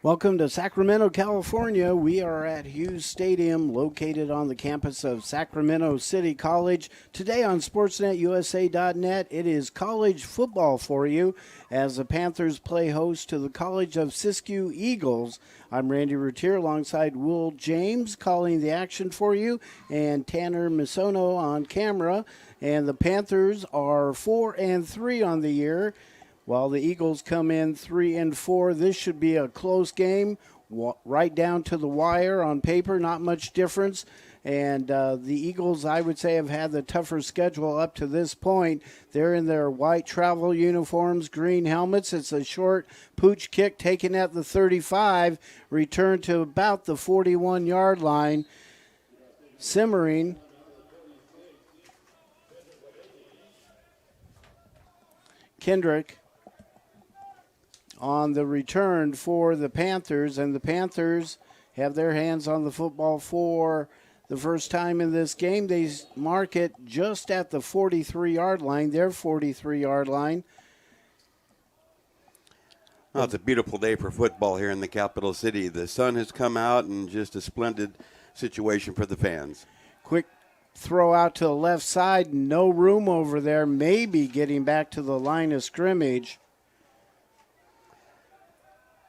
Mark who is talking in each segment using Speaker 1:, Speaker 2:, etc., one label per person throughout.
Speaker 1: Welcome to Sacramento, California. We are at Hughes Stadium, located on the campus of Sacramento City College. Today on SportsNetUSA.net, it is college football for you as the Panthers play host to the College of Siskiyous Eagles. I'm Randy Routier alongside Will James calling the action for you and Tanner Misono on camera. And the Panthers are 4-3 on the year, while the Eagles come in 3-4. This should be a close game, right down to the wire on paper, not much difference. And the Eagles, I would say, have had the tougher schedule up to this point. They're in their white travel uniforms, green helmets. It's a short pooch kick taken at the 35, returned to about the 41-yard line, simmering. Kendrick on the return for the Panthers, and the Panthers have their hands on the football for the first time in this game. They mark it just at the 43-yard line, their 43-yard line.
Speaker 2: Well, it's a beautiful day for football here in the capital city. The sun has come out, and just a splendid situation for the fans.
Speaker 1: Quick throw out to the left side, no room over there, maybe getting back to the line of scrimmage.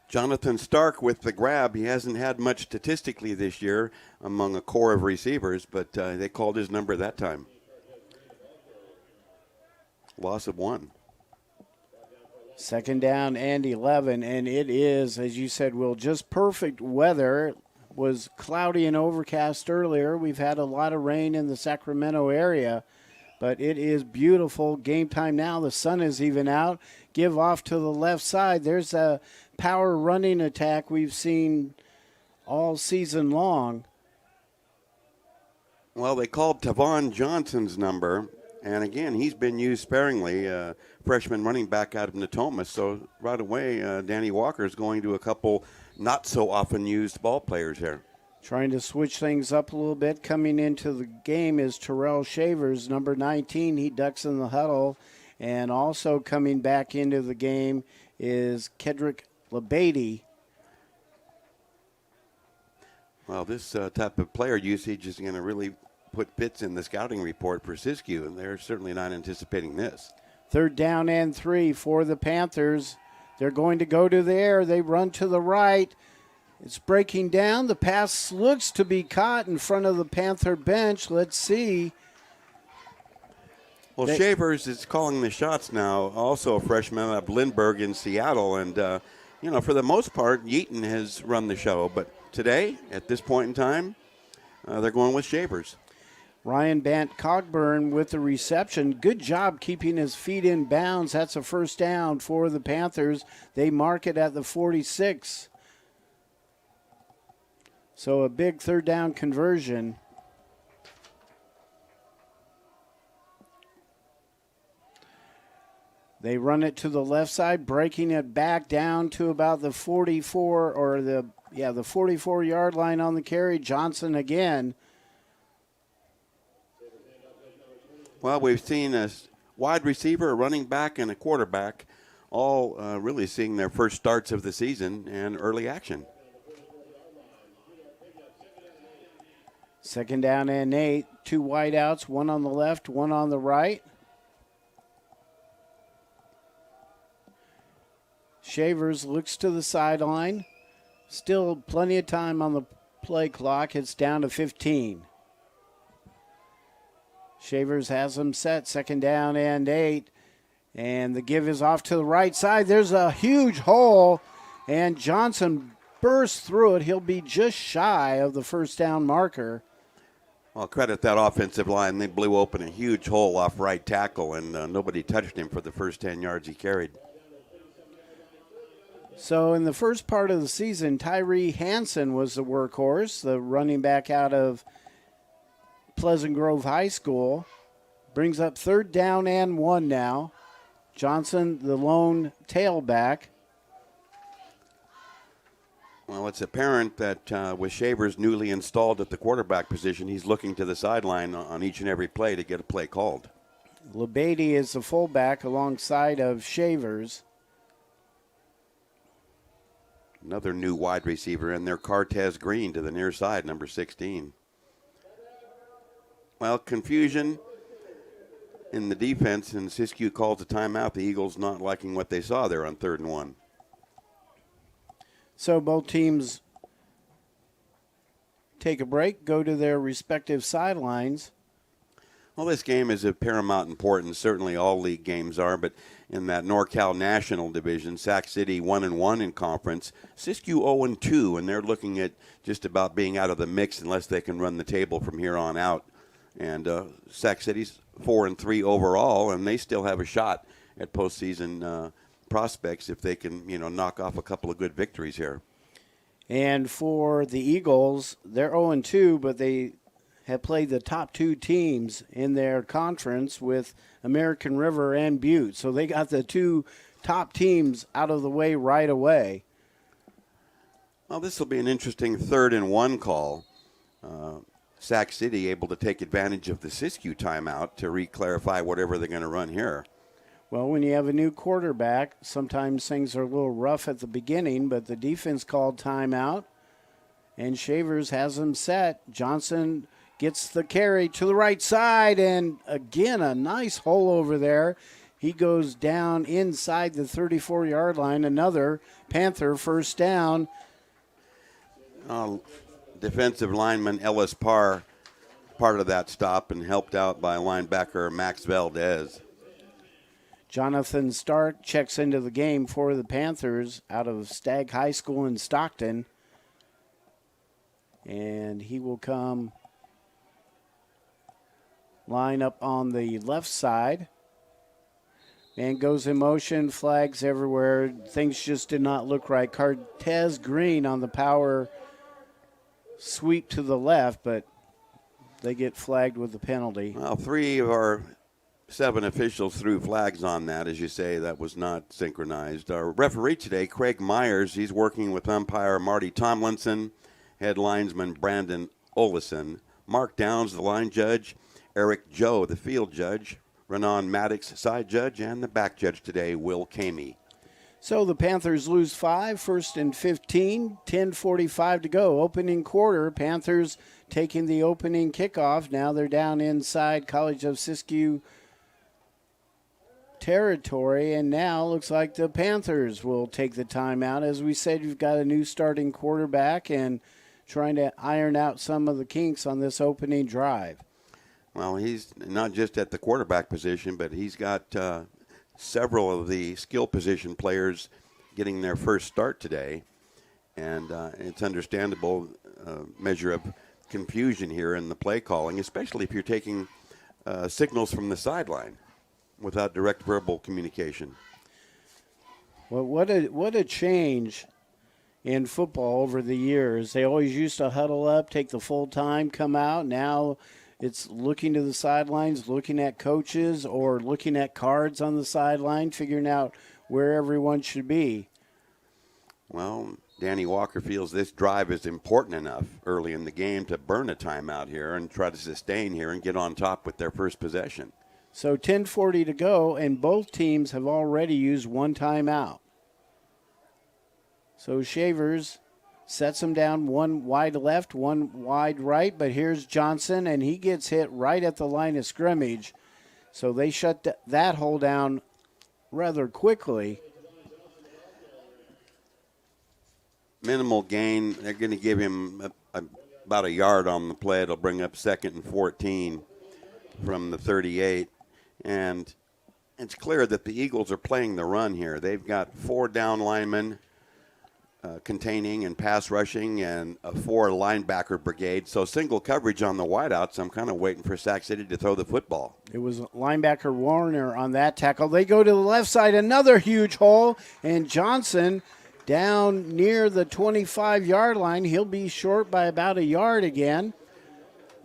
Speaker 2: Jonathan Stark with the grab. He hasn't had much statistically this year among a core of receivers, but they called his number that time. Loss of 1.
Speaker 1: Second down and 11, and it is, as you said, Will, just perfect weather. It was cloudy and overcast earlier. We've had a lot of rain in the Sacramento area, but it is beautiful. Game time now. The sun is even out. Give off to the left side. There's a power running attack we've seen all season long.
Speaker 2: Well, they called Tavon Johnson's number, and again, he's been used sparingly, freshman running back out of Natomas. So right away, Danny Walker is going to a couple not so often used ball players here.
Speaker 1: Trying to switch things up a little bit. Coming into the game is Terrell Shavers, number 19. He ducks in the huddle. And also coming back into the game is Kedrick LeBady.
Speaker 2: Well, this type of player usage is going to really put fits in the scouting report for Siskiyou, and they're certainly not anticipating this.
Speaker 1: Third down and 3 for the Panthers. They're going to go to the air. They run to the right. It's breaking down. The pass looks to be caught in front of the Panther bench. Let's see.
Speaker 2: Well, Shavers is calling the shots now, also a freshman out of Lindbergh in Seattle. And, for the most part, Yeaton has run the show. But today, at this point in time, they're going with Shavers.
Speaker 1: Ryan Bant-Cogburn with the reception. Good job keeping his feet in bounds. That's a first down for the Panthers. They mark it at the 46. So a big third down conversion. They run it to the left side, breaking it back down to about the 44 or the 44-yard line on the carry. Johnson again.
Speaker 2: Well, we've seen a wide receiver, a running back, and a quarterback all really seeing their first starts of the season and early action.
Speaker 1: Second down and 8. 2 wideouts, one on the left, one on the right. Shavers looks to the sideline. Still plenty of time on the play clock. It's down to 15. Shavers has them set. Second down and 8. And the give is off to the right side. There's a huge hole, and Johnson bursts through it. He'll be just shy of the first down marker.
Speaker 2: Well, credit that offensive line. They blew open a huge hole off right tackle, and nobody touched him for the first 10 yards he carried.
Speaker 1: So in the first part of the season, Tyree Hansen was the workhorse, the running back out of Pleasant Grove High School. Brings up third down and 1 now. Johnson, the lone tailback.
Speaker 2: Well, it's apparent that with Shavers newly installed at the quarterback position, he's looking to the sideline on each and every play to get a play called.
Speaker 1: LeBady is the fullback alongside of Shavers.
Speaker 2: Another new wide receiver in there, Cortez Green to the near side, number 16. Well, confusion in the defense, and Siskiyou calls a timeout. The Eagles not liking what they saw there on 3rd and 1.
Speaker 1: So both teams take a break, go to their respective sidelines.
Speaker 2: Well, this game is of paramount importance. Certainly all league games are, but in that NorCal National Division, Sac City 1-1 in conference, Siskiyou 0-2, and they're looking at just about being out of the mix unless they can run the table from here on out. And Sac City's 4-3 overall, and they still have a shot at postseason prospects if they can, knock off a couple of good victories here.
Speaker 1: And for the Eagles, they're 0-2, but they have played the top 2 teams in their conference with American River and Butte. So they got the 2 top teams out of the way right away.
Speaker 2: Well, this will be an interesting 3rd and 1 call. Sac City able to take advantage of the Siskiyou timeout to re-clarify whatever they're going to run here.
Speaker 1: Well, when you have a new quarterback, sometimes things are a little rough at the beginning, but the defense called timeout, and Shavers has them set. Johnson gets the carry to the right side, and again, a nice hole over there. He goes down inside the 34-yard line. Another Panther first down.
Speaker 2: Defensive lineman Ellis Parr, part of that stop, and helped out by linebacker Max Valdez.
Speaker 1: Jonathan Stark checks into the game for the Panthers out of Stagg High School in Stockton. And he will come line up on the left side. And goes in motion, flags everywhere. Things just did not look right. Cortez Green on the power sweep to the left, but they get flagged with the penalty.
Speaker 2: Well, 3 of our 7 officials threw flags on that. As you say, that was not synchronized. Our referee today, Craig Myers, he's working with umpire Marty Tomlinson, head linesman Brandon Olison, Mark Downs, the line judge, Eric Joe, the field judge, Renan Maddox, side judge, and the back judge today, Will Kamey.
Speaker 1: So the Panthers lose 5, 1st and 15, 10:45 to go. Opening quarter, Panthers taking the opening kickoff. Now they're down inside College of Siskiyou territory, and now looks like the Panthers will take the timeout. As we said, you've got a new starting quarterback and trying to iron out some of the kinks on this opening drive.
Speaker 2: Well, he's not just at the quarterback position, but he's got several of the skill position players getting their first start today. And it's understandable measure of confusion here in the play calling, especially if you're taking signals from the sideline without direct verbal communication.
Speaker 1: Well, what a change in football over the years. They always used to huddle up, take the full time, come out. Now it's looking to the sidelines, looking at coaches, or looking at cards on the sideline, figuring out where everyone should be.
Speaker 2: Well, Danny Walker feels this drive is important enough early in the game to burn a timeout here and try to sustain here and get on top with their first possession.
Speaker 1: So 10:40 to go, and both teams have already used one timeout. So Shavers sets him down, one wide left, one wide right, but here's Johnson, and he gets hit right at the line of scrimmage. So they shut that hole down rather quickly.
Speaker 2: Minimal gain. They're going to give him about a yard on the play. It'll bring up 2nd and 14 from the 38. And it's clear that the Eagles are playing the run here. They've got 4 down linemen containing and pass rushing and a 4 linebacker brigade. So single coverage on the wideouts. I'm kind of waiting for Sac City to throw the football.
Speaker 1: It was linebacker Warner on that tackle. They go to the left side, another huge hole, and Johnson down near the 25-yard line. He'll be short by about a yard again.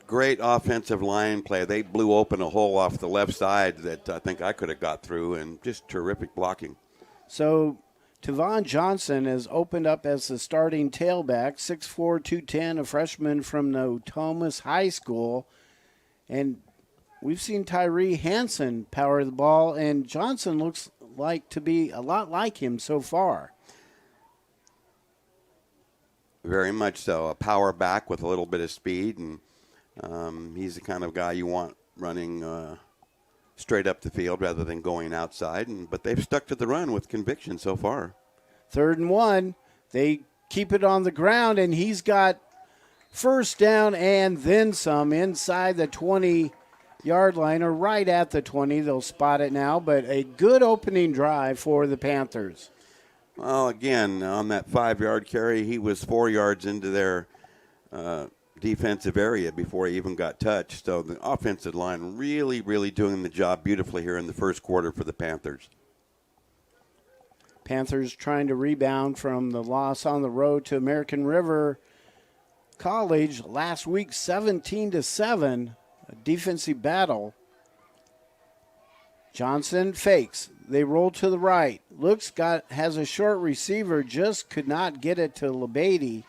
Speaker 2: Great offensive line play. They blew open a hole off the left side that I think I could have got through, and just terrific blocking.
Speaker 1: So Tavon Johnson has opened up as the starting tailback, 6'4", 210, a freshman from Notomus High School. And we've seen Tyree Hansen power the ball, and Johnson looks like to be a lot like him so far.
Speaker 2: Very much so. A power back with a little bit of speed, and he's the kind of guy you want running straight up the field rather than going outside. But they've stuck to the run with conviction so far.
Speaker 1: 3rd and 1. They keep it on the ground, and he's got first down and then some inside the 20-yard line, or right at the 20. They'll spot it now, but a good opening drive for the Panthers.
Speaker 2: Well, again, on that 5-yard carry, he was 4 yards into their defensive area before he even got touched. So the offensive line really, really doing the job beautifully here in the first quarter for the Panthers.
Speaker 1: Panthers trying to rebound from the loss on the road to American River College last week, 17-7, a defensive battle. Johnson fakes. They roll to the right. Has a short receiver, just could not get it to LeBady.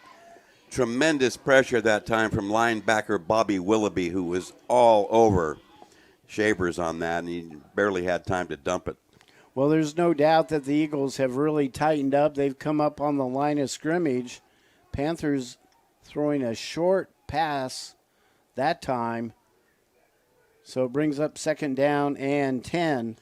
Speaker 2: Tremendous pressure that time from linebacker Bobby Willoughby, who was all over Shavers on that, and he barely had time to dump it.
Speaker 1: Well, there's no doubt that the Eagles have really tightened up. They've come up on the line of scrimmage. Panthers throwing a short pass that time. So it brings up 2nd down and 10.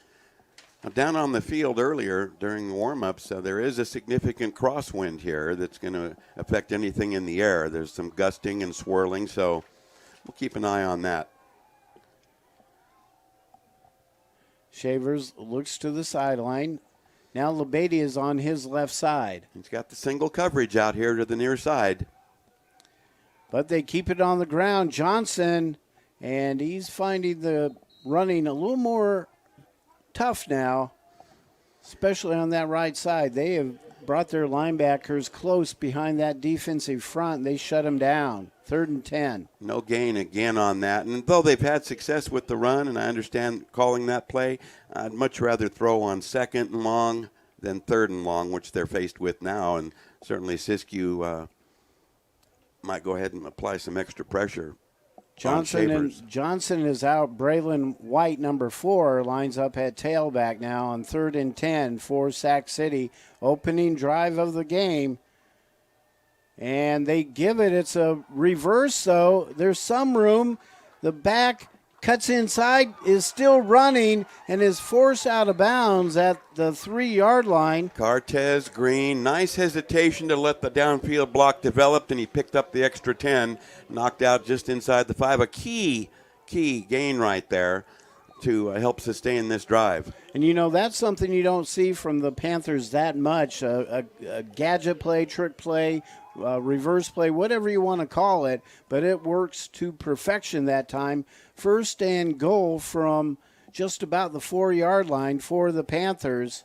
Speaker 2: Now, down on the field earlier during the warm-ups, there is a significant crosswind here that's going to affect anything in the air. There's some gusting and swirling, so we'll keep an eye on that.
Speaker 1: Shavers looks to the sideline. Now LeBady is on his left side.
Speaker 2: He's got the single coverage out here to the near side.
Speaker 1: But they keep it on the ground. Johnson, and he's finding the running a little more tough now, especially on that right side. They have brought their linebackers close behind that defensive front. They shut them down. 3rd and 10.
Speaker 2: No gain again on that. And though they've had success with the run, and I understand calling that play, I'd much rather throw on 2nd and long than 3rd and long, which they're faced with now. And certainly Siskiyou might go ahead and apply some extra pressure.
Speaker 1: Johnson is out. Braylon White, number 4, lines up at tailback now on 3rd and 10 for Sac City. Opening drive of the game. And they give it. It's a reverse, though. There's some room. The back cuts inside, is still running, and is forced out of bounds at the 3-yard line.
Speaker 2: Cortez Green, nice hesitation to let the downfield block develop, and he picked up the extra 10, knocked out just inside the 5. A key gain right there to help sustain this drive.
Speaker 1: And, you know, that's something you don't see from the Panthers that much, a gadget play, trick play, reverse play, whatever you want to call it, but it works to perfection that time. 1st and goal from just about the 4-yard line for the Panthers.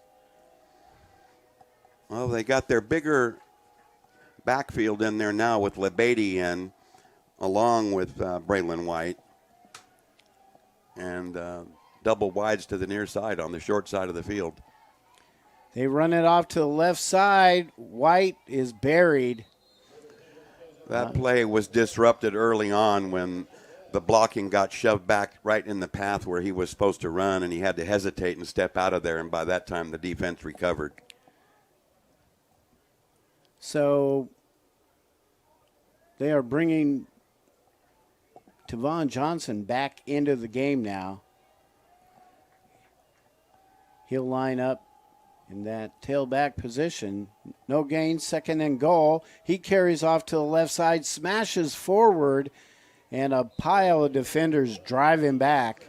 Speaker 2: Well, they got their bigger backfield in there now with LeBady in, along with Braylon White, and double wides to the near side on the short side of the field.
Speaker 1: They run it off to the left side. White is buried.
Speaker 2: That play was disrupted early on when the blocking got shoved back right in the path where he was supposed to run, and he had to hesitate and step out of there, and by that time the defense recovered.
Speaker 1: So they are bringing Tavon Johnson back into the game now. He'll line up in that tailback position. No gain, 2nd and goal. He carries off to the left side, smashes forward, and a pile of defenders drive him back.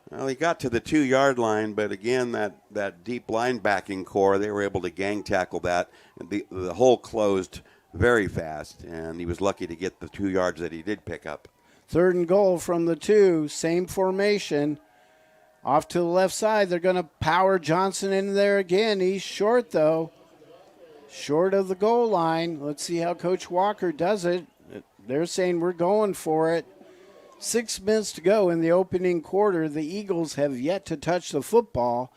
Speaker 2: Well, he got to the 2-yard line, but again, that deep linebacking core, they were able to gang tackle that. The hole closed very fast, and he was lucky to get the 2 yards that he did pick up.
Speaker 1: 3rd and goal from the 2, same formation. Off to the left side, they're going to power Johnson in there again. He's short, though. Short of the goal line. Let's see how Coach Walker does it. They're saying we're going for it. 6 minutes to go in the opening quarter. The Eagles have yet to touch the football,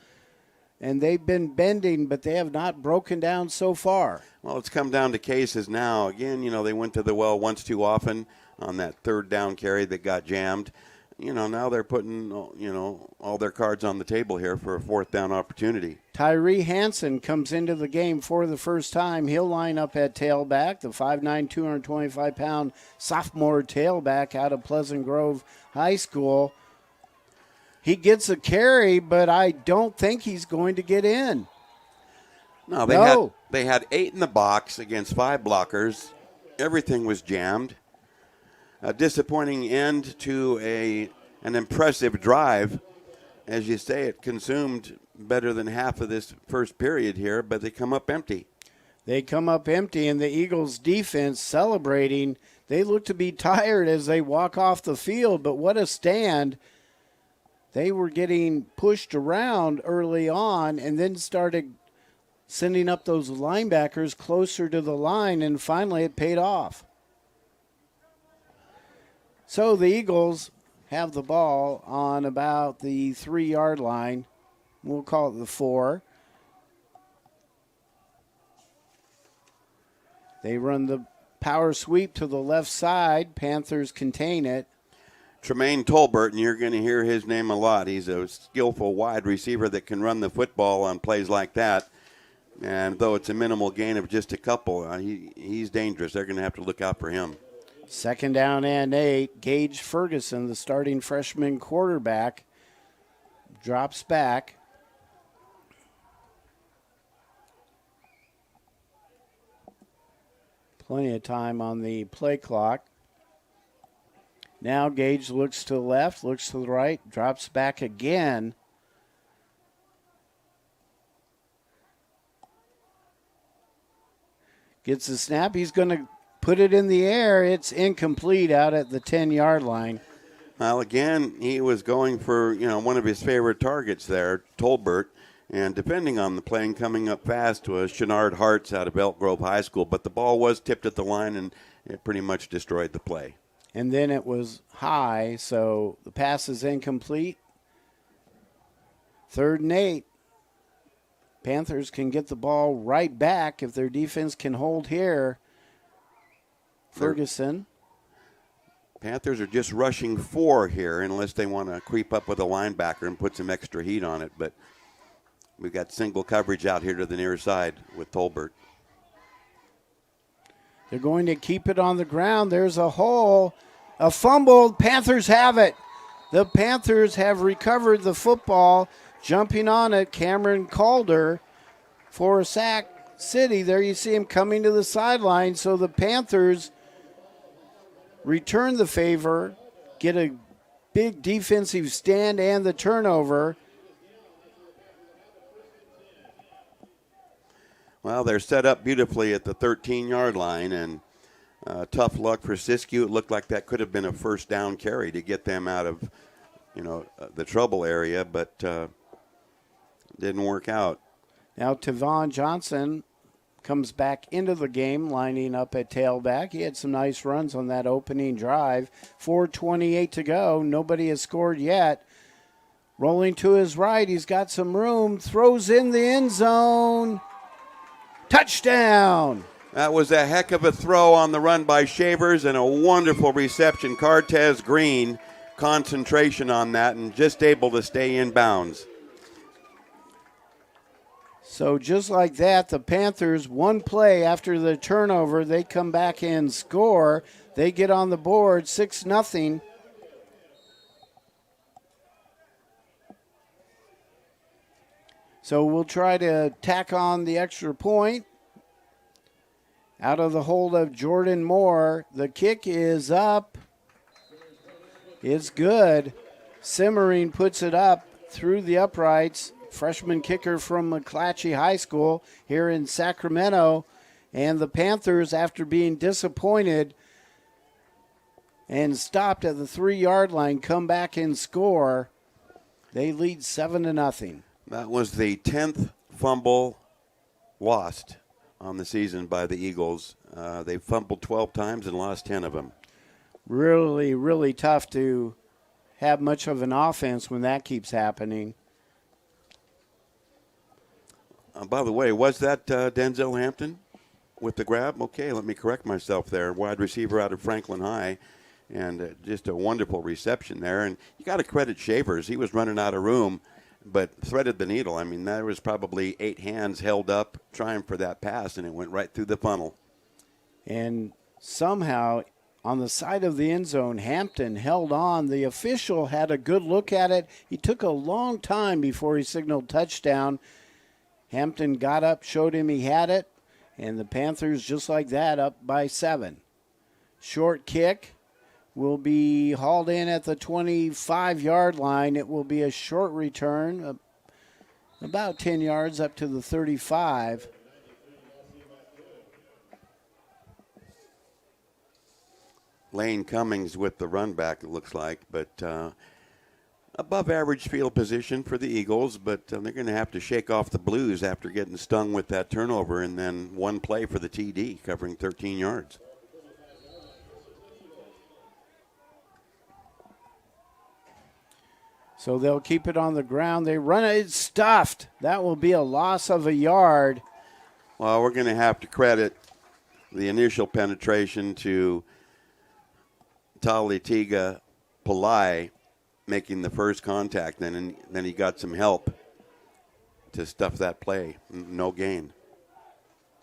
Speaker 1: and they've been bending, but they have not broken down so far.
Speaker 2: Well, it's come down to cases now. Again, you know, they went to the well once too often on that 3rd down carry that got jammed. now they're putting, all their cards on the table here for a fourth down opportunity.
Speaker 1: Tyree Hansen comes into the game for the first time. He'll line up at tailback, the 5'9", 225-pound sophomore tailback out of Pleasant Grove High School. He gets a carry, but I don't think he's going to get in.
Speaker 2: No, they had 8 in the box against 5 blockers. Everything was jammed. A disappointing end to an impressive drive. As you say, it consumed better than half of this first period here, but they come up empty.
Speaker 1: They come up empty, and the Eagles' defense celebrating. They look to be tired as they walk off the field, but what a stand. They were getting pushed around early on and then started sending up those linebackers closer to the line, and finally it paid off. So the Eagles have the ball on about the 3-yard line. We'll call it the 4. They run the power sweep to the left side. Panthers contain it.
Speaker 2: Tremaine Tolbert, and you're going to hear his name a lot. He's a skillful wide receiver that can run the football on plays like that. And though it's a minimal gain of just a couple, he's dangerous. They're going to have to look out for him.
Speaker 1: 2nd down and 8. Gage Ferguson, the starting freshman quarterback, drops back. Plenty of time on the play clock. Now Gage looks to the left, looks to the right, drops back again. Gets the snap. He's going to put it in the air. It's incomplete out at the 10-yard line.
Speaker 2: Well, again, he was going for, one of his favorite targets there, Tolbert. And depending on the play and coming up fast was Shenard Hartz out of Elk Grove High School. But the ball was tipped at the line, and it pretty much destroyed the play.
Speaker 1: And then it was high, so the pass is incomplete. 3rd and 8. Panthers can get the ball right back if their defense can hold here. Ferguson.
Speaker 2: Panthers are just rushing 4 here unless they want to creep up with a linebacker and put some extra heat on it. But we've got single coverage out here to the near side with Tolbert.
Speaker 1: They're going to keep it on the ground. There's a hole. A fumble. Panthers have it. The Panthers have recovered the football. Jumping on it, Cameron Calder for Sac City. There you see him coming to the sideline. So the Panthers return the favor, get a big defensive stand and the turnover.
Speaker 2: Well, they're set up beautifully at the 13-yard line, and tough luck for Siskiyou. It looked like that could have been a first down carry to get them out of, the trouble area, but didn't work out.
Speaker 1: Now Tavon Johnson comes back into the game, lining up at tailback. He had some nice runs on that opening drive. 4:28 to go. Nobody has scored yet. Rolling to his right. He's got some room. Throws in the end zone. Touchdown!
Speaker 2: That was a heck of a throw on the run by Shavers and a wonderful reception. Cartez Green, concentration on that and just able to stay in bounds.
Speaker 1: So just like that, the Panthers, one play after the turnover, they come back and score. They get on the board, 6-0. So we'll try to tack on the extra point. Out of the hold of Jordan Moore. The kick is up. It's good. Simmering puts it up through the uprights. Freshman kicker from McClatchy High School here in Sacramento. And the Panthers, after being disappointed and stopped at the 3-yard line, come back and score. They lead 7-0.
Speaker 2: That was the 10th fumble lost on the season by the Eagles. They fumbled 12 times and lost 10 of them.
Speaker 1: Really, really tough to have much of an offense when that keeps happening.
Speaker 2: By the way, was that Denzel Hampton with the grab? Okay, let me correct myself there. Wide receiver out of Franklin High. And just a wonderful reception there. And you got to credit Shavers. He was running out of room, but threaded the needle. I mean, there was probably 8 hands held up trying for that pass, and it went right through the funnel.
Speaker 1: And somehow, on the side of the end zone, Hampton held on. The official had a good look at it. He took a long time before he signaled touchdown. Hampton got up, showed him he had it, and the Panthers, just like that, up by 7. Short kick will be hauled in at the 25-yard line. It will be a short return, about 10 yards up to the 35.
Speaker 2: Lane Cummings with the run back, it looks like, but above average field position for the Eagles, but they're going to have to shake off the blues after getting stung with that turnover and then one play for the TD covering 13 yards.
Speaker 1: So they'll keep it on the ground. They run it. It's stuffed. That will be a loss of a yard.
Speaker 2: Well, we're going to have to credit the initial penetration to Talitiga Pillai making the first contact, and then he got some help to stuff that play. No gain.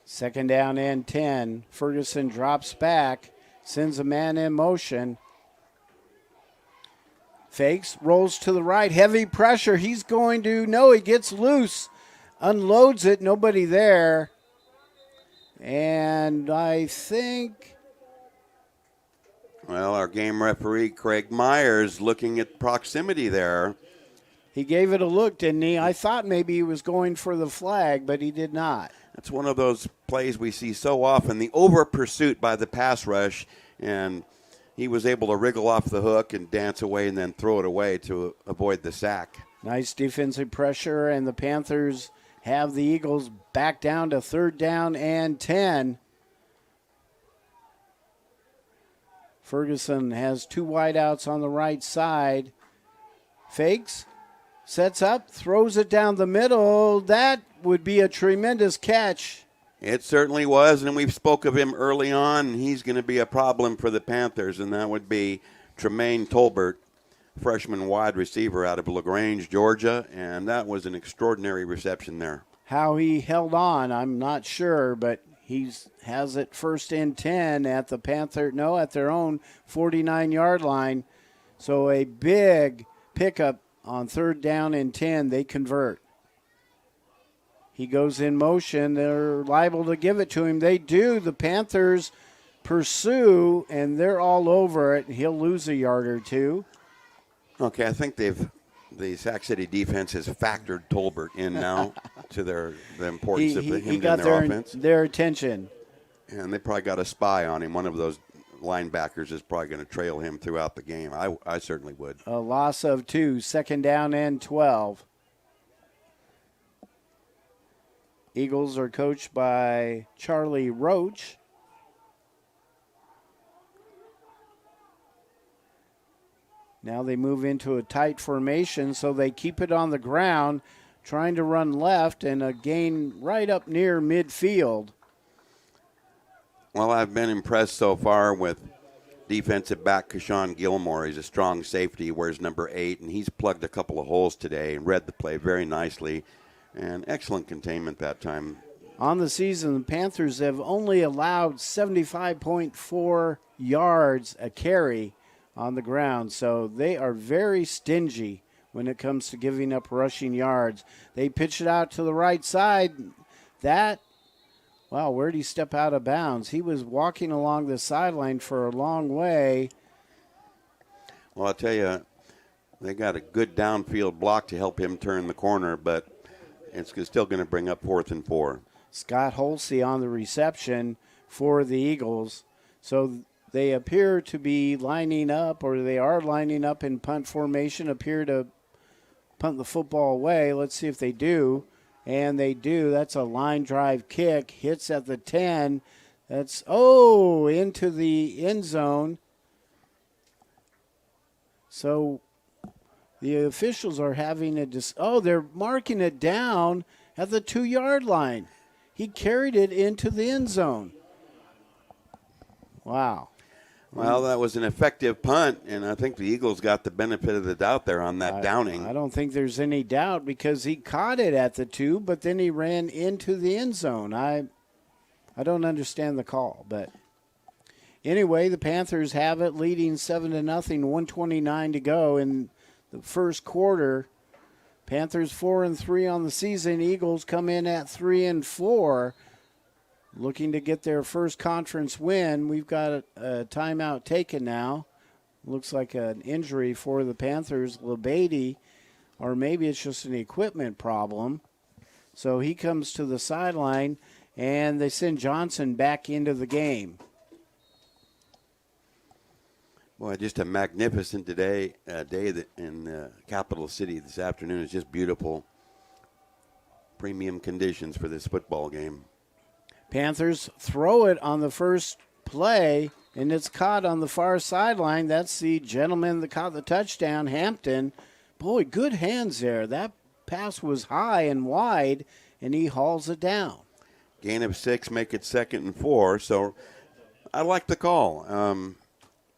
Speaker 1: 2nd down and 10. Ferguson drops back, sends a man in motion. Fakes, rolls to the right, heavy pressure. He's going to, no, he gets loose, unloads it, nobody there. And I think,
Speaker 2: well, our game referee, Craig Myers, looking at proximity there.
Speaker 1: he gave it a look, didn't he? I thought maybe he was going for the flag, but he did not.
Speaker 2: That's one of those plays we see so often, the over pursuit by the pass rush, and he was able to wriggle off the hook and dance away and then throw it away to avoid the sack.
Speaker 1: Nice defensive pressure, and the Panthers have the Eagles back down to 3rd down and 10. Ferguson has 2 wideouts on the right side. Fakes, sets up, throws it down the middle. That would be a tremendous catch.
Speaker 2: It certainly was, and we spoke of him early on. He's going to be a problem for the Panthers, and that would be Tremaine Tolbert, freshman wide receiver out of LaGrange, Georgia, and that was an extraordinary reception there.
Speaker 1: How he held on, I'm not sure, but he has it 1st and 10 at the at their own 49-yard line. So a big pickup on 3rd down and 10. They convert. He goes in motion. They're liable to give it to him. They do. The Panthers pursue, and they're all over it. He'll lose a yard or 2.
Speaker 2: Okay, I think the Sac City defense has factored Tolbert in now to the importance of him in their offense.
Speaker 1: Their attention.
Speaker 2: And they probably got a spy on him. One of those linebackers is probably going to trail him throughout the game. I certainly would.
Speaker 1: A loss of 2, 2nd down and 12. Eagles are coached by Charlie Roach. Now they move into a tight formation, so they keep it on the ground, trying to run left, and a gain right up near midfield.
Speaker 2: Well, I've been impressed so far with defensive back Kashawn Gilmore. He's a strong safety, wears number 8, and he's plugged a couple of holes today and read the play very nicely. And excellent containment that time.
Speaker 1: On the season, the Panthers have only allowed 75.4 yards a carry on the ground, so they are very stingy when it comes to giving up rushing yards. They pitch it out to the right side. Where did he step out of bounds? He was walking along the sideline for a long way.
Speaker 2: Well, I'll tell you, they got a good downfield block to help him turn the corner, but it's still going to bring up 4th and 4.
Speaker 1: Scott Holsey on the reception for the Eagles. So they appear to be lining up, or they are lining up in punt formation, appear to punt the football away. Let's see if they do. And they do. That's a line drive kick. Hits at the 10. That's, into the end zone. So the officials are having they're marking it down at the 2-yard line. He carried it into the end zone. Wow.
Speaker 2: Well, that was an effective punt, and I think the Eagles got the benefit of the doubt there on that downing.
Speaker 1: I don't think there's any doubt because he caught it at the 2, but then he ran into the end zone. I don't understand the call, but anyway, the Panthers have it, leading 7-0, 1:29 to go in the first quarter. Panthers 4-3 on the season. Eagles come in at 3-4. Looking to get their first conference win. We've got a timeout taken now. Looks like an injury for the Panthers. LeBady, or maybe it's just an equipment problem. So he comes to the sideline, and they send Johnson back into the game.
Speaker 2: Boy, just a magnificent day in the capital city this afternoon. It's just beautiful. Premium conditions for this football game.
Speaker 1: Panthers throw it on the first play, and it's caught on the far sideline. That's the gentleman that caught the touchdown, Hampton. Boy, good hands there. That pass was high and wide, and he hauls it down.
Speaker 2: Gain of 6, make it 2nd and 4. So I like the call.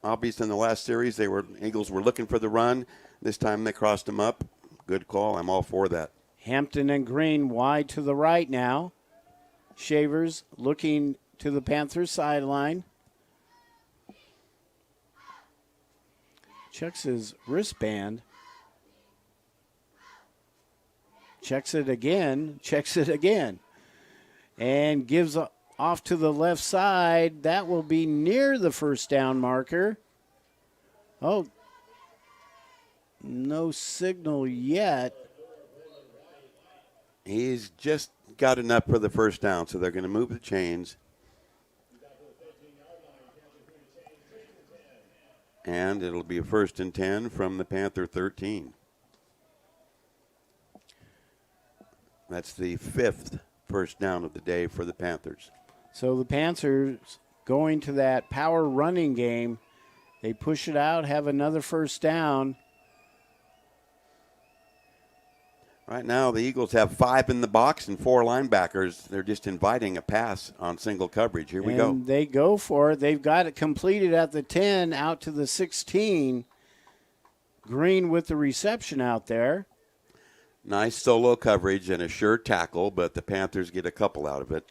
Speaker 2: Obviously, in the last series, Eagles were looking for the run. This time they crossed them up. Good call. I'm all for that.
Speaker 1: Hampton and Green wide to the right now. Shavers looking to the Panthers sideline. Checks his wristband. Checks it again. And gives off to the left side. That will be near the first down marker. Oh, no signal yet.
Speaker 2: He's just got enough for the first down, so they're going to move the chains. And it'll be a 1st and 10 from the Panther 13. That's the 5th first down of the day for the Panthers.
Speaker 1: So the Panthers going to that power running game. They push it out, have another first down.
Speaker 2: Right now, the Eagles have 5 in the box and 4 linebackers. They're just inviting a pass on single coverage. Here we go.
Speaker 1: And they go for it. They've got it completed at the 10, out to the 16. Green with the reception out there.
Speaker 2: Nice solo coverage and a sure tackle, but the Panthers get a couple out of it.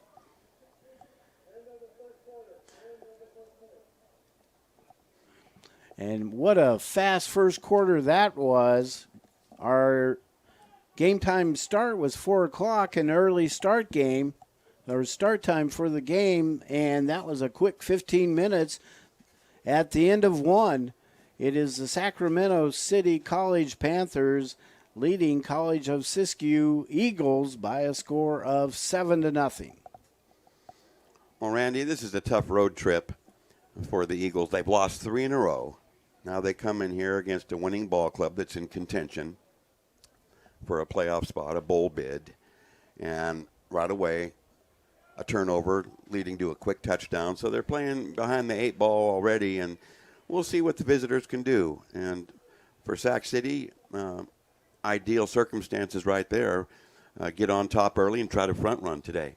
Speaker 1: And what a fast first quarter that was. Our game time start was 4 o'clock, an early start game, or start time for the game, and that was a quick 15 minutes. At the end of one, it is the Sacramento City College Panthers leading College of Siskiyous Eagles by a score of 7-0.
Speaker 2: Well, Randy, this is a tough road trip for the Eagles. They've lost 3 in a row. Now they come in here against a winning ball club that's in contention for a playoff spot, a bowl bid, and right away a turnover leading to a quick touchdown. So they're playing behind the 8 ball already, and we'll see what the visitors can do. And for Sac City, ideal circumstances right there. Get on top early and try to front run today.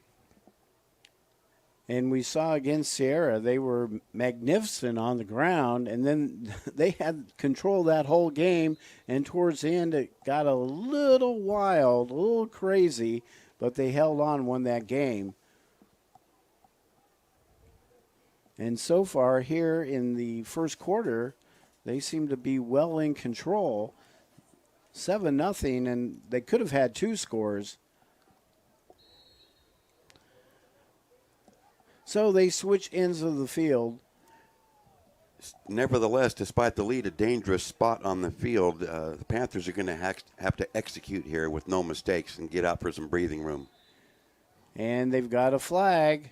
Speaker 1: And we saw against Sierra, they were magnificent on the ground, and then they had control that whole game, and towards the end it got a little wild, a little crazy, but they held on, won that game. And so far here in the first quarter, they seem to be well in control. 7-0, and they could have had 2 scores. So they switch ends of the field.
Speaker 2: Nevertheless, despite the lead, a dangerous spot on the field. The Panthers are going to have to execute here with no mistakes and get out for some breathing room.
Speaker 1: And they've got a flag.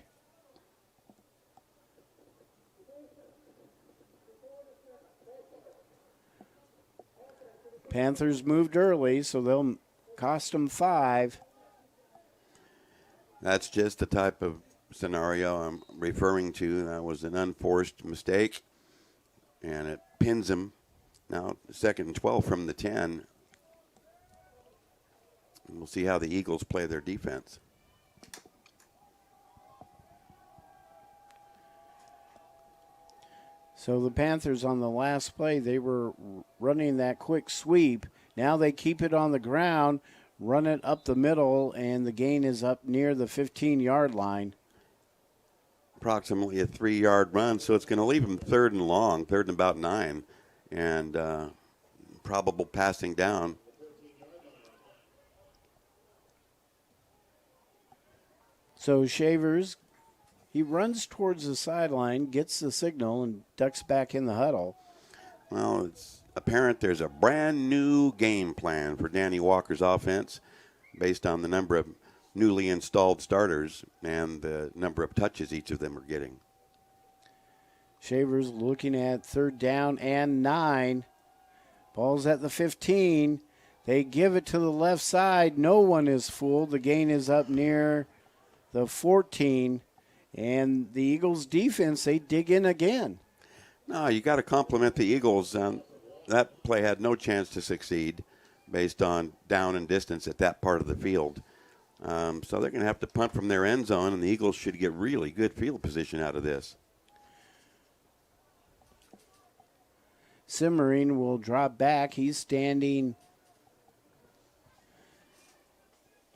Speaker 1: Panthers moved early, so they'll cost them 5.
Speaker 2: That's just the type of scenario I'm referring to. That was an unforced mistake, and it pins him. Now 2nd and 12 from the 10. And we'll see how the Eagles play their defense.
Speaker 1: So the Panthers on the last play, they were running that quick sweep. Now they keep it on the ground, run it up the middle, and the gain is up near the 15-yard line.
Speaker 2: Approximately a 3-yard run, so it's going to leave him third and long, third and about 9, and probable passing down.
Speaker 1: So Shavers, he runs towards the sideline, gets the signal, and ducks back in the huddle.
Speaker 2: Well, it's apparent there's a brand new game plan for Danny Walker's offense based on the number of newly installed starters and the number of touches each of them are getting.
Speaker 1: Shavers looking at 3rd down and 9. Ball's at the 15. They give it to the left side. No one is fooled. The gain is up near the 14. And the Eagles defense, they dig in again.
Speaker 2: No, you got to compliment the Eagles. That play had no chance to succeed based on down and distance at that part of the field. So they're going to have to punt from their end zone, and the Eagles should get really good field position out of this.
Speaker 1: Simmering will drop back. He's standing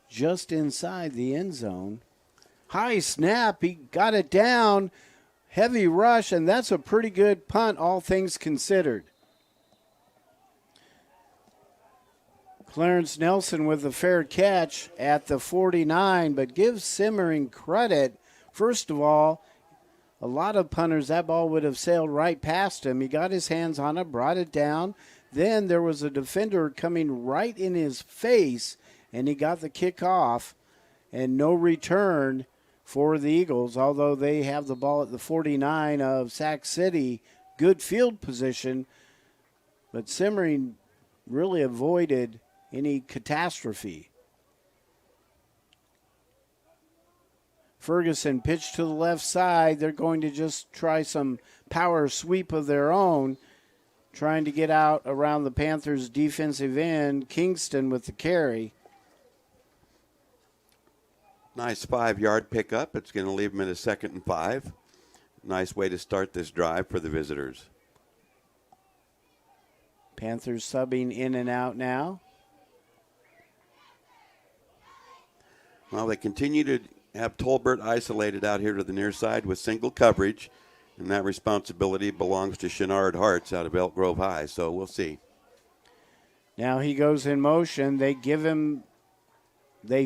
Speaker 1: just inside the end zone. High snap. He got it down. Heavy rush, and that's a pretty good punt, all things considered. Clarence Nelson with a fair catch at the 49, but gives Simmering credit. First of all, a lot of punters, that ball would have sailed right past him. He got his hands on it, brought it down. Then there was a defender coming right in his face, and he got the kickoff, and no return for the Eagles, although they have the ball at the 49 of Sac City. Good field position, but Simmering really avoided any catastrophe. Ferguson pitched to the left side. They're going to just try some power sweep of their own, trying to get out around the Panthers' defensive end. Kingston with the carry.
Speaker 2: Nice 5-yard pickup. It's going to leave them at a 2nd and 5. Nice way to start this drive for the visitors.
Speaker 1: Panthers subbing in and out now.
Speaker 2: Well, they continue to have Tolbert isolated out here to the near side with single coverage, and that responsibility belongs to Shenard Hartz out of Elk Grove High, so we'll see.
Speaker 1: Now he goes in motion. They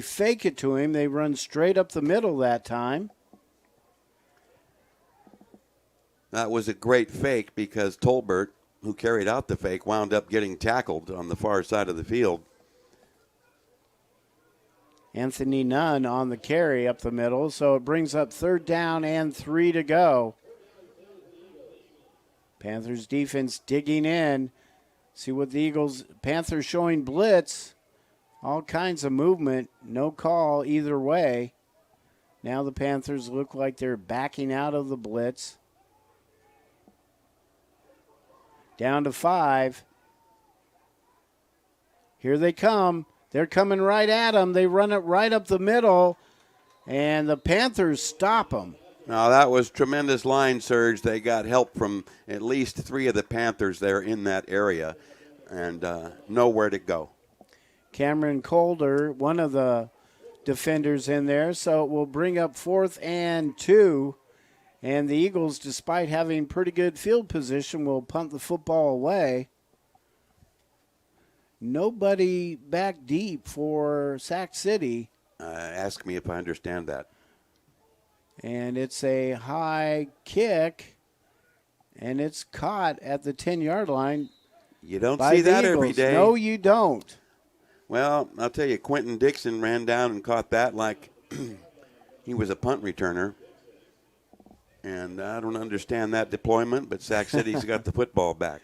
Speaker 1: fake it to him. They run straight up the middle that time.
Speaker 2: That was a great fake because Tolbert, who carried out the fake, wound up getting tackled on the far side of the field.
Speaker 1: Anthony Nunn on the carry up the middle, so it brings up 3rd down and 3 to go. Panthers defense digging in. See what the Panthers showing blitz. All kinds of movement. No call either way. Now the Panthers look like they're backing out of the blitz. Down to 5. Here they come. They're coming right at them. They run it right up the middle, and the Panthers stop them.
Speaker 2: Now, that was tremendous line surge. They got help from at least 3 of the Panthers there in that area, and nowhere to go.
Speaker 1: Cameron Calder, one of the defenders in there, so it will bring up 4th and 2. And the Eagles, despite having pretty good field position, will punt the football away. Nobody back deep for Sac City.
Speaker 2: Ask me if I understand that.
Speaker 1: And it's a high kick, and it's caught at the 10-yard line.
Speaker 2: You don't see that every day.
Speaker 1: No, you don't.
Speaker 2: Well, I'll tell you, Quentin Dixon ran down and caught that like he was a punt returner. And I don't understand that deployment, but Sac City's got the football back.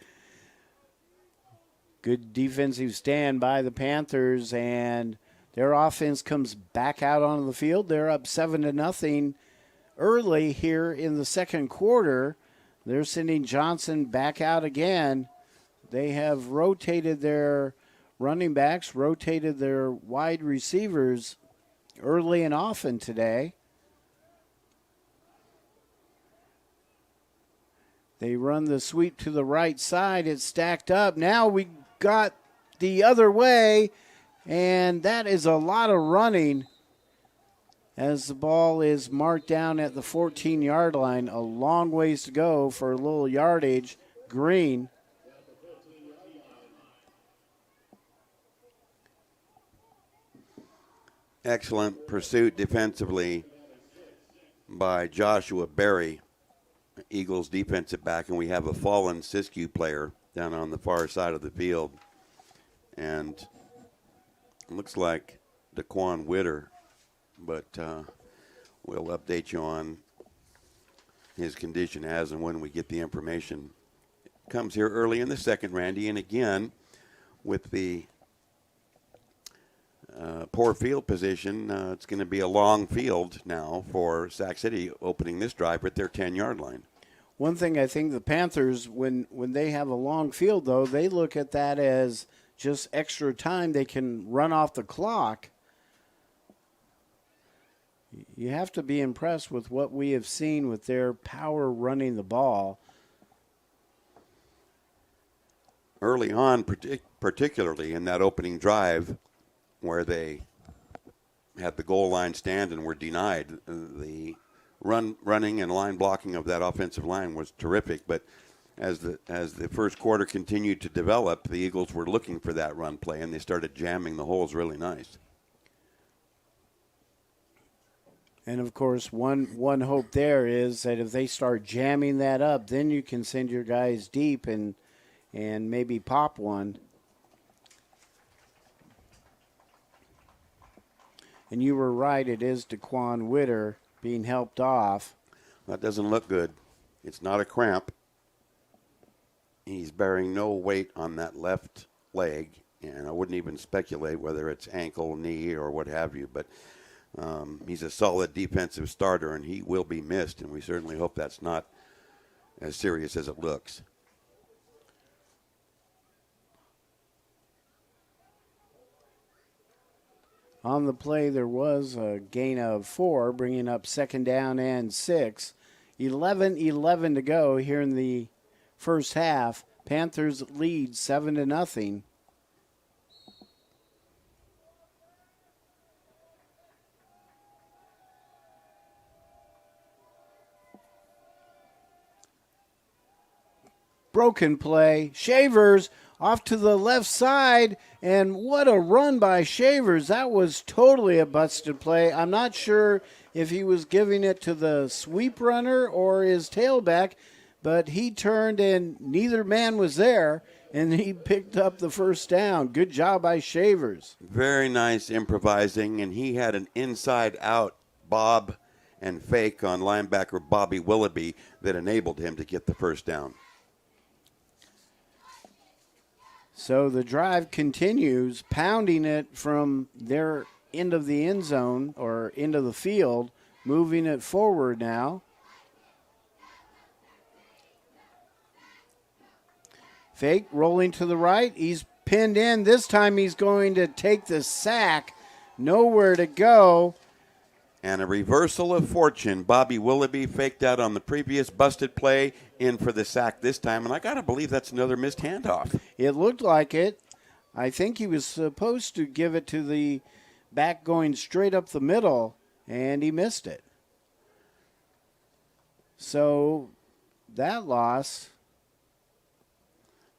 Speaker 1: Good defensive stand by the Panthers, and their offense comes back out onto the field. They're up 7-0 early here in the second quarter. They're sending Johnson back out again. They have rotated their running backs, rotated their wide receivers early and often today. They run the sweep to the right side. It's stacked up. Now we got the other way, and that is a lot of running as the ball is marked down at the 14-yard line. A long ways to go for a little yardage. Green.
Speaker 2: Excellent pursuit defensively by Joshua Berry, Eagles defensive back, and we have a fallen Siskiyou player down on the far side of the field. And it looks like Daquan Witter, but we'll update you on his condition as and when we get the information. Comes here early in the second, Randy, and again with the poor field position, it's going to be a long field now for Sac City opening this drive at their 10-yard line.
Speaker 1: One thing I think the Panthers, when they have a long field, though, they look at that as just extra time they can run off the clock. You have to be impressed with what we have seen with their power running the ball.
Speaker 2: Early on, particularly in that opening drive, where they had the goal line stand and were denied. The running and line blocking of that offensive line was terrific, but as the first quarter continued to develop, the Eagles were looking for that run play, and they started jamming the holes really nice.
Speaker 1: And, of course, one hope there is that if they start jamming that up, then you can send your guys deep and maybe pop one. And you were right, it is Daquan Witter being helped off.
Speaker 2: That doesn't look good. It's not a cramp. He's bearing no weight on that left leg, and I wouldn't even speculate whether it's ankle, knee, or what have you, but he's a solid defensive starter, and he will be missed, and we certainly hope that's not as serious as it looks.
Speaker 1: On the play, there was a gain of 4, bringing up second down and 6. 11-11 to go here in the first half. Panthers lead 7-0. Broken play. Shavers off to the left side, and what a run by Shavers. That was totally a busted play. I'm not sure if he was giving it to the sweep runner or his tailback, but he turned and neither man was there, and he picked up the first down. Good job by Shavers.
Speaker 2: Very nice improvising, and he had an inside-out bob and fake on linebacker Bobby Willoughby that enabled him to get the first down.
Speaker 1: So the drive continues, pounding it from their end of the end zone or end of the field, moving it forward now. Fake rolling to the right. He's pinned in. This time he's going to take the sack. Nowhere to go.
Speaker 2: And a reversal of fortune. Bobby Willoughby faked out on the previous busted play, in for the sack this time. And I got to believe that's another missed handoff.
Speaker 1: It looked like it. I think he was supposed to give it to the back going straight up the middle, and he missed it. So that loss.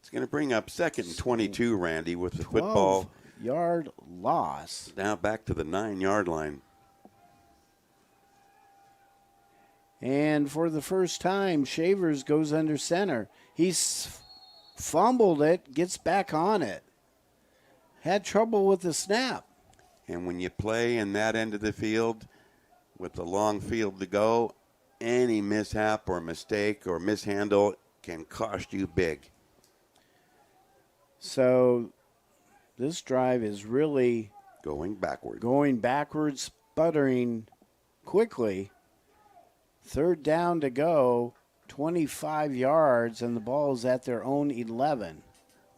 Speaker 2: It's going to bring up second and 22, Randy, with the football.
Speaker 1: 12-yard loss.
Speaker 2: Now back to the 9-yard line.
Speaker 1: And for the first time, Shavers goes under center. He's fumbled it, gets back on it. Had trouble with the snap.
Speaker 2: And when you play in that end of the field with the long field to go, any mishap or mistake or mishandle can cost you big.
Speaker 1: So this drive is really
Speaker 2: going
Speaker 1: backwards, sputtering quickly. Third down to go, 25 yards, and the ball is at their own 11.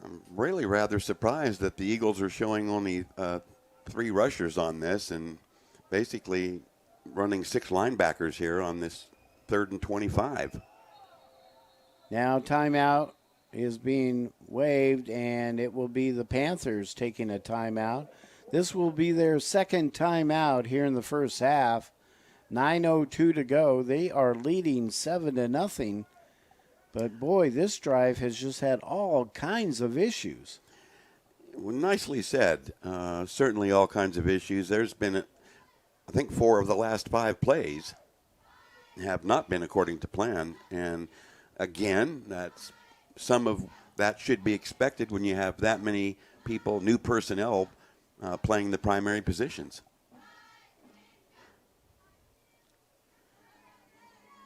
Speaker 2: I'm really rather surprised that the Eagles are showing only 3 rushers on this and basically running 6 linebackers here on this 3rd and 25.
Speaker 1: Now timeout is being waived, and it will be the Panthers taking a timeout. This will be their second timeout here in the first half. 9:02 to go. They are leading 7-0. But boy, this drive has just had all kinds of issues.
Speaker 2: Well, nicely said. Certainly all kinds of issues. There's been, I think, 4 of the last 5 plays have not been according to plan. And again, that's some of that should be expected when you have that many people, new personnel, playing the primary positions.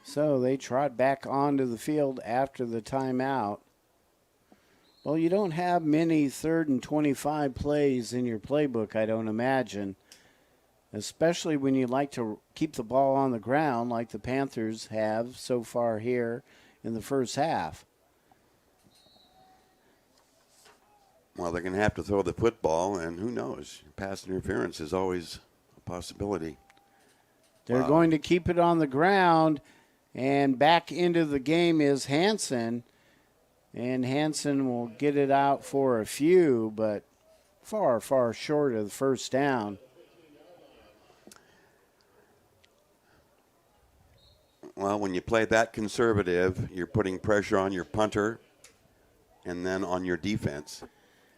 Speaker 1: So they trot back onto the field after the timeout. Well, you don't have many 3rd and 25 plays in your playbook, I don't imagine, especially when you like to keep the ball on the ground like the Panthers have so far here in the first half.
Speaker 2: Well, they're going to have to throw the football, and who knows? Pass interference is always a possibility.
Speaker 1: They're going to keep it on the ground, and back into the game is Hansen. And Hansen will get it out for a few, but far, far short of the first down.
Speaker 2: Well, when you play that conservative, you're putting pressure on your punter and then on your defense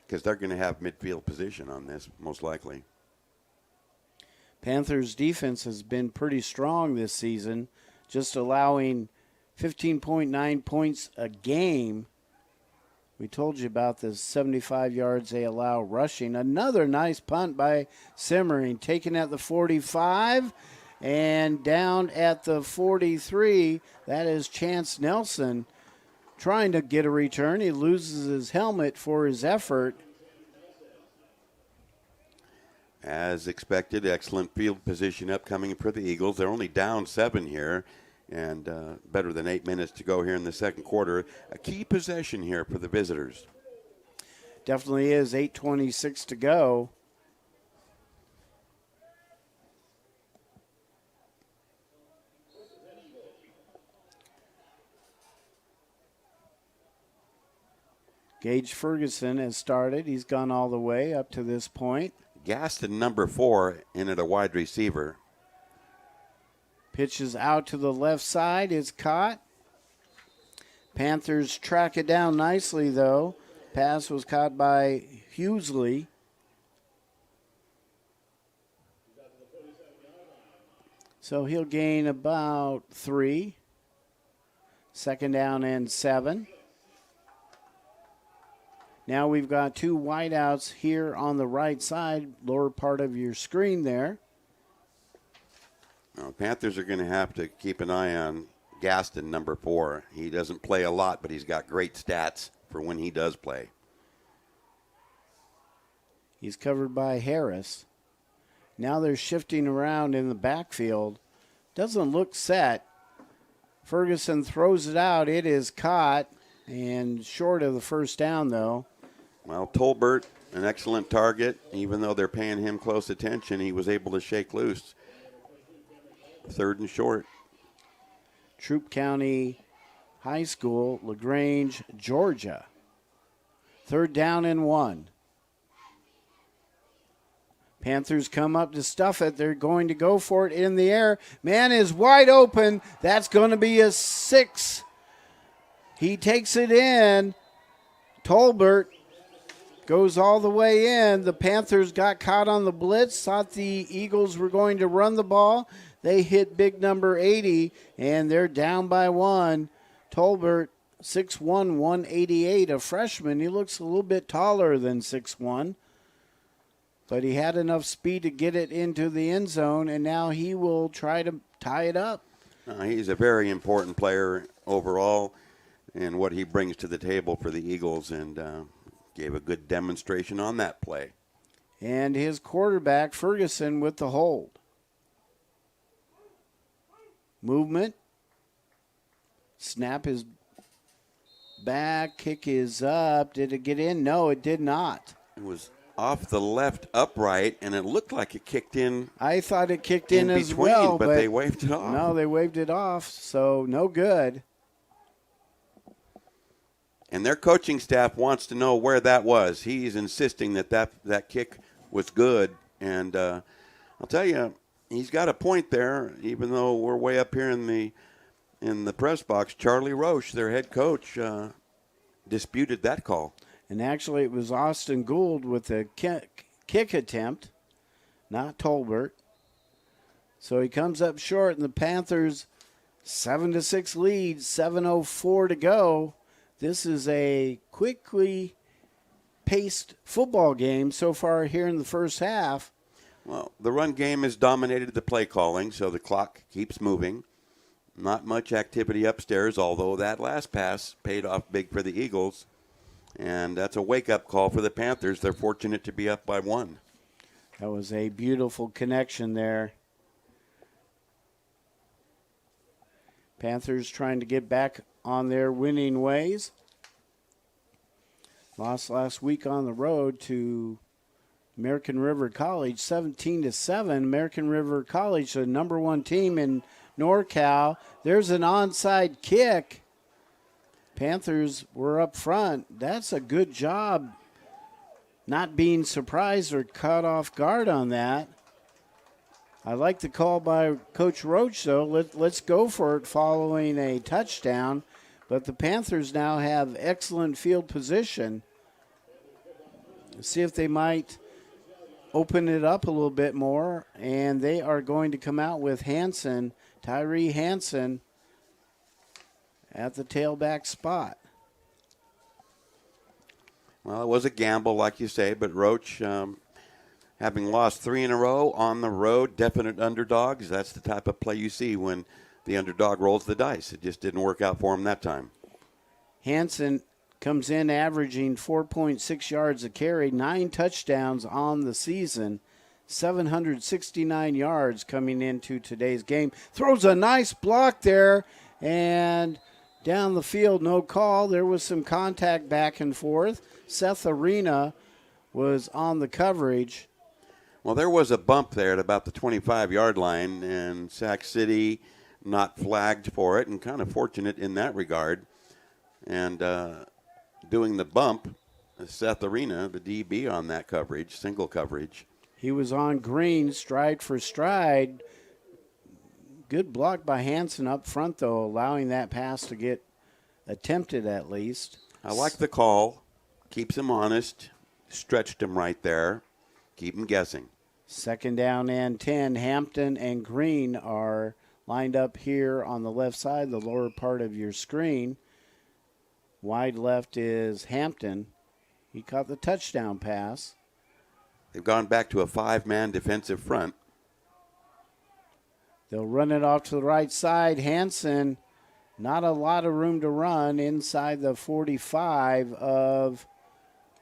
Speaker 2: because they're going to have midfield position on this, most likely.
Speaker 1: Panthers' defense has been pretty strong this season, just allowing 15.9 points a game. We told you about the 75 yards they allow rushing. Another nice punt by Simmering, taken at the 45 and down at the 43. That is Chance Nelson trying to get a return. He loses his helmet for his effort.
Speaker 2: As expected, excellent field position upcoming for the Eagles. They're only down 7 here. And better than 8 minutes to go here in the second quarter. A key possession here for the visitors.
Speaker 1: Definitely is. 8:26 to go. Gage Ferguson has started. He's gone all the way up to this point.
Speaker 2: Gaston, number 4, in at a wide receiver.
Speaker 1: Pitches out to the left side. It's caught. Panthers track it down nicely, though. Pass was caught by Hughesley. So he'll gain about 3. Second down and 7. Now we've got 2 wideouts here on the right side, lower part of your screen there.
Speaker 2: Now, Panthers are going to have to keep an eye on Gaston, number 4. He doesn't play a lot, but he's got great stats for when he does play.
Speaker 1: He's covered by Harris. Now they're shifting around in the backfield. Doesn't look set. Ferguson throws it out. It is caught and short of the first down, though.
Speaker 2: Well, Tolbert, an excellent target. Even though they're paying him close attention, he was able to shake loose. 3rd and short.
Speaker 1: Troup County High School, LaGrange, Georgia. 3rd down and 1. Panthers come up to stuff it. They're going to go for it in the air. Man is wide open. That's going to be a 6. He takes it in. Tolbert goes all the way in. The Panthers got caught on the blitz, thought the Eagles were going to run the ball. They hit big number 80, and they're down by 1. Tolbert, 6'1", 188, a freshman. He looks a little bit taller than 6'1", but he had enough speed to get it into the end zone, and now he will try to tie it up.
Speaker 2: He's a very important player overall in what he brings to the table for the Eagles, and gave a good demonstration on that play.
Speaker 1: And his quarterback, Ferguson, with the hold. Movement. Snap is back. Kick is up. Did it get in? No, it did not.
Speaker 2: It was off the left upright, and it looked like it kicked in.
Speaker 1: I thought it kicked in as
Speaker 2: between,
Speaker 1: well.
Speaker 2: but they waved it off.
Speaker 1: No, they waved it off, so no good.
Speaker 2: And their coaching staff wants to know where that was. He's insisting that kick was good. And I'll tell you, he's got a point there, even though we're way up here in the press box. Charlie Roche, their head coach, disputed that call.
Speaker 1: And actually, it was Austin Gould with a kick attempt, not Tolbert. So he comes up short, and the Panthers 7-6 lead, 7:04 to go. This is a quickly paced football game so far here in the first half.
Speaker 2: Well, the run game has dominated the play calling, so the clock keeps moving. Not much activity upstairs, although that last pass paid off big for the Eagles. And that's a wake-up call for the Panthers. They're fortunate to be up by 1.
Speaker 1: That was a beautiful connection there. Panthers trying to get back on their winning ways. Lost last week on the road to American River College, 17-7. American River College, the number 1 team in NorCal. There's an onside kick. Panthers were up front. That's a good job not being surprised or caught off guard on that. I like the call by Coach Roach, though. Let's go for it following a touchdown. But the Panthers now have excellent field position. See if they might open it up a little bit more. And they are going to come out with Hansen, Tyree Hansen, at the tailback spot.
Speaker 2: Well, it was a gamble, like you say, but Roach, having lost 3 in a row on the road, definite underdogs, that's the type of play you see when the underdog rolls the dice. It just didn't work out for him that time.
Speaker 1: Hansen comes in averaging 4.6 yards a carry, 9 touchdowns on the season, 769 yards coming into today's game. Throws a nice block there, and down the field, no call. There was some contact back and forth. Seth Arena was on the coverage.
Speaker 2: Well, there was a bump there at about the 25-yard line, and Sac City not flagged for it, and kind of fortunate in that regard. And doing the bump, Seth Arena, the DB on that coverage, single coverage.
Speaker 1: He was on green, stride for stride. Good block by Hansen up front, though, allowing that pass to get attempted at least.
Speaker 2: I like the call. Keeps him honest. Stretched him right there. Keep him guessing.
Speaker 1: 2nd down and 10. Hampton and Green are lined up here on the left side, the lower part of your screen. Wide left is Hampton. He caught the touchdown pass.
Speaker 2: They've gone back to a 5-man defensive front.
Speaker 1: They'll run it off to the right side. Hansen, not a lot of room to run inside the 45 of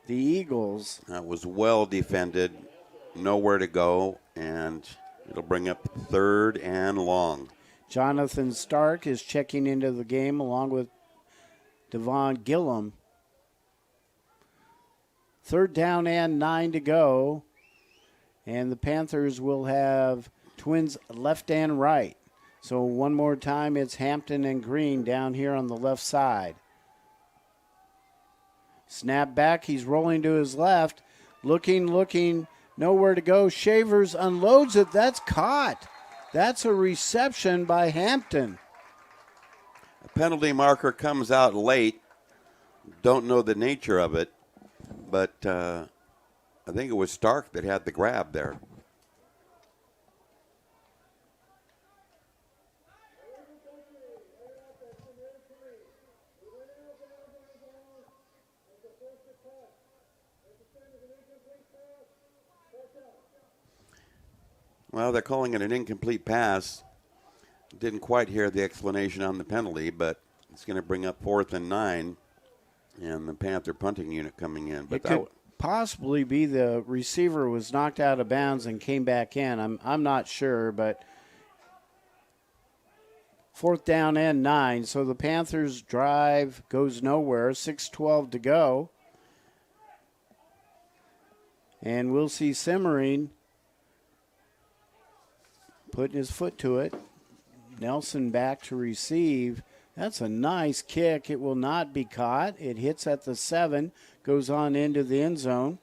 Speaker 1: the Eagles.
Speaker 2: That was well defended. Nowhere to go, and it'll bring up 3rd and long.
Speaker 1: Jonathan Stark is checking into the game along with Devon Gillum. 3rd down and 9 to go. And the Panthers will have twins left and right. So one more time, it's Hampton and Green down here on the left side. Snap back, he's rolling to his left. Looking, nowhere to go. Shavers unloads it. That's caught. That's a reception by Hampton.
Speaker 2: A penalty marker comes out late. Don't know the nature of it, but I think it was Stark that had the grab there. Well, they're calling it an incomplete pass. Didn't quite hear the explanation on the penalty, but it's going to bring up 4th and 9, and the Panther punting unit coming in. But
Speaker 1: it could possibly be the receiver was knocked out of bounds and came back in. I'm not sure, but 4th down and 9. So the Panthers' drive goes nowhere. 6:12 to go. And we'll see Simmering putting his foot to it. Nelson back to receive. That's a nice kick. It will not be caught. It hits at the 7, goes on into the end zone.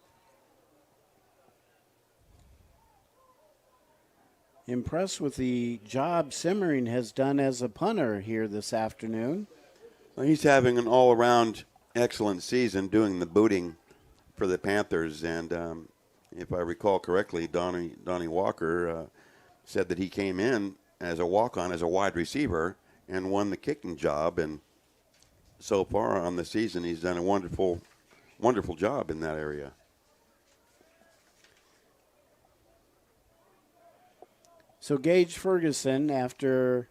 Speaker 1: Impressed with the job Simmering has done as a punter here this afternoon.
Speaker 2: Well, he's having an all-around excellent season doing the booting for the Panthers. And if I recall correctly, Donnie Walker said that he came in as a walk-on, as a wide receiver, and won the kicking job. And so far on the season, he's done a wonderful, wonderful job in that area.
Speaker 1: So Gage Ferguson, after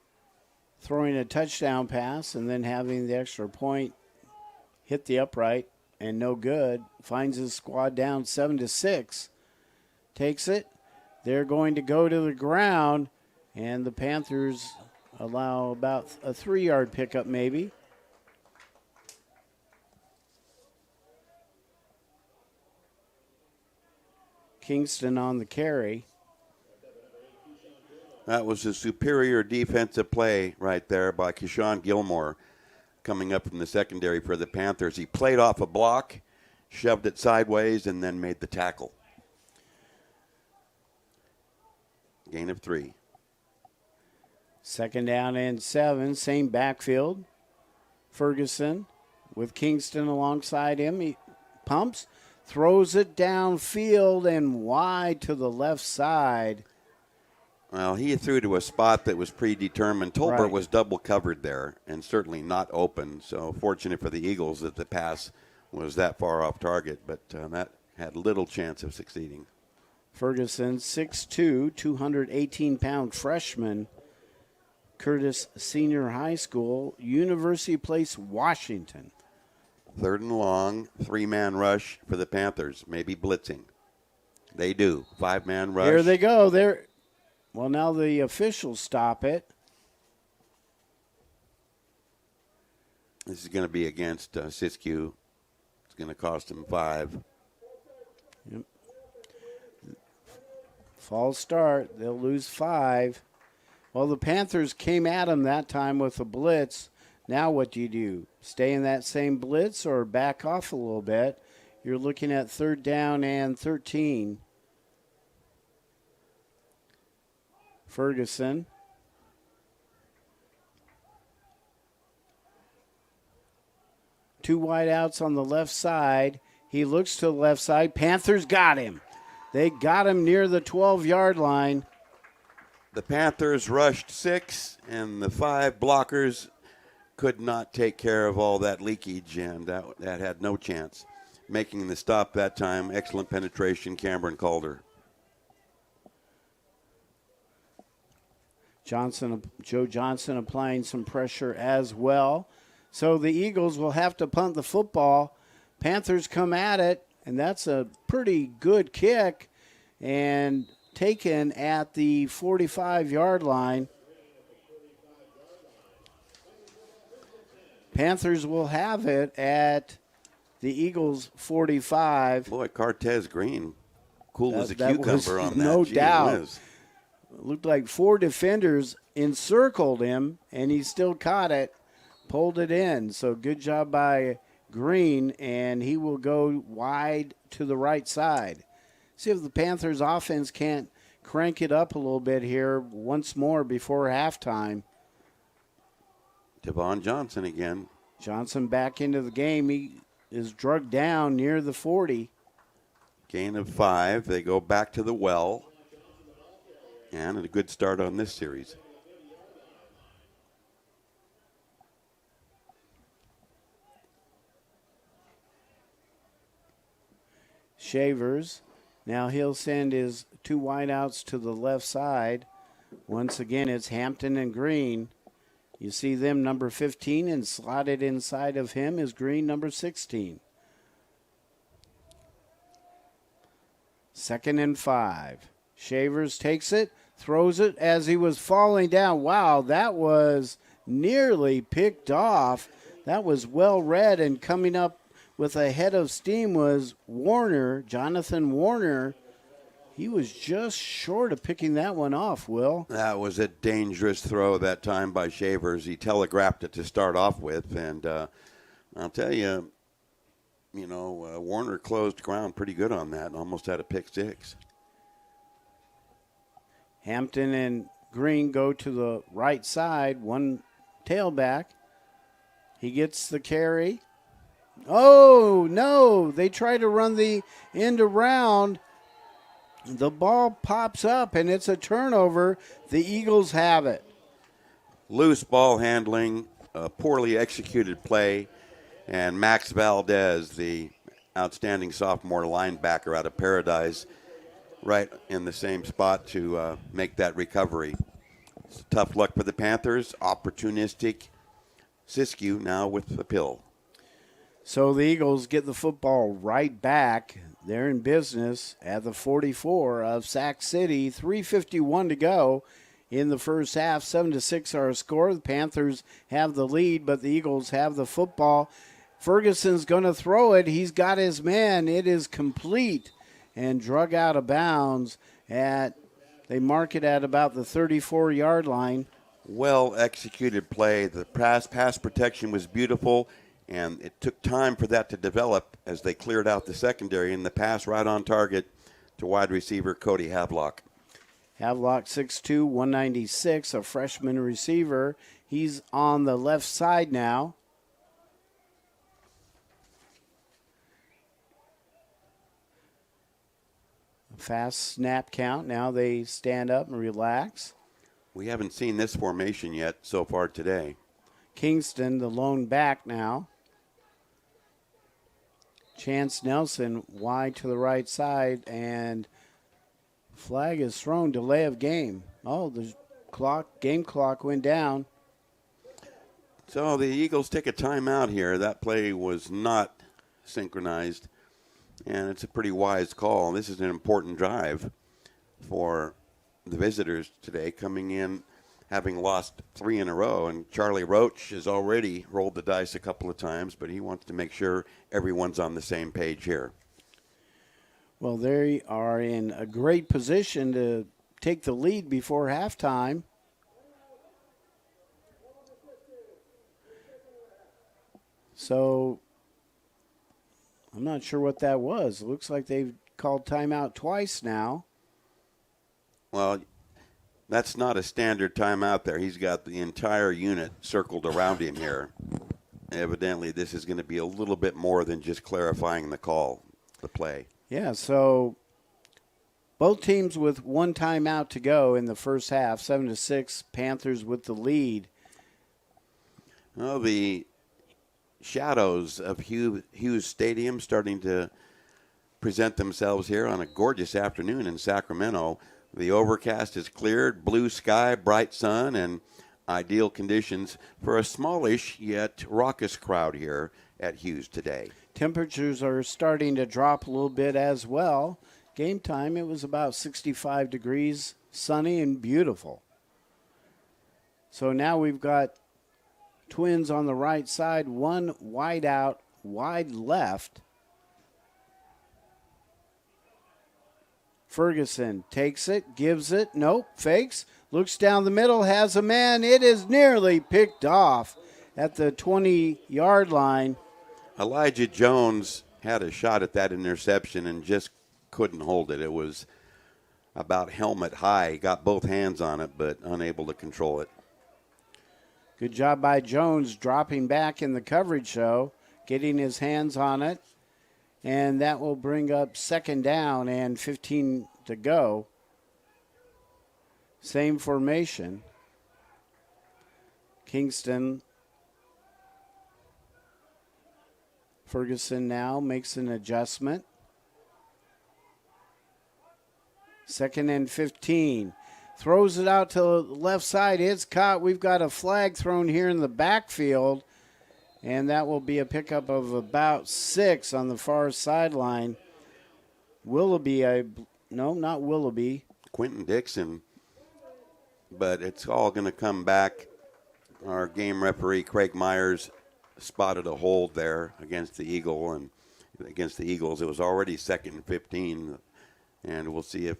Speaker 1: throwing a touchdown pass and then having the extra point hit the upright and no good, finds his squad down 7-6, takes it. They're going to go to the ground, and the Panthers allow about a 3-yard pickup maybe. Kingston on the carry.
Speaker 2: That was a superior defensive play right there by Keyshawn Gilmore coming up from the secondary for the Panthers. He played off a block, shoved it sideways, and then made the tackle. Gain of 3.
Speaker 1: 2nd down and 7, same backfield. Ferguson with Kingston alongside him. He pumps, throws it downfield and wide to the left side.
Speaker 2: Well, he threw to a spot that was predetermined. Tolbert was double covered there and certainly not open. So fortunate for the Eagles that the pass was that far off target, but that had little chance of succeeding.
Speaker 1: Ferguson, 6'2", 218-pound freshman, Curtis Senior High School, University Place, Washington.
Speaker 2: 3rd and long, 3-man rush for the Panthers, maybe blitzing. They do. 5-man rush.
Speaker 1: Here they go. Well, now the officials stop it.
Speaker 2: This is going to be against Siskiyou. It's going to cost them 5.
Speaker 1: Yep. False start. They'll lose 5. Well, the Panthers came at them that time with a blitz. Now what do? Stay in that same blitz or back off a little bit? You're looking at 3rd down and 13. Ferguson. Two wideouts on the left side. He looks to the left side. Panthers got him. They got him near the 12-yard line.
Speaker 2: The Panthers rushed 6, and the 5 blockers could not take care of all that leakage, and that had no chance. Making the stop that time, excellent penetration, Cameron Calder.
Speaker 1: Joe Johnson applying some pressure as well. So the Eagles will have to punt the football. Panthers come at it, and that's a pretty good kick, and taken at the 45-yard line. Panthers will have it at the Eagles' 45.
Speaker 2: Boy, Cortez Green, cool as a cucumber on that.
Speaker 1: No doubt. Looked like 4 defenders encircled him, and he still caught it, pulled it in. So good job by Green, and he will go wide to the right side. See if the Panthers offense can't crank it up a little bit here once more before halftime.
Speaker 2: Devon Johnson again.
Speaker 1: Johnson back into the game. He is drugged down near the 40.
Speaker 2: Gain of 5. They go back to the well. And a good start on this series.
Speaker 1: Shavers. Now he'll send his 2 wideouts to the left side. Once again, it's Hampton and Green. You see them, number 15, and slotted inside of him is Green, number 16. 2nd and 5. Shavers takes it, throws it as he was falling down. Wow, that was nearly picked off. That was well read, and coming up with a head of steam was Warner, Jonathan Warner. He was just short of picking that one off, Will.
Speaker 2: That was a dangerous throw that time by Shavers. He telegraphed it to start off with, and I'll tell you, Warner closed ground pretty good on that and almost had a pick six.
Speaker 1: Hampton and Green go to the right side, one tailback. He gets the carry. Oh, no, they try to run the end around. The ball pops up, and it's a turnover. The Eagles have it.
Speaker 2: Loose ball handling, a poorly executed play, and Max Valdez, the outstanding sophomore linebacker out of Paradise, right in the same spot to make that recovery. It's tough luck for the Panthers. Opportunistic Siskiyou now with the pill.
Speaker 1: So the Eagles get the football right back. They're in business at the 44 of Sac City. 3:51 to go in the first half. 7-6 our score. The Panthers have the lead, but the Eagles have the football. Ferguson's going to throw it. He's got his man. It is complete and drug out of bounds. They mark it at about the 34-yard line.
Speaker 2: Well executed play. The pass protection was beautiful, and it took time for that to develop as they cleared out the secondary, and the pass right on target to wide receiver Cody Havelock.
Speaker 1: Havelock 6'2", 196, a freshman receiver. He's on the left side now. Fast snap count. Now they stand up and relax.
Speaker 2: We haven't seen this formation yet so far today.
Speaker 1: Kingston, the lone back now. Chance Nelson wide to the right side, and flag is thrown, delay of game. Oh, the game clock went down.
Speaker 2: So the Eagles take a timeout here. That play was not synchronized, and it's a pretty wise call. This is an important drive for the visitors today, coming in having lost 3 in a row, and Charlie Roach has already rolled the dice a couple of times, but he wants to make sure everyone's on the same page here.
Speaker 1: Well, they are in a great position to take the lead before halftime. So I'm not sure what that was. It looks like they've called timeout twice now.
Speaker 2: Well, that's not a standard timeout there. He's got the entire unit circled around him here. Evidently, this is going to be a little bit more than just clarifying the call, the play.
Speaker 1: Yeah, so both teams with one timeout to go in the first half, 7-6, Panthers with the lead.
Speaker 2: Well, the shadows of Hughes Stadium starting to present themselves here on a gorgeous afternoon in Sacramento. The overcast is cleared, blue sky, bright sun, and ideal conditions for a smallish yet raucous crowd here at Hughes today.
Speaker 1: Temperatures are starting to drop a little bit as well. Game time, it was about 65 degrees, sunny and beautiful. So now we've got Twins on the right side, one wide out, wide left. Ferguson takes it, gives it, nope, fakes, looks down the middle, has a man. It is nearly picked off at the 20-yard line.
Speaker 2: Elijah Jones had a shot at that interception and just couldn't hold it. It was about helmet high. He got both hands on it, but unable to control it.
Speaker 1: Good job by Jones dropping back in the coverage show, getting his hands on it. And that will bring up second down and 15 to go. Same formation. Kingston. Ferguson now makes an adjustment. Second and 15. Throws it out to the left side. It's caught. We've got a flag thrown here in the backfield. And that will be a pickup of about 6 on the far sideline. Willoughby, no, not Willoughby.
Speaker 2: Quentin Dixon. But it's all going to come back. Our game referee, Craig Myers, spotted a hold there against the Eagles. It was already 2nd and 15. And we'll see if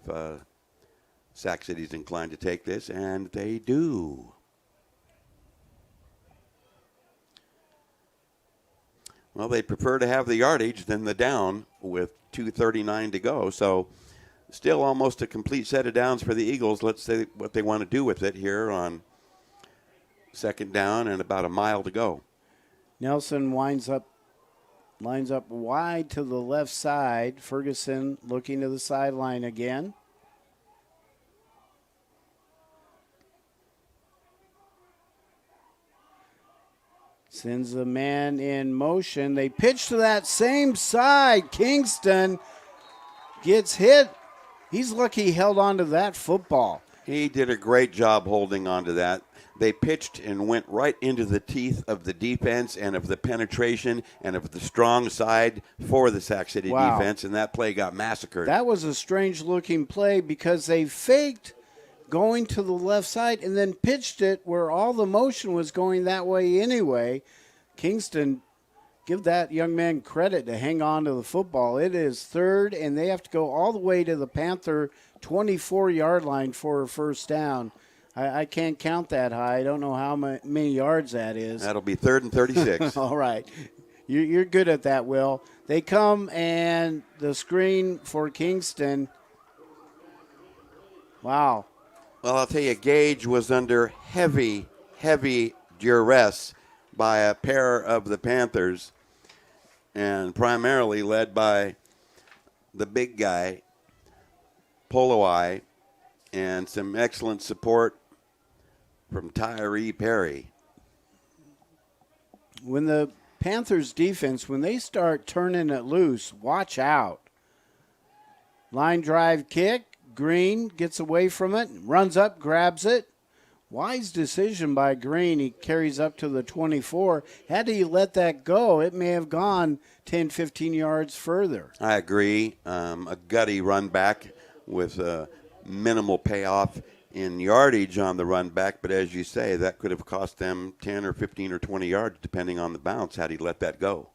Speaker 2: Sac City's inclined to take this, and they do. Well, they'd prefer to have the yardage than the down with 2:39 to go. So still almost a complete set of downs for the Eagles. Let's see what they want to do with it here on second down and about a mile to go.
Speaker 1: Nelson lines up wide to the left side. Ferguson looking to the sideline again. Sends the man in motion. They pitch to that same side. Kingston gets hit. He's lucky he held on to that football.
Speaker 2: He did a great job holding on to that. They pitched and went right into the teeth of the defense and of the penetration and of the strong side for the Sac City defense, and that play got massacred.
Speaker 1: That was a strange-looking play because they faked going to the left side and then pitched it where all the motion was going that way anyway. Kingston, give that young man credit to hang on to the football. It is third, and they have to go all the way to the Panther 24-yard line for a first down. I can't count that high. I don't know how many yards that is.
Speaker 2: That'll be 3rd and 36.
Speaker 1: All right. You're good at that, Will. They come, and the screen for Kingston. Wow.
Speaker 2: Well, I'll tell you, Gage was under heavy, heavy duress by a pair of the Panthers, and primarily led by the big guy, Poloi, and some excellent support from Tyree Perry.
Speaker 1: When the Panthers defense, when they start turning it loose, watch out. Line drive kick. Green gets away from it, runs up, grabs it. Wise decision by Green. He carries up to the 24. Had he let that go, it may have gone 10, 15 yards further.
Speaker 2: I agree. A gutty run back with minimal payoff in yardage on the run back, but as you say, that could have cost them 10 or 15 or 20 yards depending on the bounce had he let that go.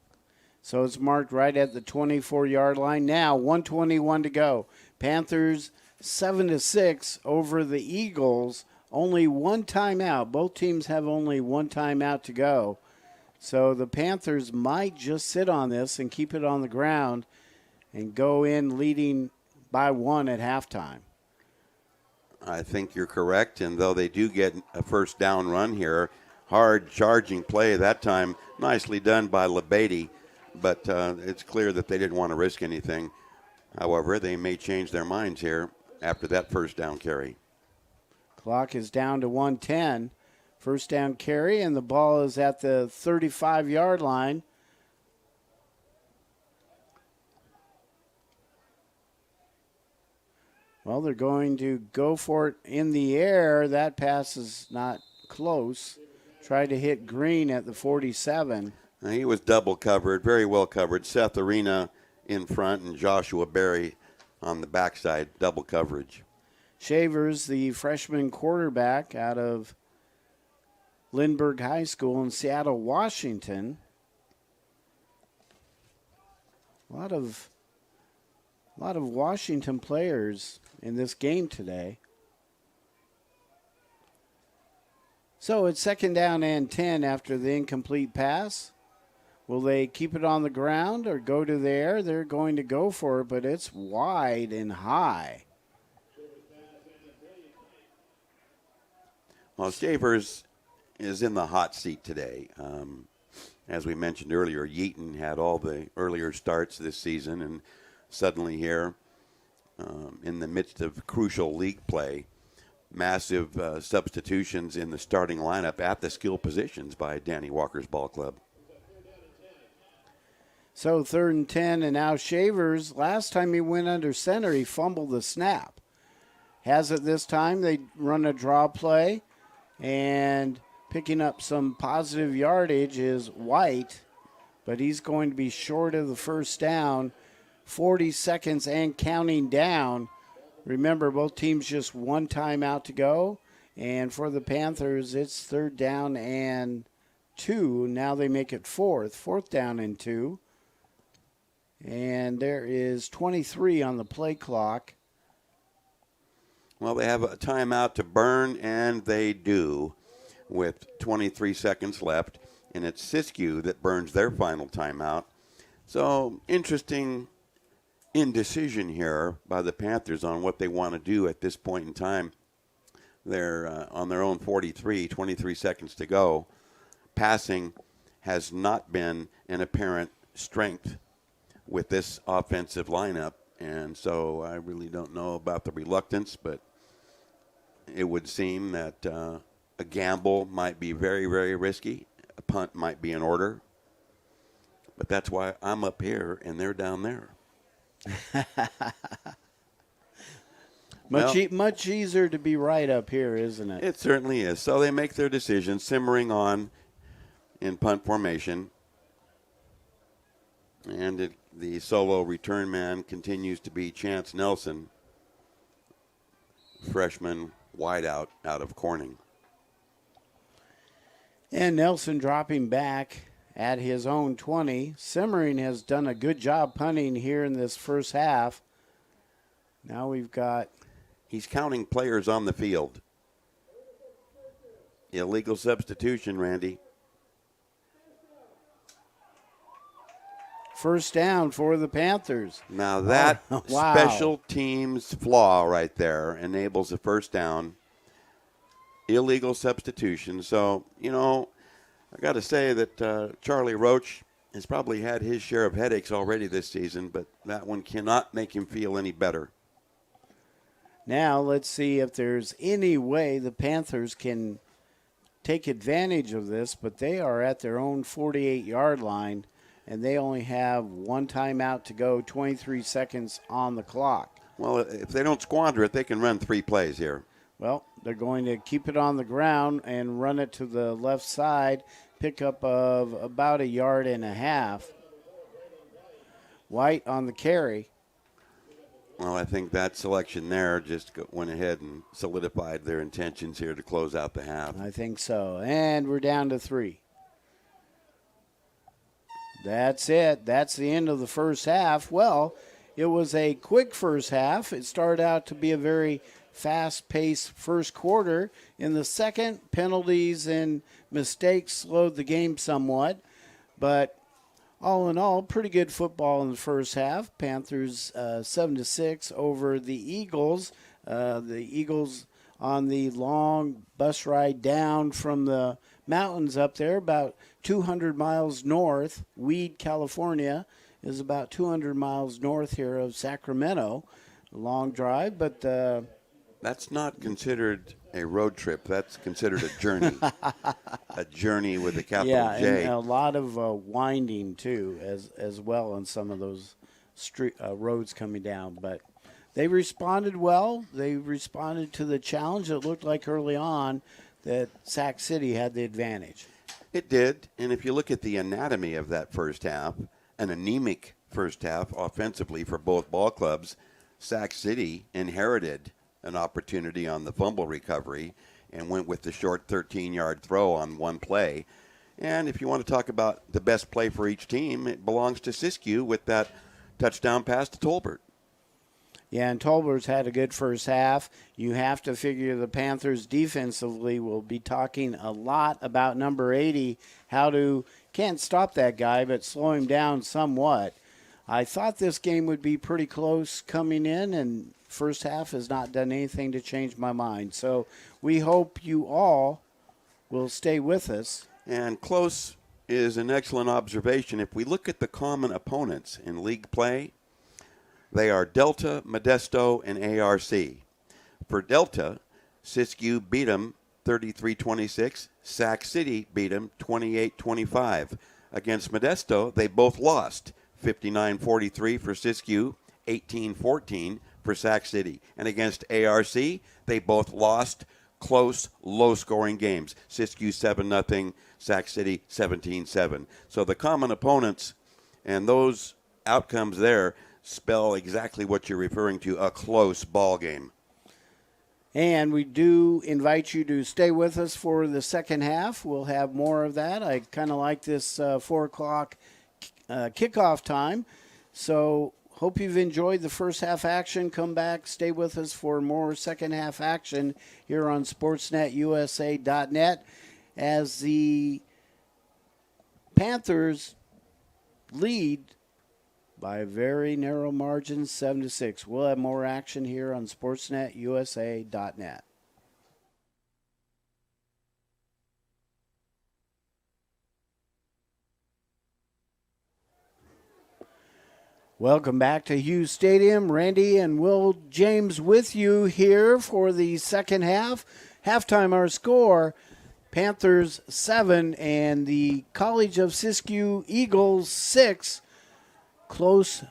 Speaker 1: So it's marked right at the 24-yard line. Now 1:21 to go. Panthers 7-6 over the Eagles. Only one timeout. Both teams have only one timeout to go. So the Panthers might just sit on this and keep it on the ground and go in leading by one at halftime.
Speaker 2: I think you're correct, and though they do get a first down run here, hard charging play that time, nicely done by LeBady, but it's clear that they didn't want to risk anything. However, they may change their minds here after that first down carry.
Speaker 1: Clock is down to 1:10. First down carry, and the ball is at the 35-yard line. Well, they're going to go for it in the air. That pass is not close. Tried to hit Green at the 47.
Speaker 2: He was double covered, very well covered. Seth Arena in front and Joshua Berry on the backside, double coverage.
Speaker 1: Shavers, the freshman quarterback out of Lindbergh High School in Seattle, Washington. A lot of Washington players in this game today. So it's second down and 10 after the incomplete pass. Will they keep it on the ground or go to the air? They're going to go for it, but it's wide and high.
Speaker 2: Well, Shavers is in the hot seat today. As we mentioned earlier, Yeaton had all the earlier starts this season, and suddenly here, in the midst of crucial league play, massive substitutions in the starting lineup at the skill positions by Danny Walker's ball club.
Speaker 1: So 3rd and 10, and now Shavers, last time he went under center, he fumbled the snap. Has it this time. They run a draw play, and picking up some positive yardage is White, but he's going to be short of the first down. 40 seconds and counting down. Remember, both teams just one timeout to go, and for the Panthers, it's 3rd down and 2. Now they make it 4th down and 2. And there is 23 on the play clock.
Speaker 2: Well, they have a timeout to burn, and they do with 23 seconds left. And it's Siskiyou that burns their final timeout. So, interesting indecision here by the Panthers on what they want to do at this point in time. They're on their own 43, 23 seconds to go. Passing has not been an apparent strength with this offensive lineup. And so I really don't know about the reluctance, but it would seem that a gamble might be very, very risky. A punt might be in order. But that's why I'm up here and they're down there.
Speaker 1: Much easier to be right up here, isn't it?
Speaker 2: It certainly is. So they make their decision, simmering on in punt formation. And the solo return man continues to be Chance Nelson, freshman wideout out of Corning.
Speaker 1: And Nelson dropping back at his own 20. Simmering has done a good job punting here in this first half. Now we've got...
Speaker 2: He's counting players on the field. Illegal substitution, Randy.
Speaker 1: First down for the Panthers.
Speaker 2: Now that
Speaker 1: wow.
Speaker 2: Special teams flaw right there enables a first down. Illegal substitution. So, I got to say that Charlie Roach has probably had his share of headaches already this season, but that one cannot make him feel any better.
Speaker 1: Now let's see if there's any way the Panthers can take advantage of this, but they are at their own 48-yard line, and they only have one timeout to go, 23 seconds on the clock.
Speaker 2: Well, if they don't squander it, they can run 3 plays here.
Speaker 1: Well, they're going to keep it on the ground and run it to the left side, pickup of about 1.5 yards. White on the carry.
Speaker 2: Well, I think that selection there just went ahead and solidified their intentions here to close out the half.
Speaker 1: I think so. And we're down to 3. That's it. That's the end of the first half. Well, it was a quick first half. It started out to be a very fast-paced first quarter. In the second, penalties and mistakes slowed the game somewhat. But all in all, pretty good football in the first half. Panthers 7-6 over the Eagles. The Eagles on the long bus ride down from the mountains up there, about 200 miles north. Weed, California, is about 200 miles north here of Sacramento. A long drive, but...
Speaker 2: That's not considered a road trip. That's considered a journey. A journey with a capital J.
Speaker 1: And a lot of winding, too, as well on some of those street roads coming down. But they responded well. They responded to the challenge. It looked like early on that Sac City had the advantage.
Speaker 2: It did. And if you look at the anatomy of that first half, an anemic first half offensively for both ball clubs, Sac City inherited an opportunity on the fumble recovery and went with the short 13-yard throw on one play. And if you want to talk about the best play for each team, it belongs to Siskiyou with that touchdown pass to Tolbert.
Speaker 1: Yeah, and Tolbert's had a good first half. You have to figure the Panthers defensively will be talking a lot about number 80, can't stop that guy, but slow him down somewhat. I thought this game would be pretty close coming in, and first half has not done anything to change my mind. So we hope you all will stay with us.
Speaker 2: And close is an excellent observation. If we look at the common opponents in league play, they are Delta, Modesto, and ARC. For Delta, Siskiyou beat them 33-26. Sac City beat them 28-25. Against Modesto, they both lost 59-43 for Siskiyou, 18-14 for Sac City. And against ARC, they both lost close, low-scoring games. Siskiyou 7-0, Sac City 17-7. So the common opponents and those outcomes there spell exactly what you're referring to, a close ball game.
Speaker 1: And we do invite you to stay with us for the second half. We'll have more of that. I kind of like this 4 o'clock kickoff time. So hope you've enjoyed the first half action. Come back, stay with us for more second half action here on SportsNetUSA.net as the Panthers lead by a very narrow margin, 7-6. We'll have more action here on SportsNetUSA.net. Welcome back to Hughes Stadium. Randy and Will James with you here for the second half. Halftime, our score, Panthers 7 and the College of Siskiyous Eagles 6. Close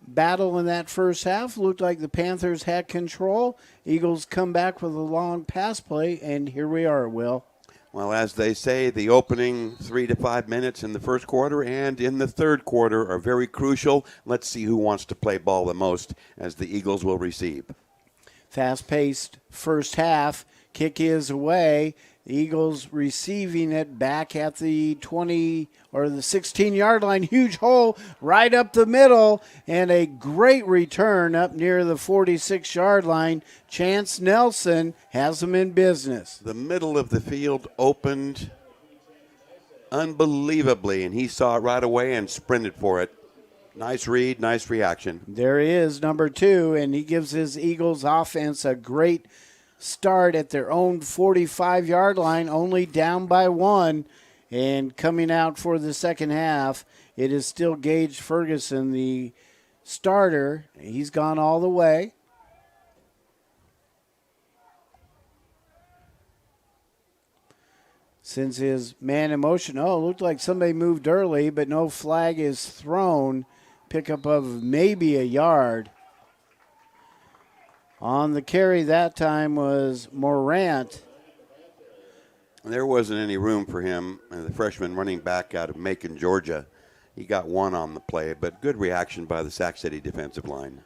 Speaker 1: battle in that first half. Looked like the Panthers had control. Eagles come back with a long pass play, and here we are, Will.
Speaker 2: Well, as they say, the opening 3 to 5 minutes in the first quarter and in the third quarter are very crucial. Let's see who wants to play ball the most as the Eagles will receive.
Speaker 1: Fast-paced first half. Kick is away. The Eagles receiving it back at the 20 or the 16-yard line. Huge hole right up the middle, and a great return up near the 46-yard line. Chance Nelson has them in business.
Speaker 2: The middle of the field opened unbelievably, and he saw it right away and sprinted for it. Nice read, nice reaction.
Speaker 1: There he is, number 2, and he gives his Eagles offense a great start at their own 45-yard line, only down by 1. And coming out for the second half, it is still Gage Ferguson, the starter. He's gone all the way. Since his man in motion, it looked like somebody moved early, but no flag is thrown. Pickup of maybe a yard. On the carry that time was Morant.
Speaker 2: There wasn't any room for him, the freshman running back out of Macon, Georgia. He got 1 on the play, but good reaction by the Sac City defensive line.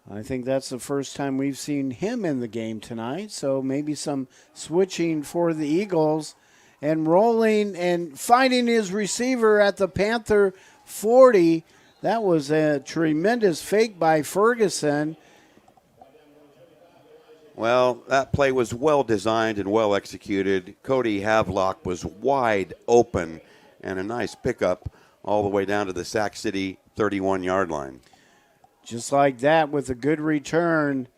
Speaker 1: I think that's the first time we've seen him in the game tonight, so maybe some switching for the Eagles. And rolling and finding his receiver at the Panther 40. That was a tremendous fake by Ferguson.
Speaker 2: Well, that play was well designed and well executed. Cody Havelock was wide open, and a nice pickup all the way down to the Sac City 31-yard line.
Speaker 1: Just like that, with a good return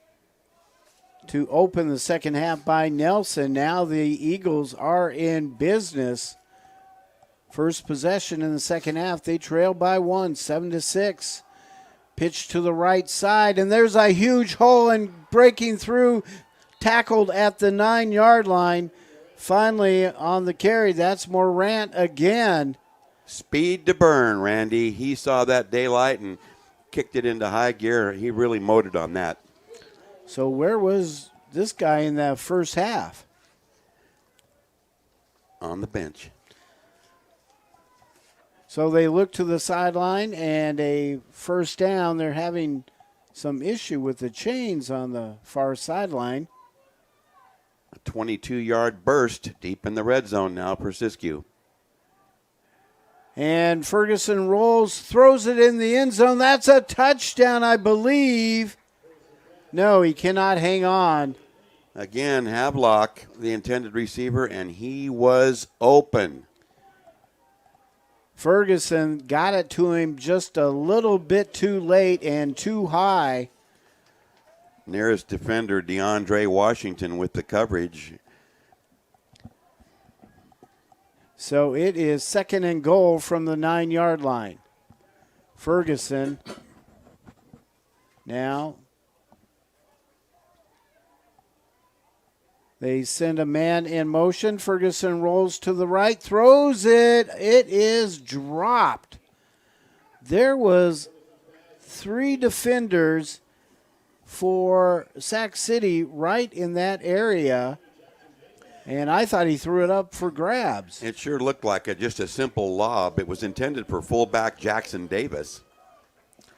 Speaker 1: to open the second half by Nelson. Now the Eagles are in business. First possession in the second half, they trail by 1, 7-6. Pitch to the right side, and there's a huge hole and breaking through, tackled at the 9-yard line. Finally on the carry, that's Morant again.
Speaker 2: Speed to burn, Randy. He saw that daylight and kicked it into high gear. He really motored on that.
Speaker 1: So where was this guy in that first half?
Speaker 2: On the bench.
Speaker 1: So they look to the sideline and a first down. They're having some issue with the chains on the far sideline.
Speaker 2: A 22-yard burst deep in the red zone now for Siskiyou.
Speaker 1: And Ferguson rolls, throws it in the end zone. That's a touchdown, I believe. No, he cannot hang on.
Speaker 2: Again, Havelock, the intended receiver, and he was open.
Speaker 1: Ferguson got it to him just a little bit too late and too high.
Speaker 2: Nearest defender, DeAndre Washington, with the coverage.
Speaker 1: So it is 2nd and goal from the 9-yard line. Ferguson now. They send a man in motion. Ferguson rolls to the right, throws it. It is dropped. There was 3 defenders for Sac City right in that area, and I thought he threw it up for grabs.
Speaker 2: It sure looked like just a simple lob. It was intended for fullback Jackson Davis.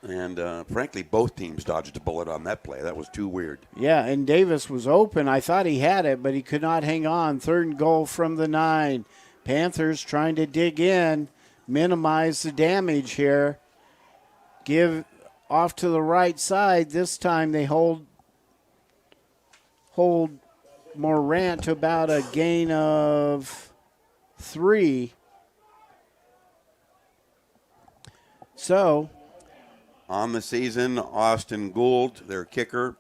Speaker 2: And frankly, both teams dodged a bullet on that play. That was too weird.
Speaker 1: Yeah, and Davis was open. I thought he had it, but he could not hang on. 3rd and goal from the 9. Panthers trying to dig in, minimize the damage here. Give off to the right side. This time they hold Morant to about a gain of 3. So,
Speaker 2: on the season, Austin Gould, their kicker,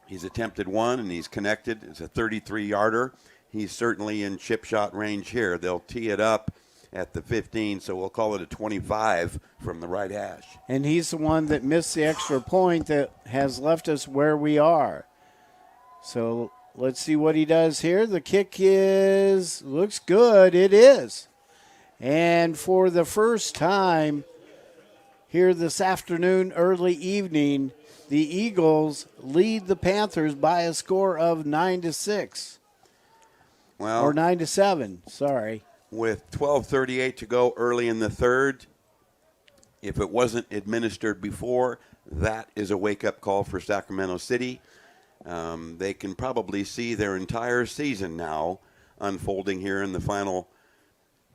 Speaker 2: he's attempted 1 and he's connected. It's a 33-yarder. He's certainly in chip shot range here. They'll tee it up at the 15, so we'll call it a 25 from the right hash.
Speaker 1: And he's the one that missed the extra point that has left us where we are. So let's see what he does here. The kick looks good. It is. And for the first time here this afternoon, early evening, the Eagles lead the Panthers by a score of 9-6.
Speaker 2: Well,
Speaker 1: or 9-7, sorry.
Speaker 2: With 12:38 to go early in the third, if it wasn't administered before, that is a wake-up call for Sacramento City. They can probably see their entire season now unfolding here in the final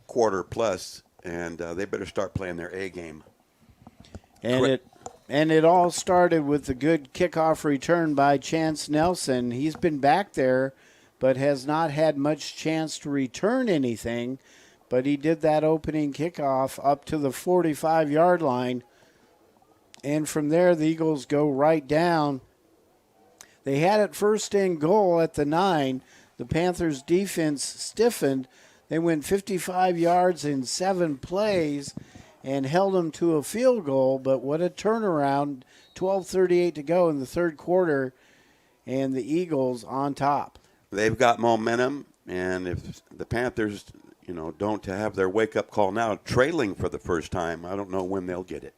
Speaker 2: quarter plus, and they better start playing their A game.
Speaker 1: And it all started with the good kickoff return by Chance Nelson. He's been back there, but has not had much chance to return anything. But he did that opening kickoff up to the 45-yard line. And from there, the Eagles go right down. They had it first and goal at the 9. The Panthers' defense stiffened. They went 55 yards in 7 plays and held them to a field goal. But what a turnaround. 12:38 to go in the third quarter, and the Eagles on top.
Speaker 2: They've got momentum, and if the Panthers, don't have their wake-up call now, trailing for the first time, I don't know when they'll get it.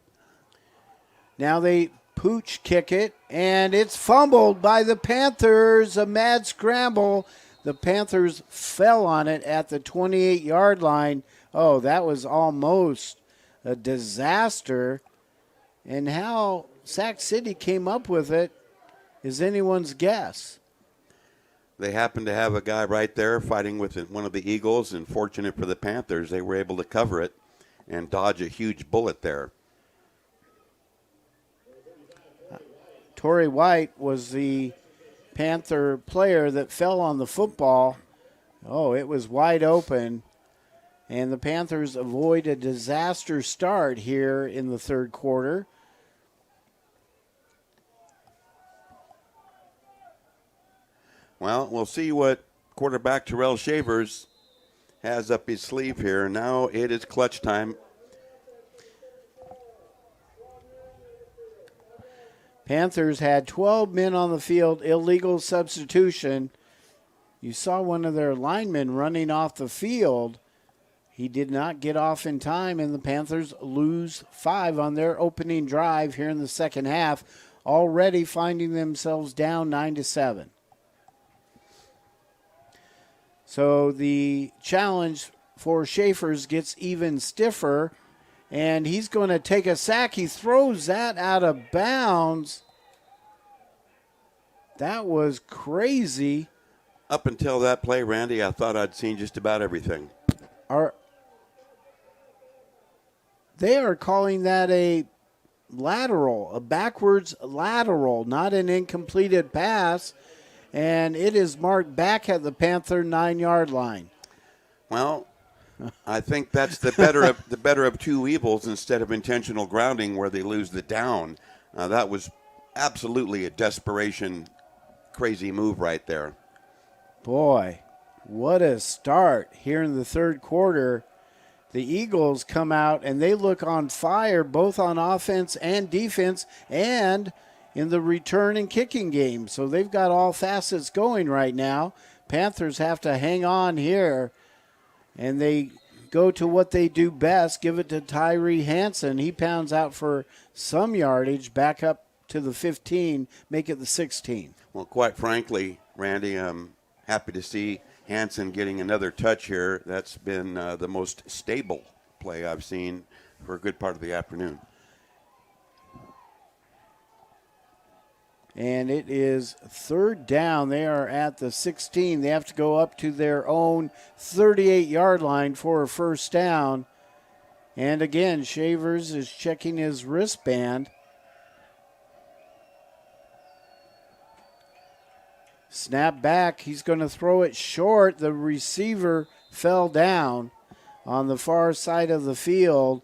Speaker 1: Now they pooch kick it, and it's fumbled by the Panthers. A mad scramble. The Panthers fell on it at the 28-yard line. Oh, that was almost a disaster. And how Sac City came up with it is anyone's guess.
Speaker 2: They happened to have a guy right there fighting with one of the Eagles, and fortunate for the Panthers, they were able to cover it and dodge a huge bullet there.
Speaker 1: Torrey White was the Panther player that fell on the football. Oh, it was wide open, and the Panthers avoid a disaster start here in the third quarter.
Speaker 2: Well, we'll see what quarterback Terrell Shavers has up his sleeve here. Now it is clutch time.
Speaker 1: Panthers had 12 men on the field, illegal substitution. You saw one of their linemen running off the field. He did not get off in time, and the Panthers lose 5 on their opening drive here in the second half, already finding themselves down 9-7. So the challenge for Schaefer's gets even stiffer, and he's going to take a sack. He throws that out of bounds. That was crazy.
Speaker 2: Up until that play, Randy, I thought I'd seen just about everything.
Speaker 1: They are calling that a lateral, a backwards lateral, not an incompleted pass. And it is marked back at the Panther 9-yard line.
Speaker 2: Well, I think that's the better of two evils instead of intentional grounding where they lose the down. That was absolutely a desperation, crazy move right there.
Speaker 1: Boy, what a start here in the third quarter. The Eagles come out and they look on fire both on offense and defense and in the return and kicking game. So they've got all facets going right now. Panthers have to hang on here, and they go to what they do best, give it to Tyree Hansen. He pounds out for some yardage, back up to the 15, make it the 16.
Speaker 2: Well, quite frankly, Randy, I'm happy to see Hansen getting another touch here. That's been the most stable play I've seen for a good part of the afternoon.
Speaker 1: And it is third down. They are at the 16. They have to go up to their own 38-yard line for a first down. And again, Shavers is checking his wristband. Snap back. He's going to throw it short. The receiver fell down on the far side of the field.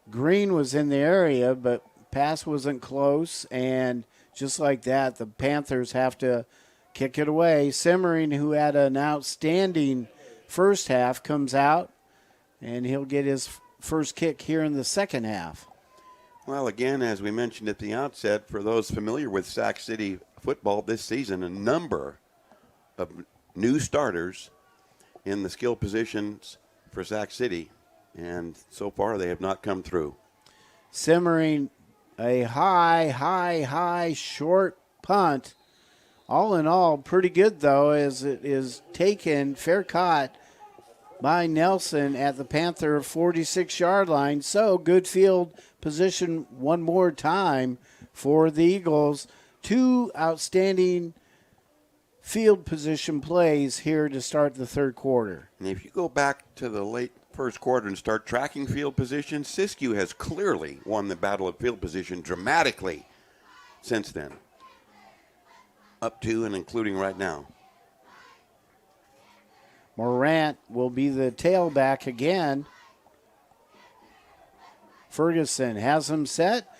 Speaker 1: Green was in the area, but pass wasn't close. And just like that, the Panthers have to kick it away. Simmering, who had an outstanding first half, comes out, and he'll get his first kick here in the second half.
Speaker 2: Well, again, as we mentioned at the outset, for those familiar with Sac City football this season, a number of new starters in the skill positions for Sac City, and so far they have not come through.
Speaker 1: Simmering, a high, short punt. All in all, pretty good, though, as it is taken, fair caught by Nelson at the Panther 46-yard line. So good field position one more time for the Eagles. Two outstanding field position plays here to start the third quarter.
Speaker 2: And if you go back to the late first quarter and start tracking field position, Siskiyou has clearly won the battle of field position dramatically since then, up to and including right now.
Speaker 1: Morant will be the tailback again. Ferguson has him set.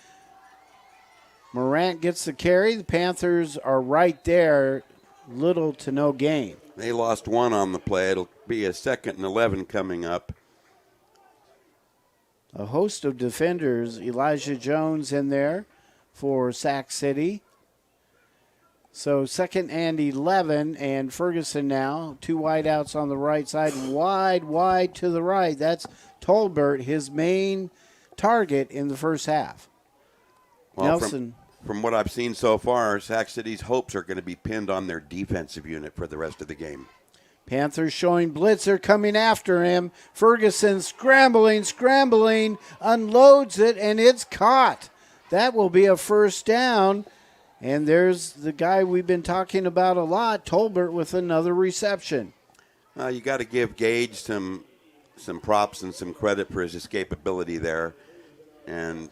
Speaker 1: Morant gets the carry. The Panthers are right there, little to no gain.
Speaker 2: They lost one on the play. It'll be a 2nd and 11 coming up.
Speaker 1: A host of defenders. Elijah Jones in there for Sac City. So 2nd and 11, and Ferguson now, two wideouts on the right side, wide to the right. That's Tolbert, his main target in the first half.
Speaker 2: Well,
Speaker 1: Nelson.
Speaker 2: From what I've seen so far, Sac City's hopes are going to be pinned on their defensive unit for the rest of the game.
Speaker 1: Panthers showing blitzer coming after him. Ferguson scrambling, unloads it, and it's caught. That will be a first down. And there's the guy we've been talking about a lot, Tolbert, with another reception.
Speaker 2: You got to give Gage some props and some credit for his escapability there. And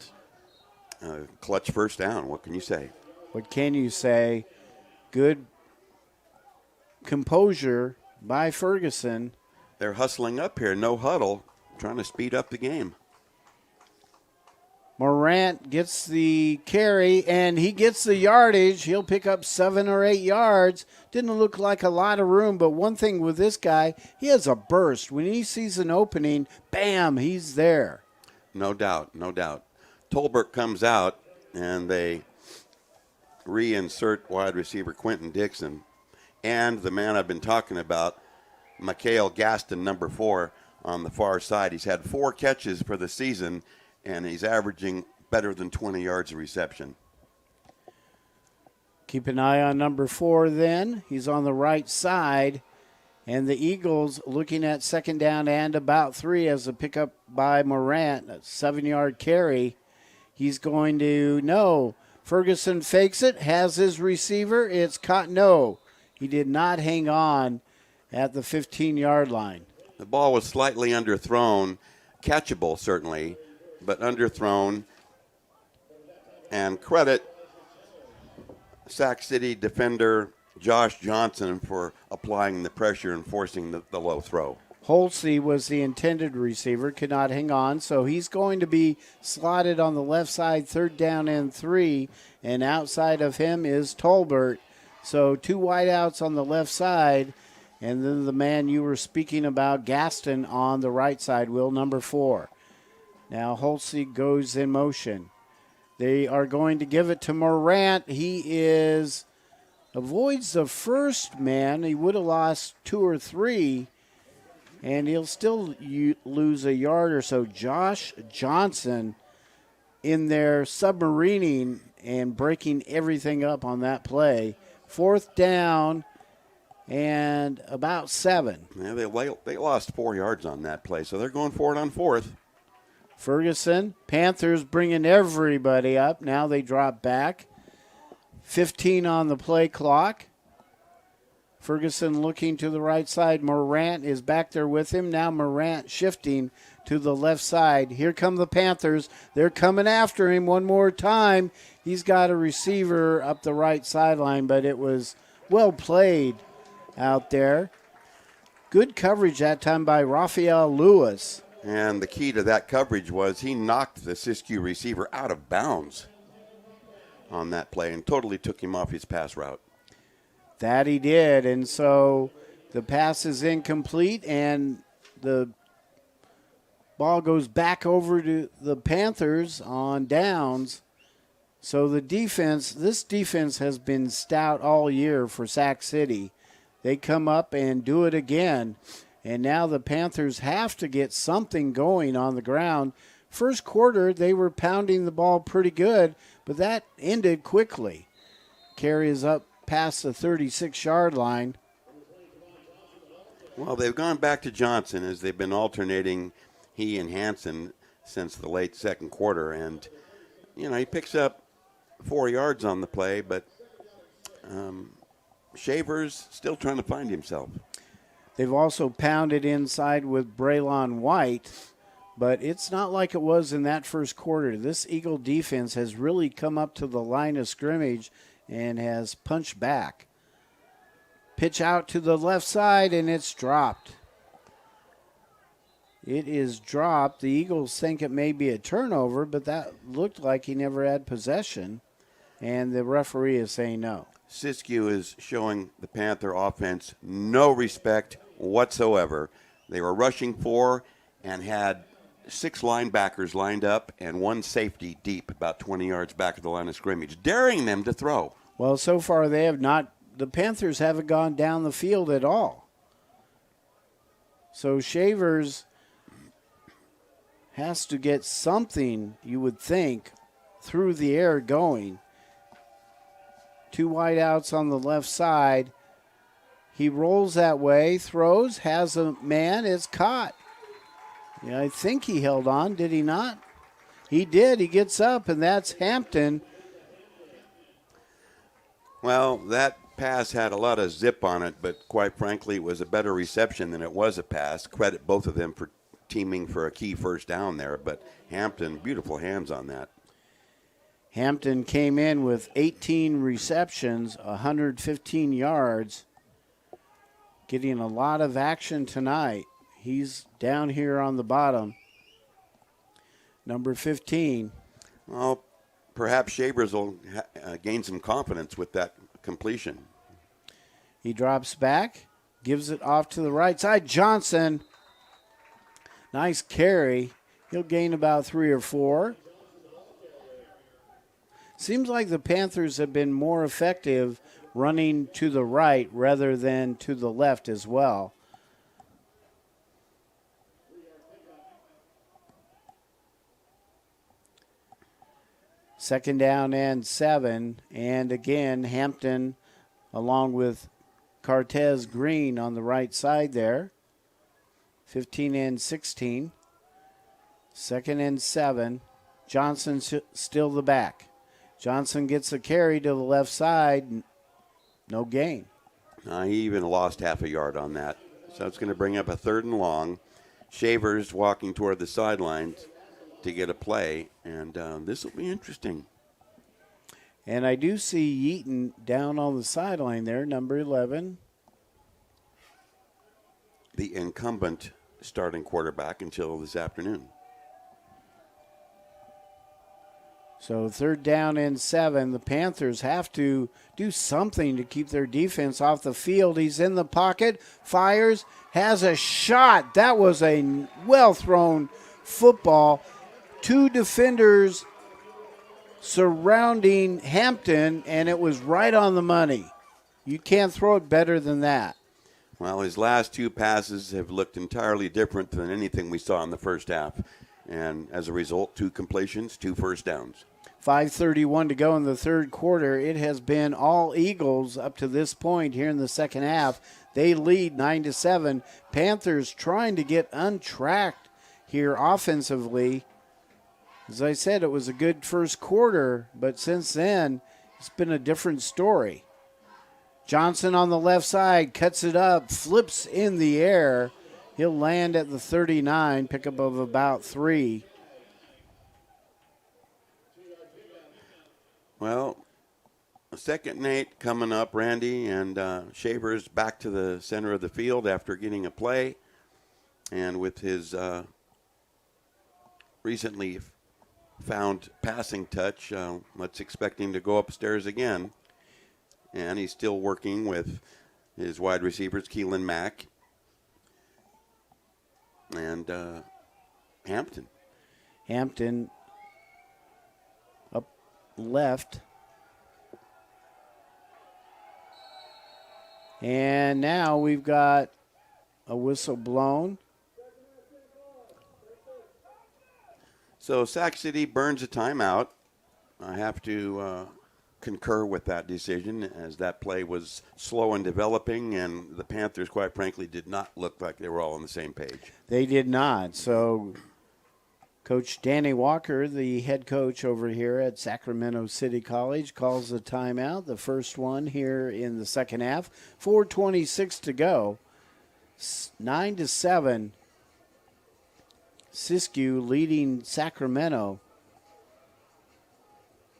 Speaker 2: clutch first down. What can you say?
Speaker 1: What can you say? Good composure by Ferguson.
Speaker 2: They're hustling up here, no huddle, trying to speed up the game.
Speaker 1: Morant gets the carry, and he gets the yardage. He'll pick up 7 or 8 yards. Didn't look like a lot of room, but one thing with this guy, he has a burst. When he sees an opening, bam, he's there.
Speaker 2: No doubt. Tolbert comes out, and they reinsert wide receiver Quentin Dixon. And the man I've been talking about, Mikhail Gaston, number 4, on the far side. He's had 4 catches for the season, and he's averaging better than 20 yards of reception.
Speaker 1: Keep an eye on number 4 then. He's on the right side. And the Eagles looking at 2nd down and about 3 as a pickup by Morant, a 7-yard carry. He's going to, no. Ferguson fakes it, has his receiver. It's caught. No, he did not hang on at the 15-yard line.
Speaker 2: The ball was slightly underthrown, catchable certainly, but underthrown. And credit Sac City defender Josh Johnson for applying the pressure and forcing the low throw.
Speaker 1: Holsey was the intended receiver, could not hang on, so he's going to be slotted on the left side, 3rd down and 3, and outside of him is Tolbert. So 2 wideouts on the left side, and then the man you were speaking about, Gaston, on the right side, Will, number 4. Now Holsey goes in motion. They are going to give it to Morant. He avoids the first man. He would have lost 2 or 3, and he'll still lose a yard or so. Josh Johnson in there submarining and breaking everything up on that play. 4th down and about 7.
Speaker 2: Yeah, they lost 4 yards on that play, so they're going for it on 4th.
Speaker 1: Ferguson, Panthers bringing everybody up. Now they drop back. 15 on the play clock. Ferguson looking to the right side. Morant is back there with him. Now Morant shifting to the left side. Here come the Panthers. They're coming after him one more time. He's got a receiver up the right sideline, but it was Well played out there. Good coverage that time by Raphael Lewis.
Speaker 2: And the key to that coverage was he knocked the Siskiyou receiver out of bounds on that play and totally took him off his pass route.
Speaker 1: That he did, and so the pass is incomplete, and the ball goes back over to the Panthers on downs. So this defense has been stout all year for Sac City. They come up and do it again, and now the Panthers have to get something going on the ground. First quarter, they were pounding the ball pretty good, but that ended quickly. Carry is up past the 36-yard line.
Speaker 2: Well, they've gone back to Johnson as they've been alternating he and Hansen since the late second quarter. And, he picks up 4 yards on the play, but Shavers still trying to find himself.
Speaker 1: They've also pounded inside with Braylon White, but it's not like it was in that first quarter. This Eagle defense has really come up to the line of scrimmage and has punched back. Pitch out to the left side, and it's dropped. It is dropped. The Eagles think it may be a turnover, but that looked like he never had possession, and the referee is saying no.
Speaker 2: Siskiyou is showing the Panther offense no respect whatsoever. They were rushing 4 and had 6 linebackers lined up and 1 safety deep about 20 yards back of the line of scrimmage, daring them to throw.
Speaker 1: Well, so far they have not. The Panthers haven't gone down the field at all. So Shavers has to get something, you would think, through the air going. 2 wideouts on the left side. He rolls that way, throws, has a man, it's caught. Yeah, I think he held on, did he not? He did, he gets up, and that's Hampton.
Speaker 2: Well, that pass had a lot of zip on it, but quite frankly, it was a better reception than it was a pass. Credit both of them for teaming for a key first down there, but Hampton, beautiful hands on that.
Speaker 1: Hampton came in with 18 receptions, 115 yards, getting a lot of action tonight. He's down here on the bottom. Number 15.
Speaker 2: Well, perhaps Shavers will gain some confidence with that completion.
Speaker 1: He drops back, gives it off to the right side. Johnson, nice carry. He'll gain about 3 or 4. Seems like the Panthers have been more effective running to the right rather than to the left as well. Second down and 7. And again, Hampton along with Cortez Green on the right side there. 15 and 16. Second and 7. Johnson still the back. Johnson gets a carry to the left side. No gain.
Speaker 2: He even lost half a yard on that. So it's going to bring up a 3rd and long. Shavers walking toward the sidelines to get a play, and this will be interesting.
Speaker 1: And I do see Yeaton down on the sideline there, number 11.
Speaker 2: The incumbent starting quarterback until this afternoon.
Speaker 1: So 3rd down and 7. The Panthers have to do something to keep their defense off the field. He's in the pocket, fires, has a shot. That was a well-thrown football. 2 defenders surrounding Hampton, and it was right on the money. You can't throw it better than that.
Speaker 2: Well, his last 2 passes have looked entirely different than anything we saw in the first half. And as a result, 2 completions, 2 first downs.
Speaker 1: 5:31 to go in the third quarter. It has been all Eagles up to this point here in the second half. They lead 9-7. Panthers trying to get untracked here offensively. As I said, it was a good first quarter, but since then, it's been a different story. Johnson on the left side, cuts it up, flips in the air. He'll land at the 39, pickup of about 3.
Speaker 2: Well, 2nd and 8 coming up, Randy, and Shavers back to the center of the field after getting a play. And with his recently found passing touch, let's expect him to go upstairs again. And he's still working with his wide receivers, Keelan Mack and Hampton.
Speaker 1: Hampton up left. And now we've got a whistle blown.
Speaker 2: So Sac City burns a timeout. I have to concur with that decision, as that play was slow in developing, and the Panthers, quite frankly, did not look like they were all on the same page.
Speaker 1: They did not. So Coach Danny Walker, the head coach over here at Sacramento City College, calls the timeout, the first one here in the second half. 4:26 to go. 9-7. Siskiyou leading Sacramento.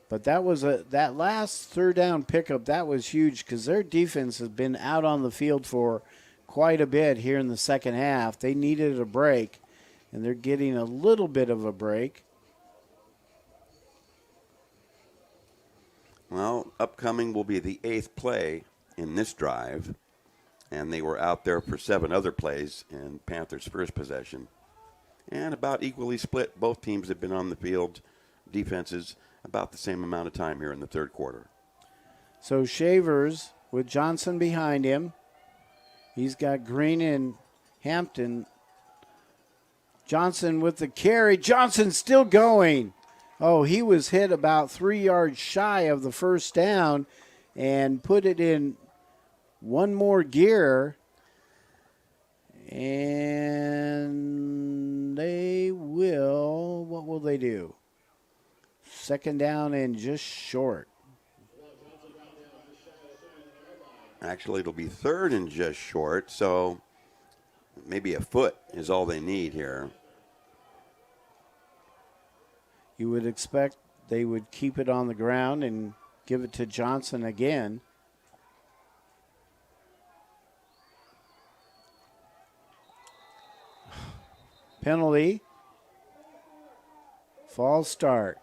Speaker 1: But that was that last third down pickup, that was huge because their defense has been out on the field for quite a bit here in the second half. They needed a break, and they're getting a little bit of a break.
Speaker 2: Well, upcoming will be the 8th play in this drive, and they were out there for 7 other plays in Panthers' first possession. And about equally split, both teams have been on the field, defenses, about the same amount of time here in the third quarter.
Speaker 1: So Shavers with Johnson behind him. He's got Green and Hampton. Johnson with the carry. Johnson still going. Oh, he was hit about 3 yards shy of the first down and put it in one more gear. And they will, what will they do? 2nd down and just short.
Speaker 2: Actually, it'll be 3rd and just short, so maybe a foot is all they need here.
Speaker 1: You would expect they would keep it on the ground and give it to Johnson again. Penalty. False start.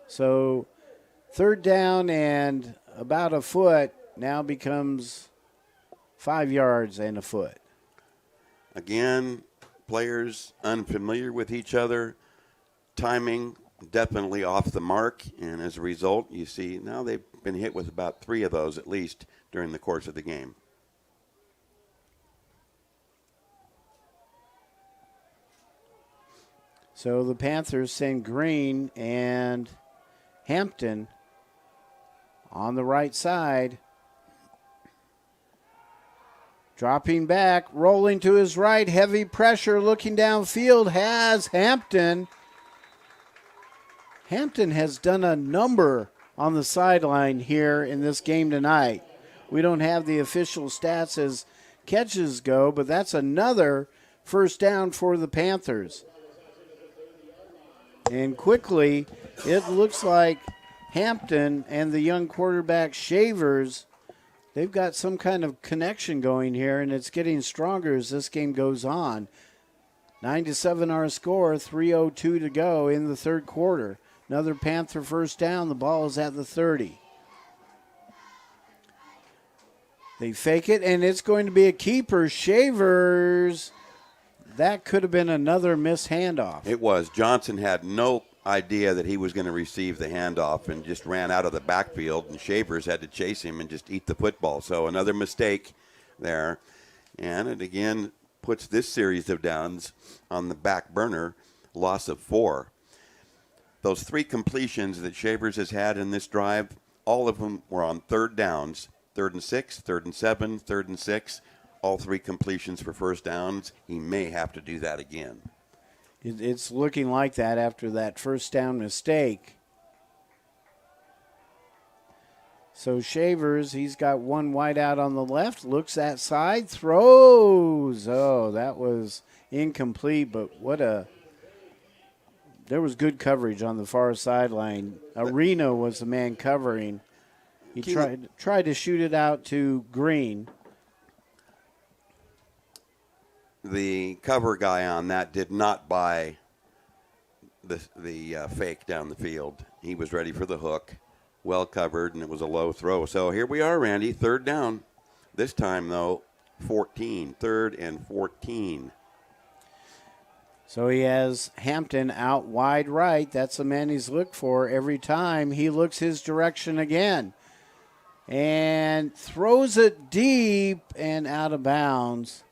Speaker 1: So 3rd down and about a foot now becomes 5 yards and a foot.
Speaker 2: Again, players unfamiliar with each other. Timing definitely off the mark, and as a result, you see now they've been hit with about 3 of those at least during the course of the game.
Speaker 1: So the Panthers send Green and Hampton on the right side. Dropping back, rolling to his right, heavy pressure, looking downfield, has Hampton. Hampton has done a number on the sideline here in this game tonight. We don't have the official stats as catches go, but that's another first down for the Panthers. And quickly, it looks like Hampton and the young quarterback Shavers, they've got some kind of connection going here, and it's getting stronger as this game goes on. 9-7 our score, 3:02 to go in the third quarter. Another Panther first down. The ball is at the 30. They fake it, and it's going to be a keeper. Shavers. That could have been another missed handoff.
Speaker 2: It was. Johnson had no idea that he was going to receive the handoff and just ran out of the backfield, and Shavers had to chase him and just eat the football. So another mistake there. And it again puts this series of downs on the back burner, loss of 4. Those 3 completions that Shavers has had in this drive, all of them were on 3rd downs, 3rd and 6, 3rd and 7, 3rd and 6. All 3 completions for first downs. He may have to do that again.
Speaker 1: It's looking like that after that first down mistake. So Shavers, he's got one wide out on the left, looks that side, throws. Oh, that was incomplete, but there was good coverage on the far sideline. Arena was the man covering. He tried to shoot it out to Green.
Speaker 2: The cover guy on that did not buy the fake down the field. He was ready for the hook, well covered, and it was a low throw. So here we are, Randy, third down. This time, though, 14, third and 14.
Speaker 1: So he has Hampton out wide right. That's the man he's looked for every time. He looks his direction again and throws it deep and out of bounds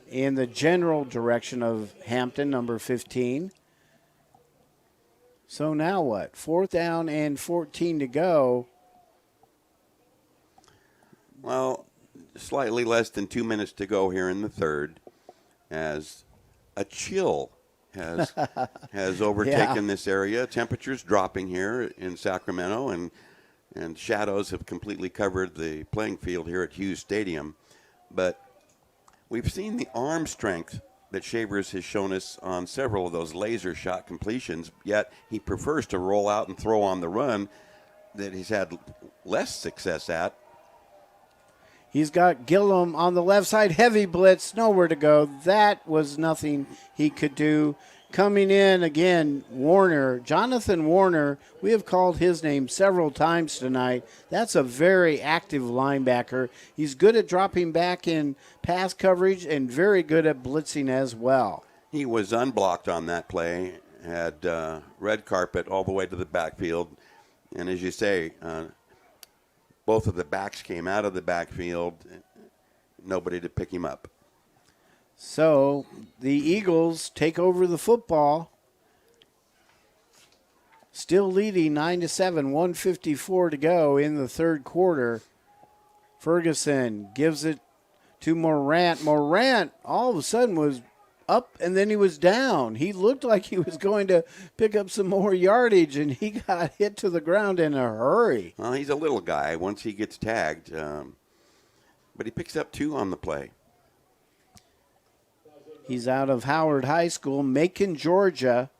Speaker 1: in the general direction of Hampton, number 15. So now what? 4th down and 14 to go.
Speaker 2: Well, slightly less than 2 minutes to go here in the third, as a chill has overtaken this area. Temperatures dropping here in Sacramento, and shadows have completely covered the playing field here at Hughes Stadium. But we've seen the arm strength that Shavers has shown us on several of those laser shot completions, yet he prefers to roll out and throw on the run that he's had less success at.
Speaker 1: He's got Gillum on the left side, heavy blitz, nowhere to go. That was nothing he could do. Coming in again, Warner, Jonathan Warner. We have called his name several times tonight. That's a very active linebacker. He's good at dropping back in pass coverage and very good at blitzing as well.
Speaker 2: He was unblocked on that play, had red carpet all the way to the backfield. And as you say, both of the backs came out of the backfield, nobody to pick him up.
Speaker 1: So the Eagles take over the football, still leading 9-7, 1:54 to go in the third quarter. Ferguson gives it to Morant. Morant all of a sudden was up and then he was down. He looked like he was going to pick up some more yardage, and he got hit to the ground in a hurry.
Speaker 2: Well, he's a little guy once he gets tagged, but he picks up 2 on the play.
Speaker 1: He's out of Howard High School, Macon, Georgia.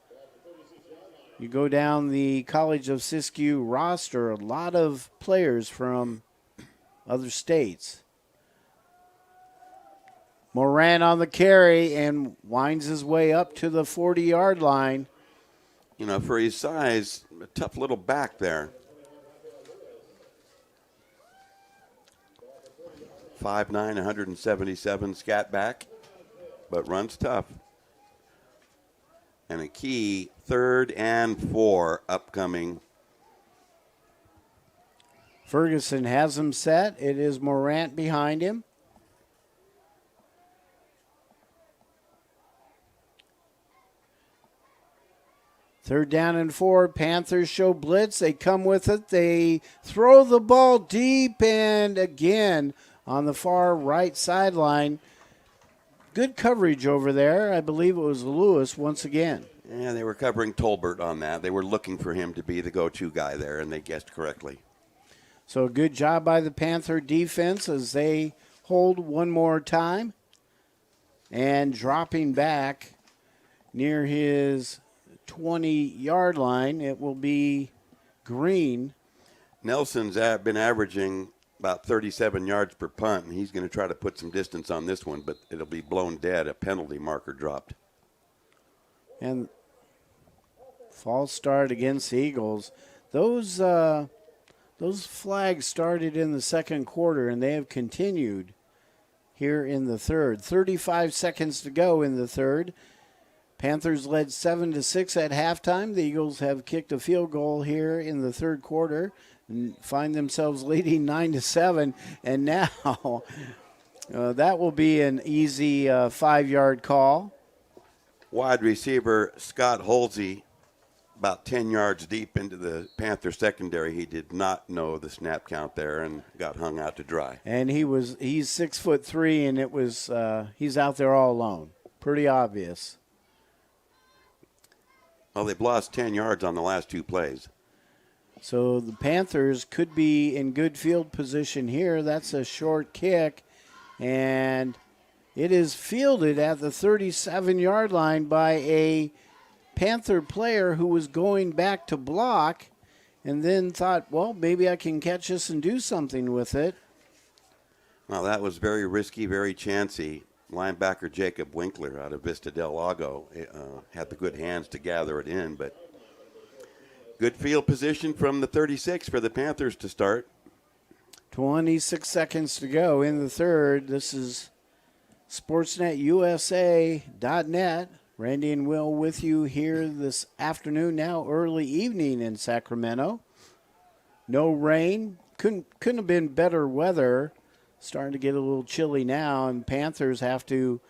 Speaker 1: You go down the College of Siskiyou roster, a lot of players from other states. Moran on the carry and winds his way up to the 40-yard line.
Speaker 2: You know, for his size, a tough little back there. 5'9", 177 scat back, but runs tough. And a key 3rd and 4 upcoming.
Speaker 1: Ferguson has him set. It is Morant behind him. Third down and 4. Panthers show blitz. They come with it. They throw the ball deep, and again on the far right sideline. Good coverage over there. I believe it was Lewis once again.
Speaker 2: Yeah, they were covering Tolbert on that. They were looking for him to be the go-to guy there, and they guessed correctly.
Speaker 1: So good job by the Panther defense as they hold one more time. And dropping back near his 20-yard line, it will be Green.
Speaker 2: Nelson's been averaging about 37 yards per punt, and he's going to try to put some distance on this one, but it'll be blown dead, a penalty marker dropped.
Speaker 1: And false start against the Eagles. Those flags started in the second quarter, and they have continued here in the third. 35 seconds to go in the third. Panthers led 7-6 at halftime. The Eagles have kicked a field goal here in the third quarter and find themselves leading 9-7. And now that will be an easy 5-yard call.
Speaker 2: Wide receiver Scott Holsey, about 10 yards deep into the Panther secondary. He did not know the snap count there and got hung out to dry.
Speaker 1: And he's 6'3", and it was he's out there all alone. Pretty obvious.
Speaker 2: Well, they've lost 10 yards on the last 2 plays.
Speaker 1: So the Panthers could be in good field position here. That's a short kick, and it is fielded at the 37-yard line by a Panther player who was going back to block, and then thought, well, maybe I can catch this and do something with it.
Speaker 2: Well, that was very risky, very chancy. Linebacker Jacob Winkler out of Vista Del Lago had the good hands to gather it in, but good field position from the 36 for the Panthers to start.
Speaker 1: 26 seconds to go in the third. This is SportsNetUSA.net. Randy and Will with you here this afternoon, now early evening in Sacramento. No rain. Couldn't have been better weather. Starting to get a little chilly now, and Panthers have to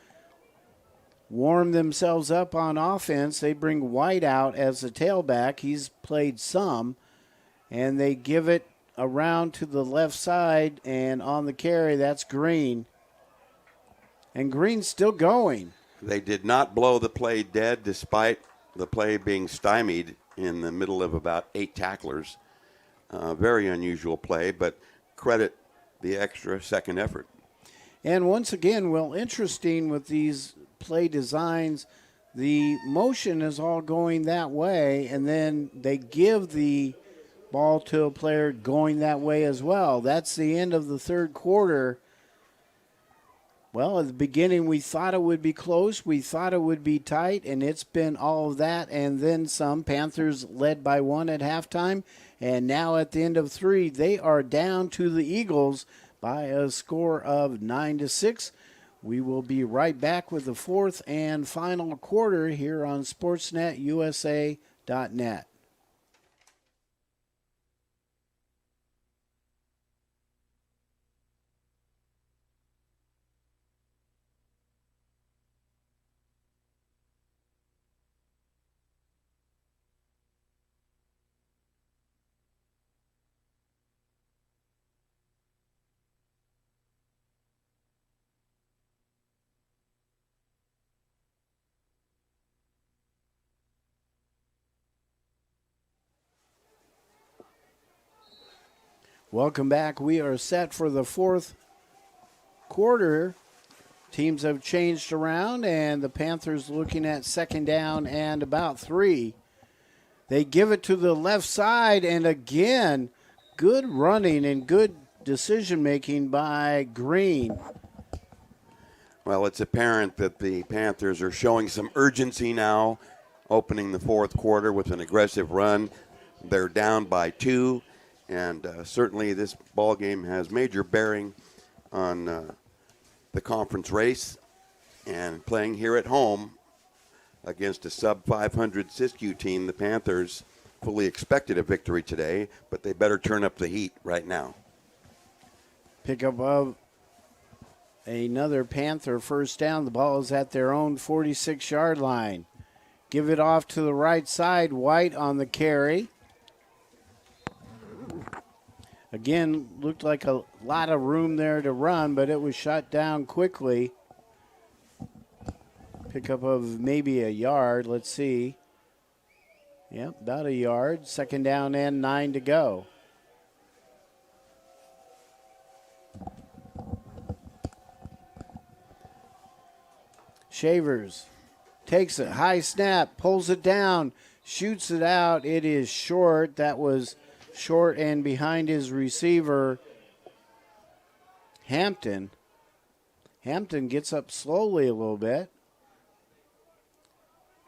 Speaker 1: warm themselves up on offense. They bring White out as the tailback. He's played some, and they give it around to the left side, and on the carry, that's Green. And Green's still going.
Speaker 2: They did not blow the play dead despite the play being stymied in the middle of about 8 tacklers. Very unusual play, but credit the extra second effort.
Speaker 1: And once again, well, interesting with these play designs, the motion is all going that way, and then they give the ball to a player going that way as well. That's the end of the third quarter. Well, at the beginning, we thought it would be close. We thought it would be tight, and it's been all of that and then some. Panthers led by 1 at halftime, and now at the end of 3, they are down to the Eagles by a score of 9-6. We will be right back with the fourth and final quarter here on SportsNetUSA.net. Welcome back. We are set for the fourth quarter. Teams have changed around, and the Panthers looking at second down and about 3. They give it to the left side, and again, good running and good decision-making by Green.
Speaker 2: Well, it's apparent that the Panthers are showing some urgency now, opening the fourth quarter with an aggressive run. They're down by 2. And certainly this ball game has major bearing on the conference race. And playing here at home against a sub-500 Siskiyou team, the Panthers fully expected a victory today, but they better turn up the heat right now.
Speaker 1: Pickup of another Panther first down. The ball is at their own 46-yard line. Give it off to the right side. White on the carry. Again, looked like a lot of room there to run, but it was shut down quickly. Pickup of maybe a yard. Let's see. Yep, about a yard. Second down and 9 to go. Shavers takes it. High snap. Pulls it down. Shoots it out. It is short. That was short and behind his receiver, Hampton. Hampton gets up slowly a little bit.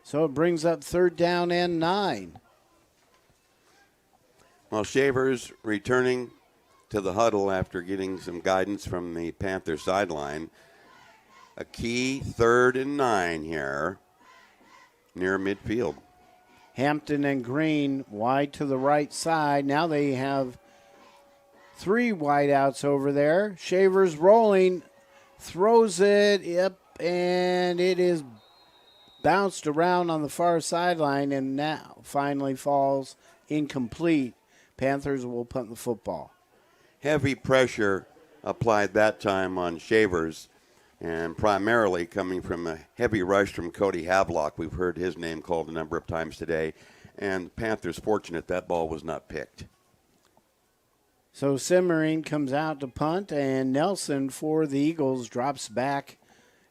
Speaker 1: So it brings up third down and 9.
Speaker 2: Well, Shavers returning to the huddle after getting some guidance from the Panther sideline. A key 3rd and 9 here near midfield.
Speaker 1: Hampton and Green wide to the right side. Now they have 3 wideouts over there. Shavers rolling, throws it up, and it is bounced around on the far sideline and now finally falls incomplete. Panthers will punt the football.
Speaker 2: Heavy pressure applied that time on Shavers, and primarily coming from a heavy rush from Cody Havelock. We've heard his name called a number of times today, and Panthers fortunate that ball was not picked.
Speaker 1: So Simmering comes out to punt, and Nelson for the Eagles drops back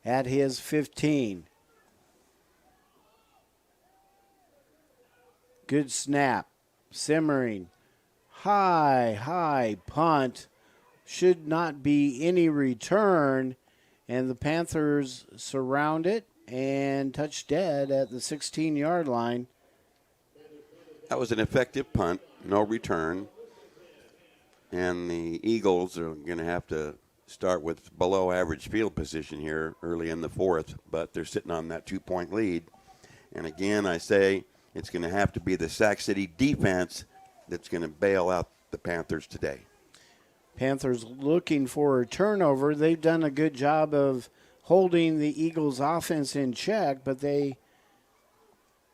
Speaker 1: at his 15. Good snap. Simmering high punt. Should not be any return, and the Panthers surround it and touch dead at the 16-yard line.
Speaker 2: That was an effective punt, no return. And the Eagles are going to have to start with below average field position here early in the fourth, but they're sitting on that 2-point lead. And again, I say it's going to have to be the Sac City defense that's going to bail out the Panthers today.
Speaker 1: Panthers looking for a turnover. They've done a good job of holding the Eagles' offense in check, but they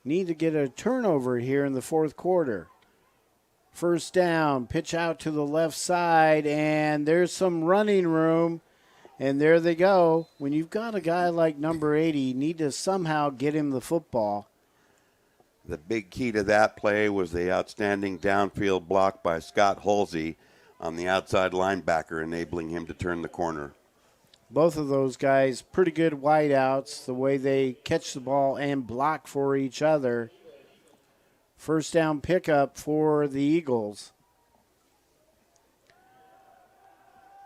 Speaker 1: need to get a turnover here in the fourth quarter. First down, pitch out to the left side, and there's some running room, and there they go. When you've got a guy like number 80, you need to somehow get him the football.
Speaker 2: The big key to that play was the outstanding downfield block by Scott Halsey on the outside linebacker, enabling him to turn the corner.
Speaker 1: Both of those guys, pretty good wideouts, the way they catch the ball and block for each other. First down pickup for the Eagles.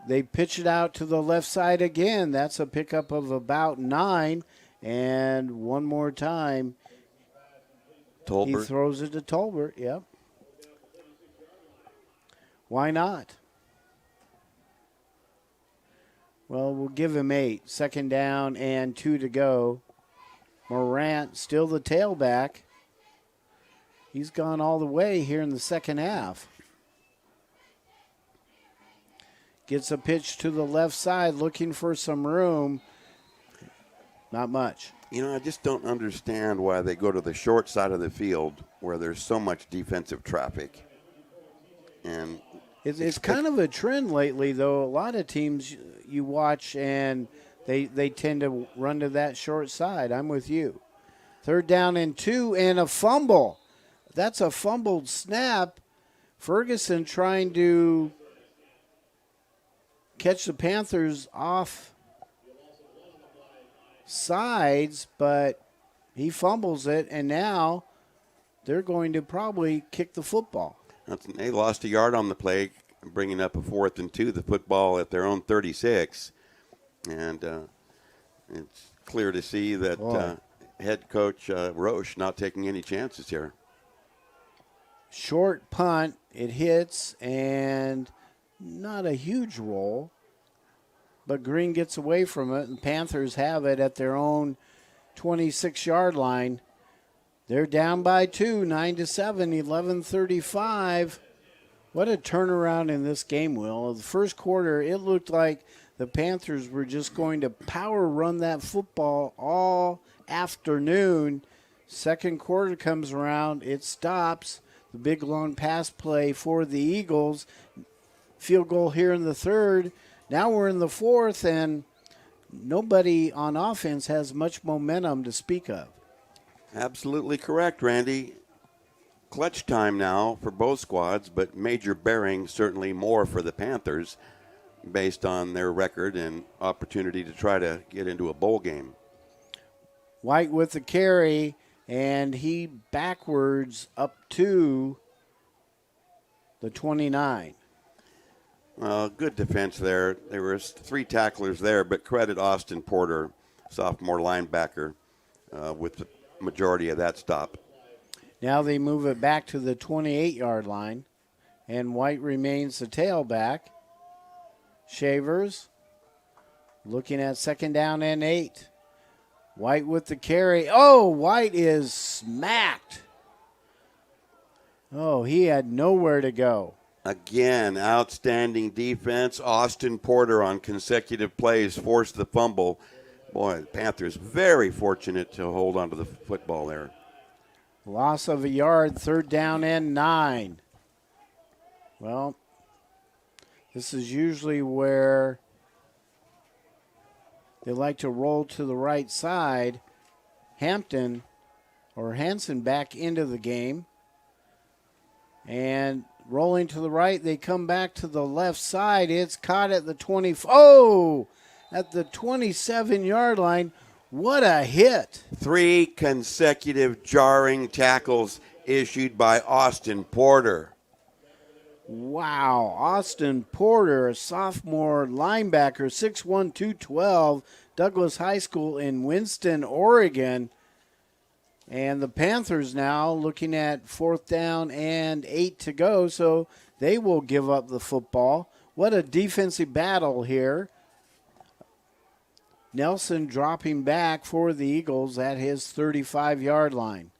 Speaker 1: They pitch it out to the left side again. That's a pickup of about 9. And one more time,
Speaker 2: Tolbert.
Speaker 1: He throws it to Tolbert, yep. Why not? Well, we'll give him 8. Second down and 2 to go. Morant still the tailback. He's gone all the way here in the second half. Gets a pitch to the left side, looking for some room. Not much.
Speaker 2: You know, I just don't understand why they go to the short side of the field where there's so much defensive traffic. And
Speaker 1: it's kind of a trend lately, though. A lot of teams you watch and they tend to run to that short side. I'm with you. Third down and 2 and a fumble. That's a fumbled snap. Ferguson trying to catch the Panthers off sides, but he fumbles it, and now they're going to probably kick the football.
Speaker 2: They lost a yard on the play, bringing up a 4th and 2, the football at their own 36. And it's clear to see that head coach Roche not taking any chances here.
Speaker 1: Short punt, it hits, and not a huge roll, but Green gets away from it, and Panthers have it at their own 26-yard line. They're down by 2, 9-7, 11:35. What a turnaround in this game, Will. The first quarter, it looked like the Panthers were just going to power run that football all afternoon. Second quarter comes around, it stops. The big long pass play for the Eagles. Field goal here in the third. Now we're in the fourth, and nobody on offense has much momentum to speak of.
Speaker 2: Absolutely correct, Randy. Clutch time now for both squads, but major bearing certainly more for the Panthers based on their record and opportunity to try to get into a bowl game.
Speaker 1: White with the carry, and he backwards up to the 29.
Speaker 2: Good defense there. There were 3 tacklers there, but credit Austin Porter, sophomore linebacker, with the majority of that stop.
Speaker 1: Now they move it back to the 28-yard line, and White remains the tailback. Shavers looking at second down and 8. White with the carry. Oh, White is smacked. Oh, he had nowhere to go.
Speaker 2: Again, outstanding defense. Austin Porter on consecutive plays forced the fumble. Boy, the Panthers very fortunate to hold on to the football there.
Speaker 1: Loss of a yard, third down and 9. Well, this is usually where they like to roll to the right side. Hansen back into the game. And rolling to the right, they come back to the left side. It's caught at the 20. Oh, at the 27-yard line. What a hit.
Speaker 2: 3 consecutive jarring tackles issued by Austin Porter.
Speaker 1: Wow, Austin Porter, a sophomore linebacker, 6'1", 212, Douglas High School in Winston, Oregon. And the Panthers now looking at 4th down and 8 to go, so they will give up the football. What a defensive battle here. Nelson dropping back for the Eagles at his 35-yard line.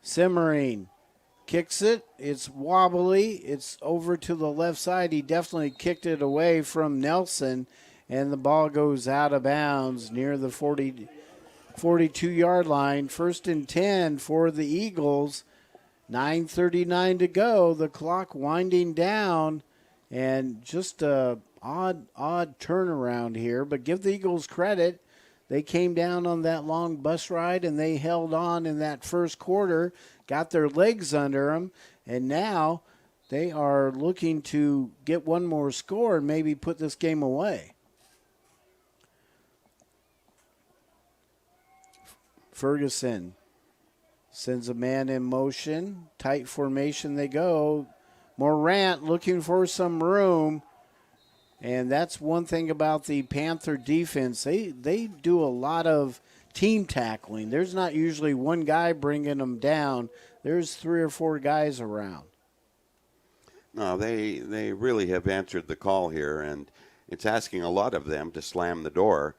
Speaker 1: Simmering kicks it. It's wobbly. It's over to the left side. He definitely kicked it away from Nelson, and the ball goes out of bounds near the 42-yard line. 1st and 10 for the Eagles. 9:39 to go. The clock winding down, and just a odd turnaround here. But give the Eagles credit. They came down on that long bus ride, and they held on in that first quarter, got their legs under them, and now they are looking to get one more score and maybe put this game away. Ferguson sends a man in motion. Tight formation they go. Morant looking for some room. And that's one thing about the Panther defense. They do a lot of team tackling. There's not usually one guy bringing them down. There's 3 or 4 guys around.
Speaker 2: No, they really have answered the call here, and it's asking a lot of them to slam the door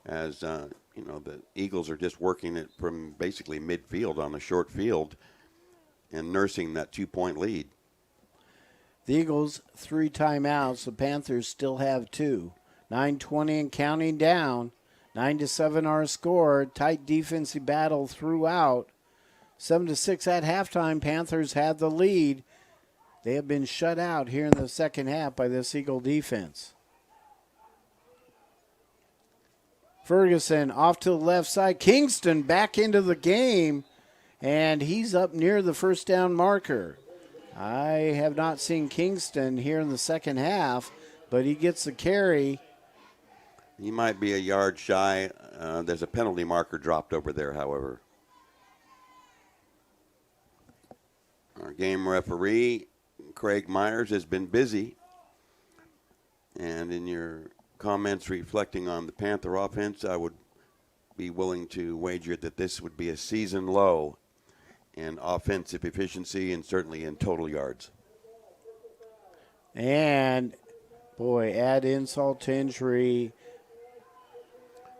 Speaker 2: as, the Eagles are just working it from basically midfield on a short field and nursing that 2-point lead.
Speaker 1: The Eagles 3 timeouts. The Panthers still have 2. 9:20 and counting down. 9-7 our score. Tight defensive battle throughout. 7-6 at halftime. Panthers had the lead. They have been shut out here in the second half by this Eagle defense. Ferguson off to the left side. Kingston back into the game, and he's up near the first down marker. I have not seen Kingston here in the second half, but he gets the carry.
Speaker 2: He might be a yard shy. There's a penalty marker dropped over there, however. Our game referee, Craig Myers, has been busy. And in your comments reflecting on the Panther offense, I would be willing to wager that this would be a season low in offensive efficiency and certainly in total yards.
Speaker 1: And, boy, add insult to injury.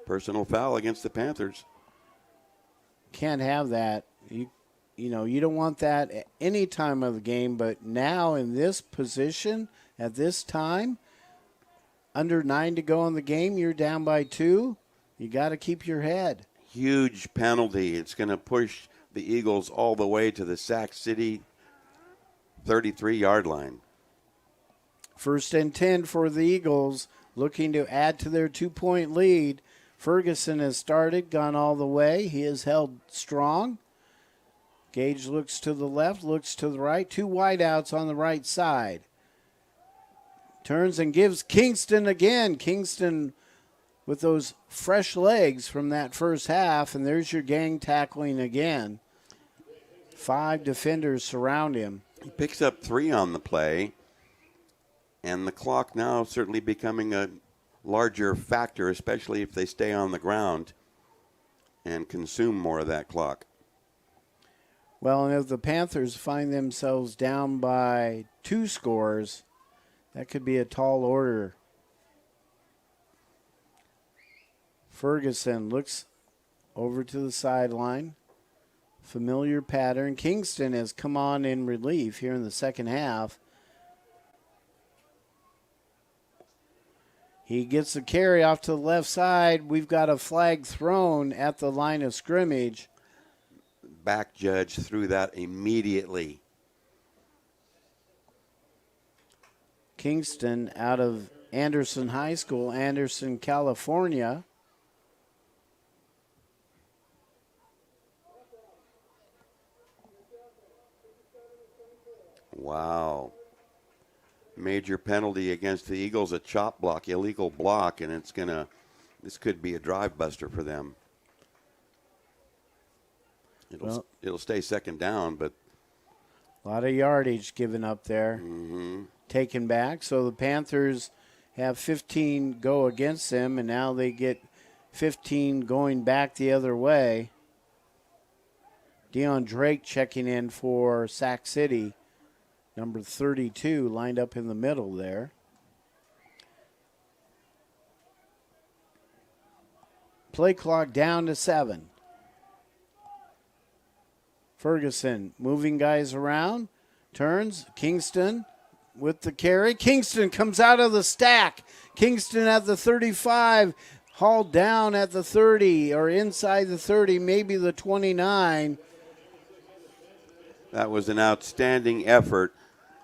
Speaker 2: Personal foul against the Panthers.
Speaker 1: Can't have that. You don't want that at any time of the game, but now in this position, at this time, under 9 to go in the game, you're down by 2. You got to keep your head.
Speaker 2: Huge penalty. It's going to push the Eagles all the way to the Sac City 33-yard line.
Speaker 1: 1st and 10 for the Eagles, looking to add to their 2-point lead. Ferguson has started, gone all the way. He is held strong. Gage looks to the left, looks to the right. 2 wideouts on the right side. Turns and gives Kingston again. Kingston with those fresh legs from that first half, and there's your gang tackling again. 5 defenders surround him.
Speaker 2: He picks up 3 on the play, and the clock now certainly becoming a larger factor, especially if they stay on the ground and consume more of that clock.
Speaker 1: Well, and if the Panthers find themselves down by 2 scores, that could be a tall order. Ferguson looks over to the sideline. Familiar pattern. Kingston has come on in relief here in the second half. He gets the carry off to the left side. We've got a flag thrown at the line of scrimmage.
Speaker 2: Back judge threw that immediately.
Speaker 1: Kingston out of Anderson High School, Anderson, California.
Speaker 2: Wow. Major penalty against the Eagles, a chop block, illegal block, and this could be a drive buster for them. It'll stay second down, but
Speaker 1: A lot of yardage given up there. Taken back. So the Panthers have 15 go against them, and now they get 15 going back the other way. Deion Drake checking in for Sac City. Number 32 lined up in the middle there. Play clock down to 7. Ferguson moving guys around. Turns. Kingston with the carry. Kingston comes out of the stack. Kingston at the 35. Hauled down at the 30 or inside the 30, maybe the 29.
Speaker 2: That was an outstanding effort.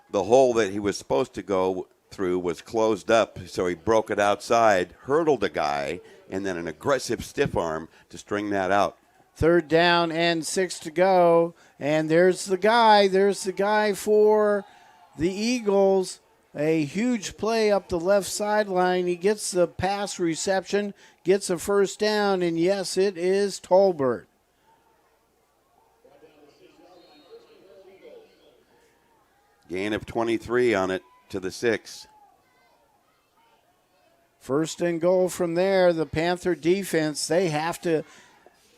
Speaker 2: The hole that he was supposed to go through was closed up, so he broke it outside, hurdled a guy, and then an aggressive stiff arm to string that out.
Speaker 1: 3rd down and 6 to go. And there's the guy. There's the guy for the Eagles. A huge play up the left sideline. He gets the pass reception, gets a 1st down, and yes, it is Tolbert.
Speaker 2: Gain of 23 on it to the 6.
Speaker 1: 1st and goal from there. The Panther defense, they have to,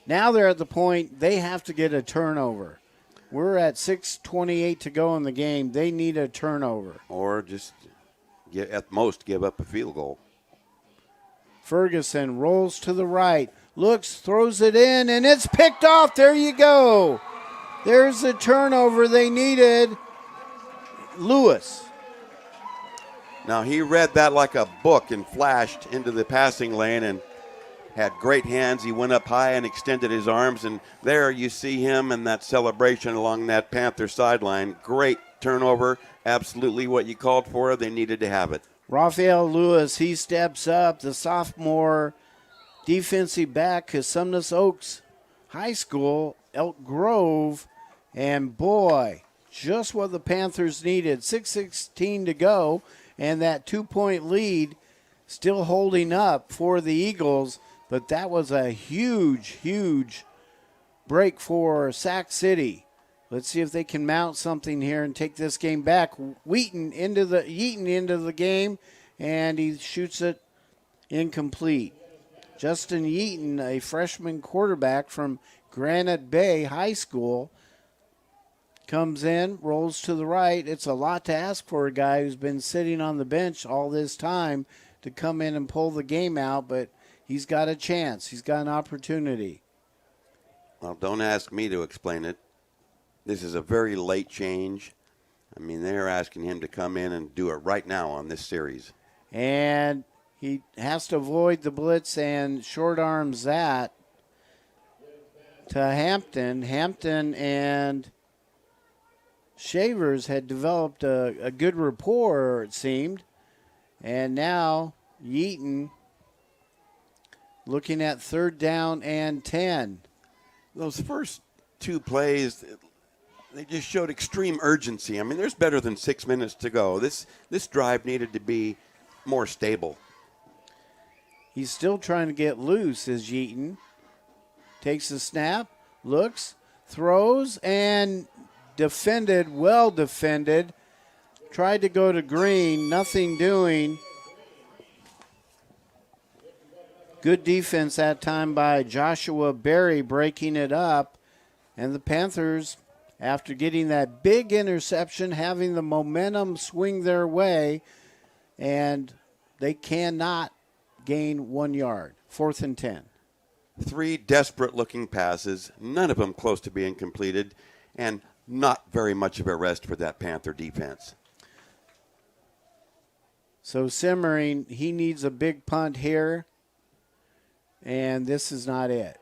Speaker 1: now they're at the point they have to get a turnover. We're at 6:28 to go in the game. They need a turnover.
Speaker 2: Or just at most give up a field goal.
Speaker 1: Ferguson rolls to the right, looks, throws it in, and it's picked off. There you go. There's the turnover they needed. Lewis.
Speaker 2: Now he read that like a book and flashed into the passing lane and had great hands. He went up high and extended his arms, and there you see him and that celebration along that Panther sideline. Great turnover, absolutely what you called for. They needed to have it.
Speaker 1: Raphael Lewis, he steps up, the sophomore defensive back, Cosumnes Oaks High School, Elk Grove, and boy, just what the Panthers needed. 6:16 to go, and that 2-point lead still holding up for the Eagles. But that was a huge, huge break for Sac City. Let's see if they can mount something here and take this game back. Yeaton into the game, and he shoots it incomplete. Justin Yeaton, a freshman quarterback from Granite Bay High School, comes in, rolls to the right. It's a lot to ask for a guy who's been sitting on the bench all this time to come in and pull the game out, but he's got a chance. He's got an opportunity.
Speaker 2: Well, don't ask me to explain it. This is a very late change. I mean, they're asking him to come in and do it right now on this series.
Speaker 1: And he has to avoid the blitz and short arms that to Hampton. Hampton and Shavers had developed a good rapport, it seemed. And now Yeaton looking at 3rd down and 10.
Speaker 2: Those first 2 plays, they just showed extreme urgency. I mean, there's better than 6 minutes to go. This drive needed to be more stable.
Speaker 1: He's still trying to get loose as Yeaton takes the snap, looks, throws, and defended, well defended. Tried to go to Green, nothing doing. Good defense that time by Joshua Berry breaking it up. And the Panthers, after getting that big interception, having the momentum swing their way, and they cannot gain 1 yard. 4th and 10.
Speaker 2: 3 desperate-looking passes, none of them close to being completed, and not very much of a rest for that Panther defense.
Speaker 1: So Simmering, he needs a big punt here, and this is not it.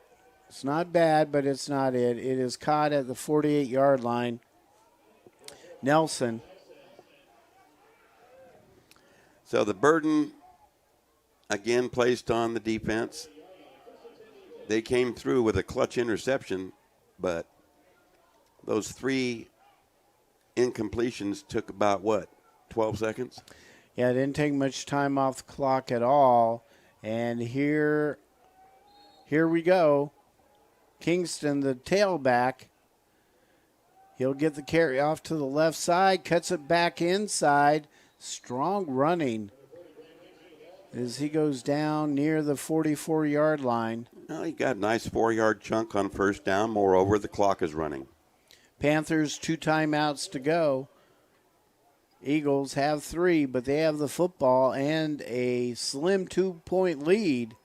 Speaker 1: It's not bad, but it's not it. It is caught at the 48-yard line. Nelson.
Speaker 2: So the burden, again, placed on the defense. They came through with a clutch interception, but those 3 incompletions took about, 12 seconds?
Speaker 1: Yeah, it didn't take much time off the clock at all. And here we go. Kingston, the tailback, He'll get the carry off to the left side, cuts it back inside. Strong running as he goes down near the 44-yard line.
Speaker 2: Well, he got a nice 4-yard chunk on first down. Moreover, the clock is running.
Speaker 1: Panthers 2 timeouts to go. Eagles have 3, but they have the football and a slim 2-point lead.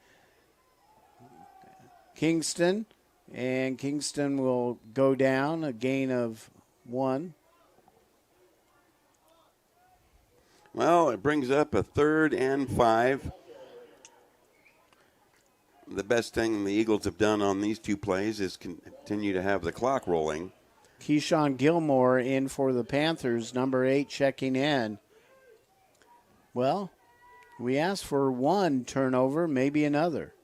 Speaker 1: Kingston will go down, a gain of 1.
Speaker 2: Well, it brings up a 3rd and 5. The best thing the Eagles have done on these 2 plays is continue to have the clock rolling.
Speaker 1: Keyshawn Gilmore in for the Panthers, number 8 checking in. Well, we asked for 1 turnover, maybe another.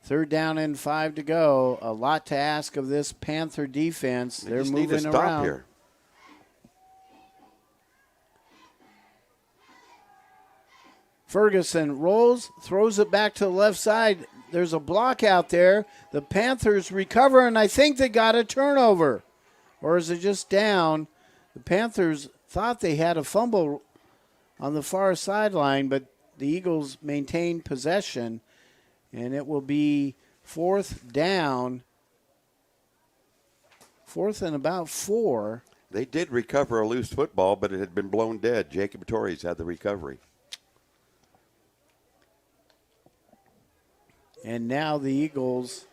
Speaker 1: 3rd down and 5 to go. A lot to ask of this Panther defense. They're
Speaker 2: just
Speaker 1: moving
Speaker 2: need to stop
Speaker 1: around
Speaker 2: here.
Speaker 1: Ferguson rolls, throws it back to the left side. There's a block out there. The Panthers recover, and I think they got a turnover. Or is it just down? The Panthers thought they had a fumble on the far sideline, but the Eagles maintained possession, and it will be 4th down. 4th and about 4.
Speaker 2: They did recover a loose football, but it had been blown dead. Jacob Torres had the recovery.
Speaker 1: And now the Eagles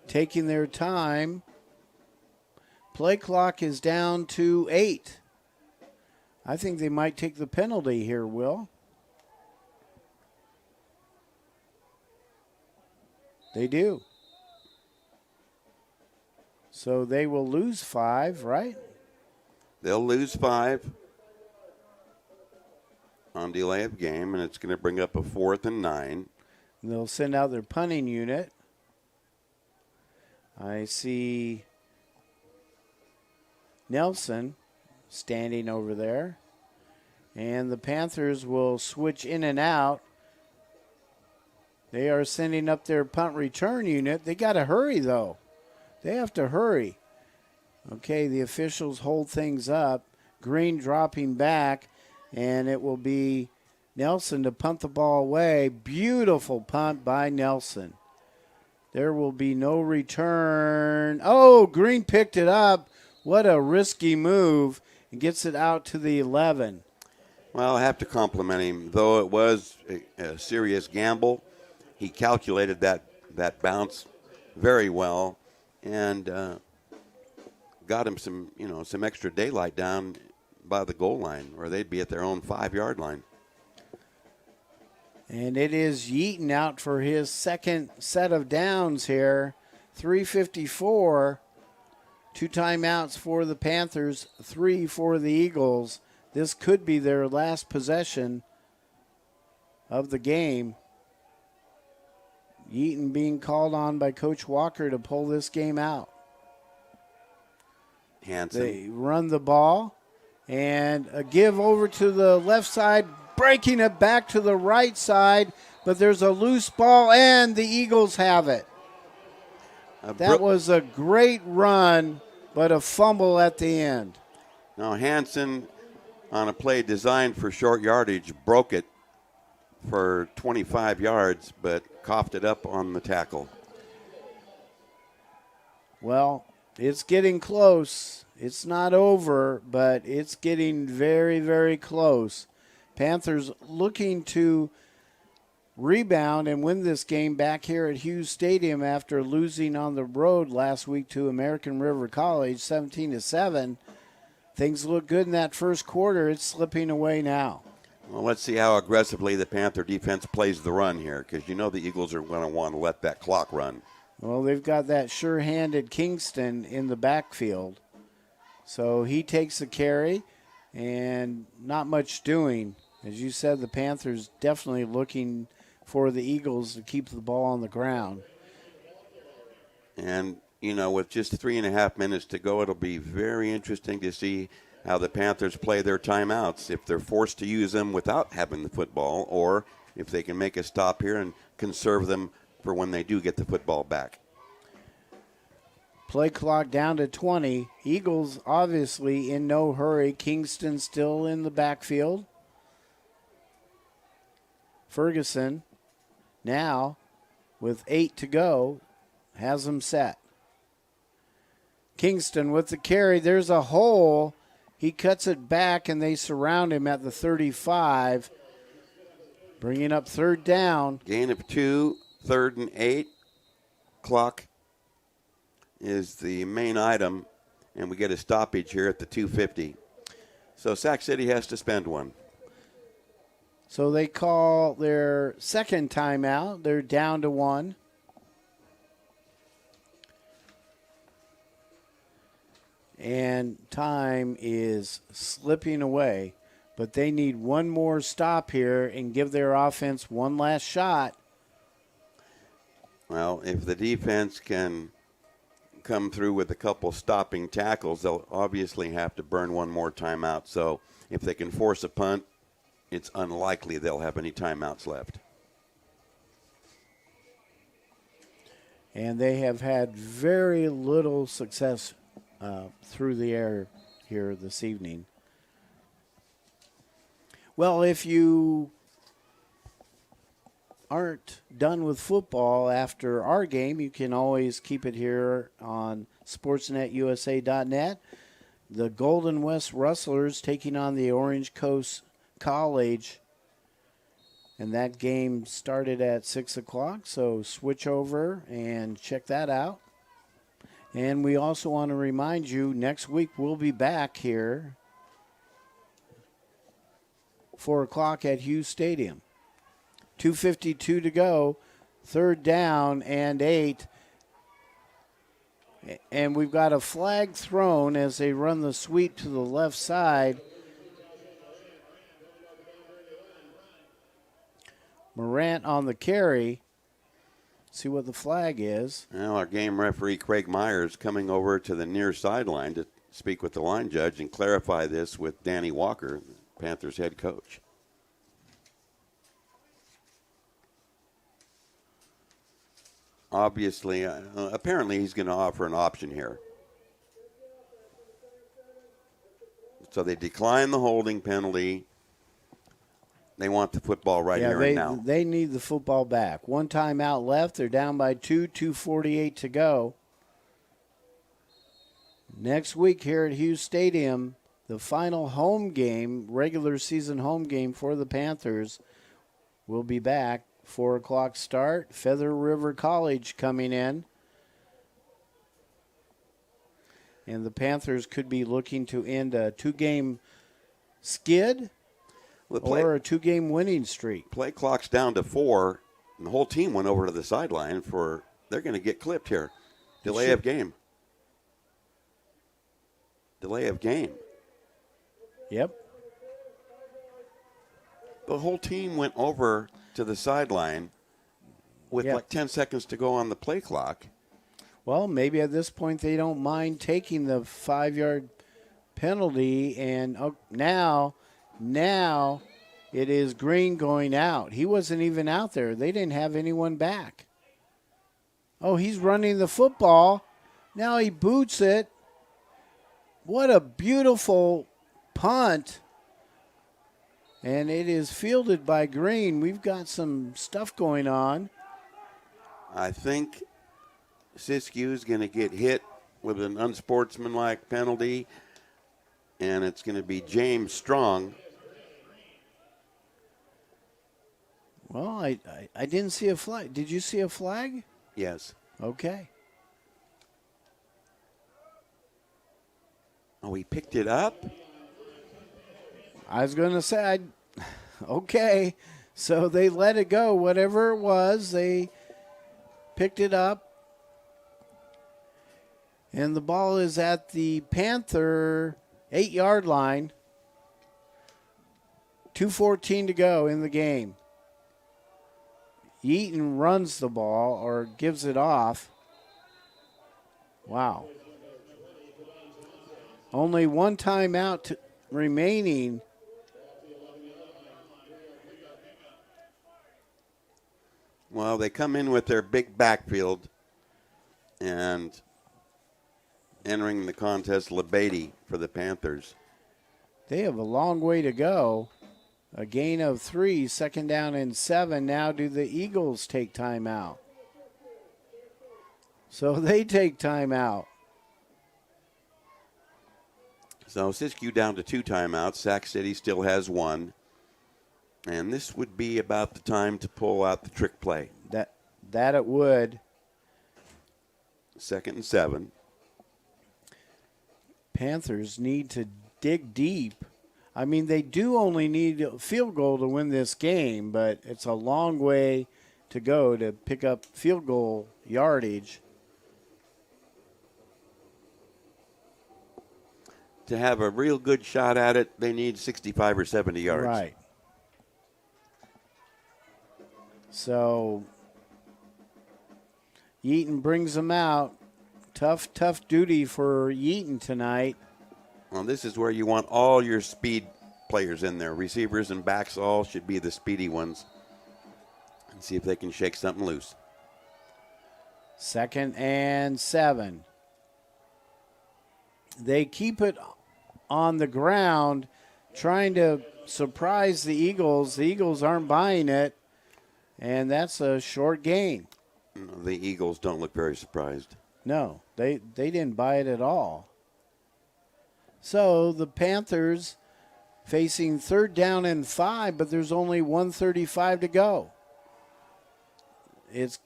Speaker 1: taking their time. Play clock is down to 8. I think they might take the penalty here, Will. They do. So they will lose 5, right?
Speaker 2: They'll lose 5 on delay of game, and it's going to bring up a 4th and 9.
Speaker 1: And they'll send out their punting unit. I see Nelson standing over there. And the Panthers will switch in and out. They are sending up their punt return unit. They got to hurry, though. They have to hurry. Okay, the officials hold things up. Green dropping back, and it will be Nelson to punt the ball away. Beautiful punt by Nelson. There will be no return. Oh, Green picked it up. What a risky move. And gets it out to the 11.
Speaker 2: Well, I have to compliment him. Though it was a serious gamble, he calculated that bounce very well and got him some extra daylight down by the goal line, where they'd be at their own 5-yard line.
Speaker 1: And it is Yeaton out for his second set of downs here. 3:54. 2 timeouts for the Panthers, 3 for the Eagles. This could be their last possession of the game. Yeaton being called on by Coach Walker to pull this game out.
Speaker 2: Hansen.
Speaker 1: They run the ball, and a give over to the left side, breaking it back to the right side, but there's a loose ball, and the Eagles have it. That was a great run, but a fumble at the end.
Speaker 2: Now Hansen, on a play designed for short yardage, broke it for 25 yards, but coughed it up on the tackle.
Speaker 1: Well, it's getting close. It's not over, but it's getting very, very close. Panthers looking to rebound and win this game back here at Hughes Stadium after losing on the road last week to American River College 17-7. Things look good in that first quarter. It's slipping away now.
Speaker 2: Well, let's see how aggressively the Panther defense plays the run here, because the Eagles are going to want to let that clock run.
Speaker 1: Well, they've got that sure-handed Kingston in the backfield. So he takes the carry, and not much doing. As you said, the Panthers definitely looking for the Eagles to keep the ball on the ground.
Speaker 2: And, with just 3.5 minutes to go, it'll be very interesting to see how the Panthers play their timeouts, if they're forced to use them without having the football, or if they can make a stop here and conserve them for when they do get the football back.
Speaker 1: Play clock down to 20. Eagles obviously in no hurry. Kingston still in the backfield. Ferguson now with 8 to go has them set. Kingston with the carry. There's a hole. He cuts it back, and they surround him at the 35, bringing up third down.
Speaker 2: Gain of 2, 3rd and 8. Clock is the main item, and we get a stoppage here at the 2:50. So Sac City has to spend one.
Speaker 1: So they call their second timeout. They're down to 1. And time is slipping away, but they need one more stop here and give their offense one last shot.
Speaker 2: Well, if the defense can come through with a couple stopping tackles, they'll obviously have to burn one more timeout. So if they can force a punt, it's unlikely they'll have any timeouts left.
Speaker 1: And they have had very little success through the air here this evening. Well, if you aren't done with football after our game, you can always keep it here on sportsnetusa.net. The Golden West Rustlers taking on the Orange Coast College. And that game started at 6 o'clock, so switch over and check that out. And we also want to remind you, next week we'll be back here, 4 o'clock at Hughes Stadium. 2:52 to go, third down and 8. And we've got a flag thrown as they run the sweep to the left side. Morant on the carry. See what the flag is.
Speaker 2: Well, our game referee, Craig Myers, coming over to the near sideline to speak with the line judge and clarify this with Danny Walker, Panthers head coach. Obviously, apparently he's going to offer an option here. So they decline the holding penalty. They want the football right here and now.
Speaker 1: They need the football back. One timeout left. They're down by 2, 2:48 to go. Next week here at Hughes Stadium, the final home game, regular season home game for the Panthers, will be back. 4 o'clock start. Feather River College coming in. And the Panthers could be looking to end a 2-game skid or a 2-game winning streak.
Speaker 2: Play clock's down to 4, and the whole team went over to the sideline for, they're going to get clipped here. Delay of game. Delay of game.
Speaker 1: Yep.
Speaker 2: The whole team went over to the sideline with like 10 seconds to go on the play clock.
Speaker 1: Well, maybe at this point they don't mind taking the 5-yard penalty, and now it is Green going out. He wasn't even out there. They didn't have anyone back. Oh, he's running the football. Now he boots it. What a beautiful punt. And it is fielded by Green. We've got some stuff going on.
Speaker 2: I think Siskiyous is going to get hit with an unsportsmanlike penalty, and it's going to be James Strong.
Speaker 1: Well, I didn't see a flag. Did you see a flag?
Speaker 2: Yes.
Speaker 1: Okay.
Speaker 2: Oh, he picked it up?
Speaker 1: I was going to say, okay. So they let it go. Whatever it was, they picked it up. And the ball is at the Panther 8-yard line. 2:14 to go in the game. Yeaton runs the ball or gives it off. Wow. Only one timeout remaining.
Speaker 2: Well, they come in with their big backfield, and Entering the contest, LeBeatty for the Panthers.
Speaker 1: They have a long way to go. A gain of 3, second down and 7. Now do the Eagles take timeout? So they take timeout.
Speaker 2: So Siskiyou down to 2 timeouts. Sac City still has 1. And this would be about the time to pull out the trick play.
Speaker 1: That it would.
Speaker 2: 2nd and 7.
Speaker 1: Panthers need to dig deep. I mean, they do only need a field goal to win this game, but it's a long way to go to pick up field goal yardage.
Speaker 2: To have a real good shot at it, they need 65 or 70 yards.
Speaker 1: Right. So Yeaton brings them out. Tough duty for Yeaton tonight.
Speaker 2: Well, this is where you want all your speed players in there. Receivers and backs all should be the speedy ones. And see if they can shake something loose.
Speaker 1: 2nd and 7. They keep it on the ground, trying to surprise the Eagles. The Eagles aren't buying it, and that's a short gain.
Speaker 2: The Eagles don't look very surprised.
Speaker 1: No, they didn't buy it at all. So the Panthers facing 3rd down and 5, but there's only 1:35 to go. It's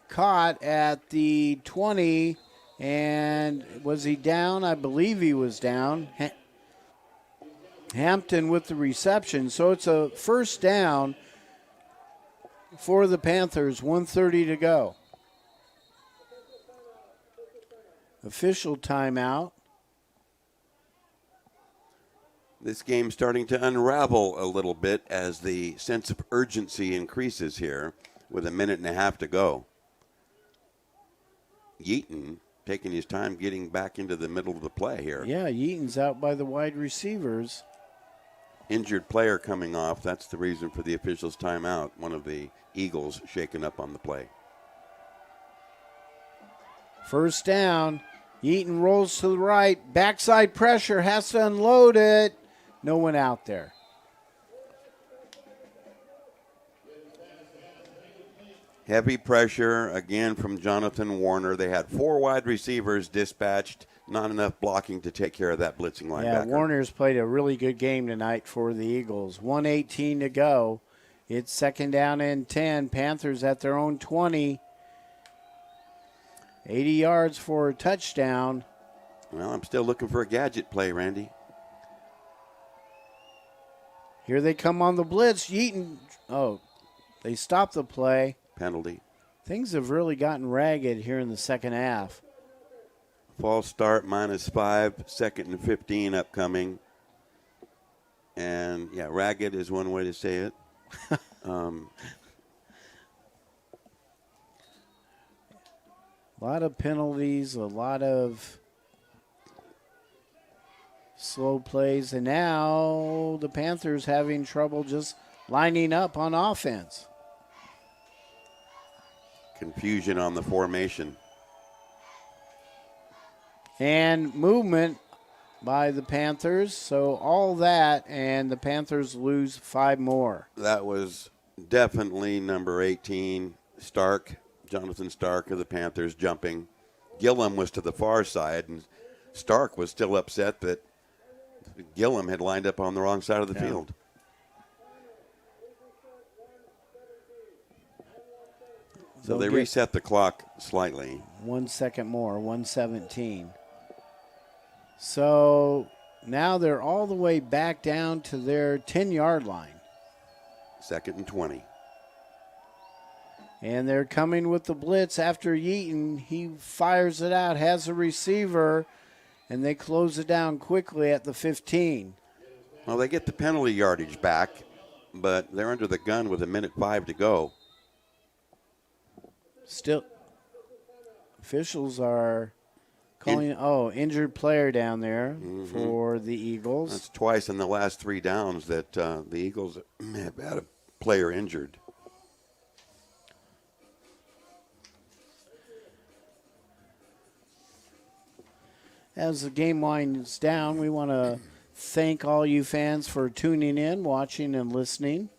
Speaker 1: caught at the 20, and was he down? I believe he was down. Hampton with the reception. So it's a 1st down for the Panthers, 1:30 to go. Official timeout.
Speaker 2: This game's starting to unravel a little bit as the sense of urgency increases here with 1.5 minutes to go. Yeaton taking his time getting back into the middle of the play here.
Speaker 1: Yeah, Yeaton's out by the wide receivers.
Speaker 2: Injured player coming off. That's the reason for the officials' timeout. One of the Eagles shaken up on the play.
Speaker 1: 1st down. Yeaton rolls to the right. Backside pressure. Has to unload it. No one out there.
Speaker 2: Heavy pressure again from Jonathan Warner. They had 4 wide receivers dispatched. Not enough blocking to take care of that blitzing linebacker.
Speaker 1: Yeah, Warner's played a really good game tonight for the Eagles. 1:18 to go. It's 2nd down and 10. Panthers at their own 20. 80 yards for a touchdown.
Speaker 2: Well, I'm still looking for a gadget play, Randy.
Speaker 1: Here they come on the blitz. Yeaton, they stopped the play.
Speaker 2: Penalty.
Speaker 1: Things have really gotten ragged here in the second half.
Speaker 2: False start, -5, 2nd and 15 upcoming. And, yeah, ragged is one way to say it.
Speaker 1: A lot of penalties, a lot of slow plays, and now the Panthers having trouble just lining up on offense.
Speaker 2: Confusion on the formation.
Speaker 1: And movement by the Panthers. So all that, and the Panthers lose 5 more.
Speaker 2: That was definitely number 18, Stark, Jonathan Stark of the Panthers jumping. Gillum was to the far side, and Stark was still upset that Gillum had lined up on the wrong side of the field. So they reset the clock slightly.
Speaker 1: 1 second more, 1:17. So now they're all the way back down to their 10-yard line.
Speaker 2: 2nd and 20.
Speaker 1: And they're coming with the blitz after Yeaton. He fires it out, has a receiver, and they close it down quickly at the 15.
Speaker 2: Well, they get the penalty yardage back, but they're under the gun with 1:05 to go.
Speaker 1: Still, officials are calling, injured player down there for the Eagles.
Speaker 2: That's twice in the last 3 downs that the Eagles have had a player injured.
Speaker 1: As the game winds down, we want to thank all you fans for tuning in, watching, and listening.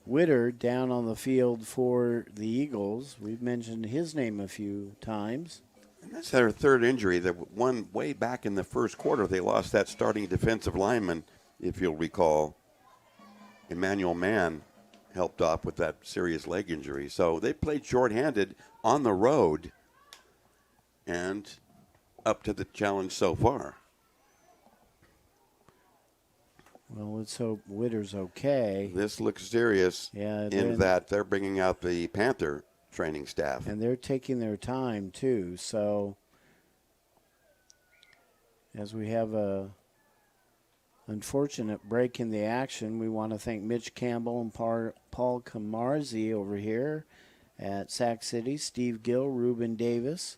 Speaker 1: Witter down on the field for the Eagles. We've mentioned his name a few times.
Speaker 2: And that's their third injury. The one way back in the first quarter, they lost that starting defensive lineman, if you'll recall. Emmanuel Mann helped off with that serious leg injury. So they played shorthanded on the road and up to the challenge so far.
Speaker 1: Well, let's hope Witter's okay.
Speaker 2: This looks serious in that they're bringing out the Panther training staff.
Speaker 1: And they're taking their time, too. So as we have a unfortunate break in the action, we want to thank Mitch Campbell and Paul Camarzi over here at Sac City, Steve Gill, Ruben Davis.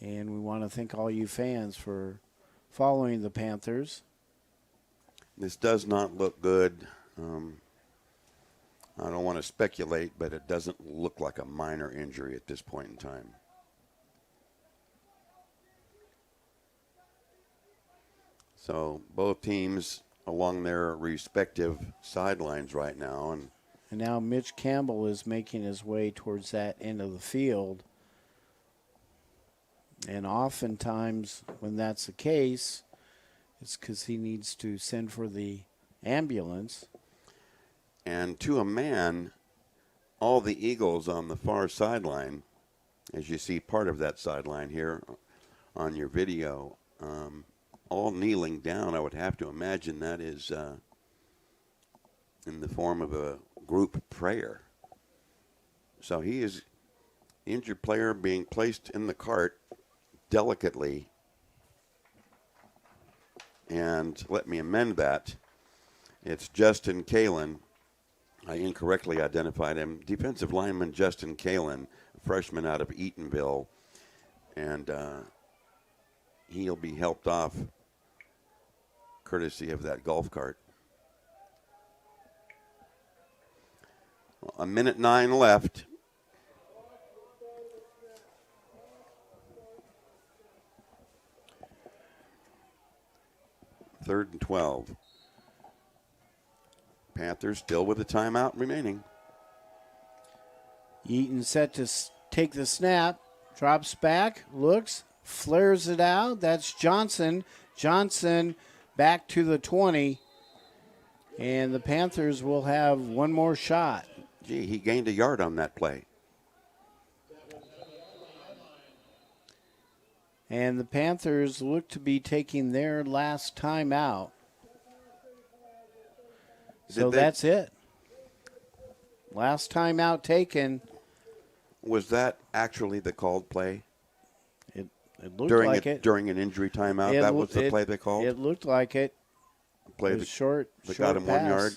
Speaker 1: And we want to thank all you fans for following the Panthers.
Speaker 2: This does not look good. I don't want to speculate, but it doesn't look like a minor injury at this point in time. So both teams along their respective sidelines right now. And
Speaker 1: now Mitch Campbell is making his way towards that end of the field. And oftentimes when that's the case, it's because he needs to send for the ambulance.
Speaker 2: And to a man, all the Eagles on the far sideline, as you see part of that sideline here on your video, all kneeling down. I would have to imagine that is in the form of a group prayer. So he is injured player being placed in the cart delicately. And let me amend that. It's Justin Kalen. I incorrectly identified him. Defensive lineman Justin Kalen, a freshman out of Eatonville. And he'll be helped off courtesy of that golf cart. Well, 1:09 left. Third and 12. Panthers still with a timeout remaining.
Speaker 1: Eaton set to take the snap, drops back, looks, flares it out. That's Johnson. Johnson back to the 20. And the Panthers will have one more shot.
Speaker 2: Gee, he gained a yard on that play.
Speaker 1: And the Panthers look to be taking their last time out. So that's it. Last time out taken.
Speaker 2: Was that actually the called play?
Speaker 1: It looked like it.
Speaker 2: During an injury timeout, that was the play they called?
Speaker 1: It looked like it.
Speaker 2: Play
Speaker 1: the short
Speaker 2: that got him 1 yard?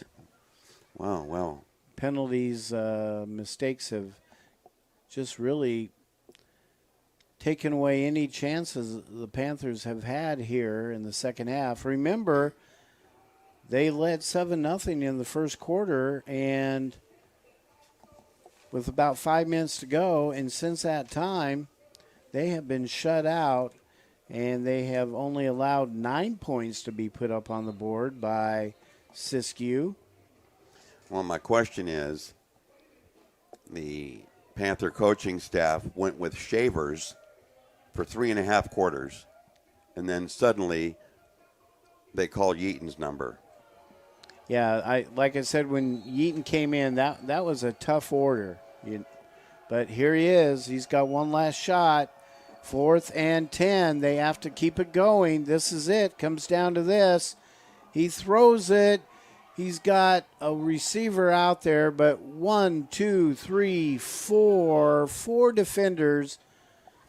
Speaker 1: Wow,
Speaker 2: well.
Speaker 1: Penalties, mistakes have just really taken away any chances the Panthers have had here in the second half. Remember, they led 7-0 in the first quarter, and with about 5 minutes to go, and since that time, they have been shut out, and they have only allowed 9 points to be put up on the board by Siskiyou.
Speaker 2: Well, my question is, the Panther coaching staff went with Shavers for 3.5 quarters, and then suddenly they called Yeaton's number.
Speaker 1: Yeah, like I said, when Yeaton came in, that was a tough order. But here he is. He's got one last shot. 4th and 10. They have to keep it going. This is it. Comes down to this. He throws it. He's got a receiver out there, but 1, 2, 3, 4 defenders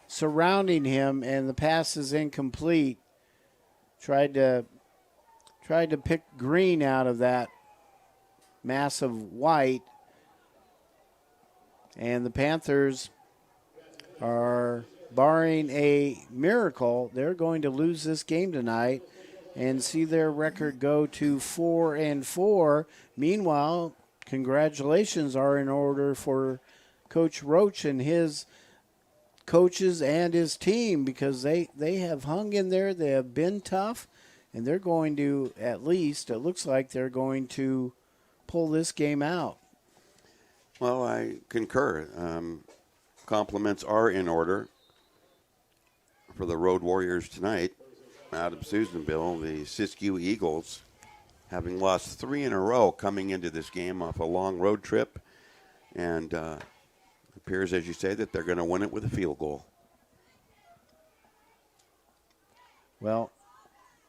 Speaker 1: surrounding him, and the pass is incomplete. Tried to pick green out of that mass of white. And the Panthers are, barring a miracle, they're going to lose this game tonight and see their record go to 4-4. Meanwhile, congratulations are in order for Coach Roach and his coaches and his team, because they have hung in there. They have been tough, and they're going to, at least, it looks like they're going to pull this game out.
Speaker 2: Well, I concur. Compliments are in order for the Road Warriors tonight. Out of Susanville, the Siskiyous Eagles, having lost 3 in a row coming into this game off a long road trip, and appears, as you say, that they're going to win it with a field goal.
Speaker 1: Well,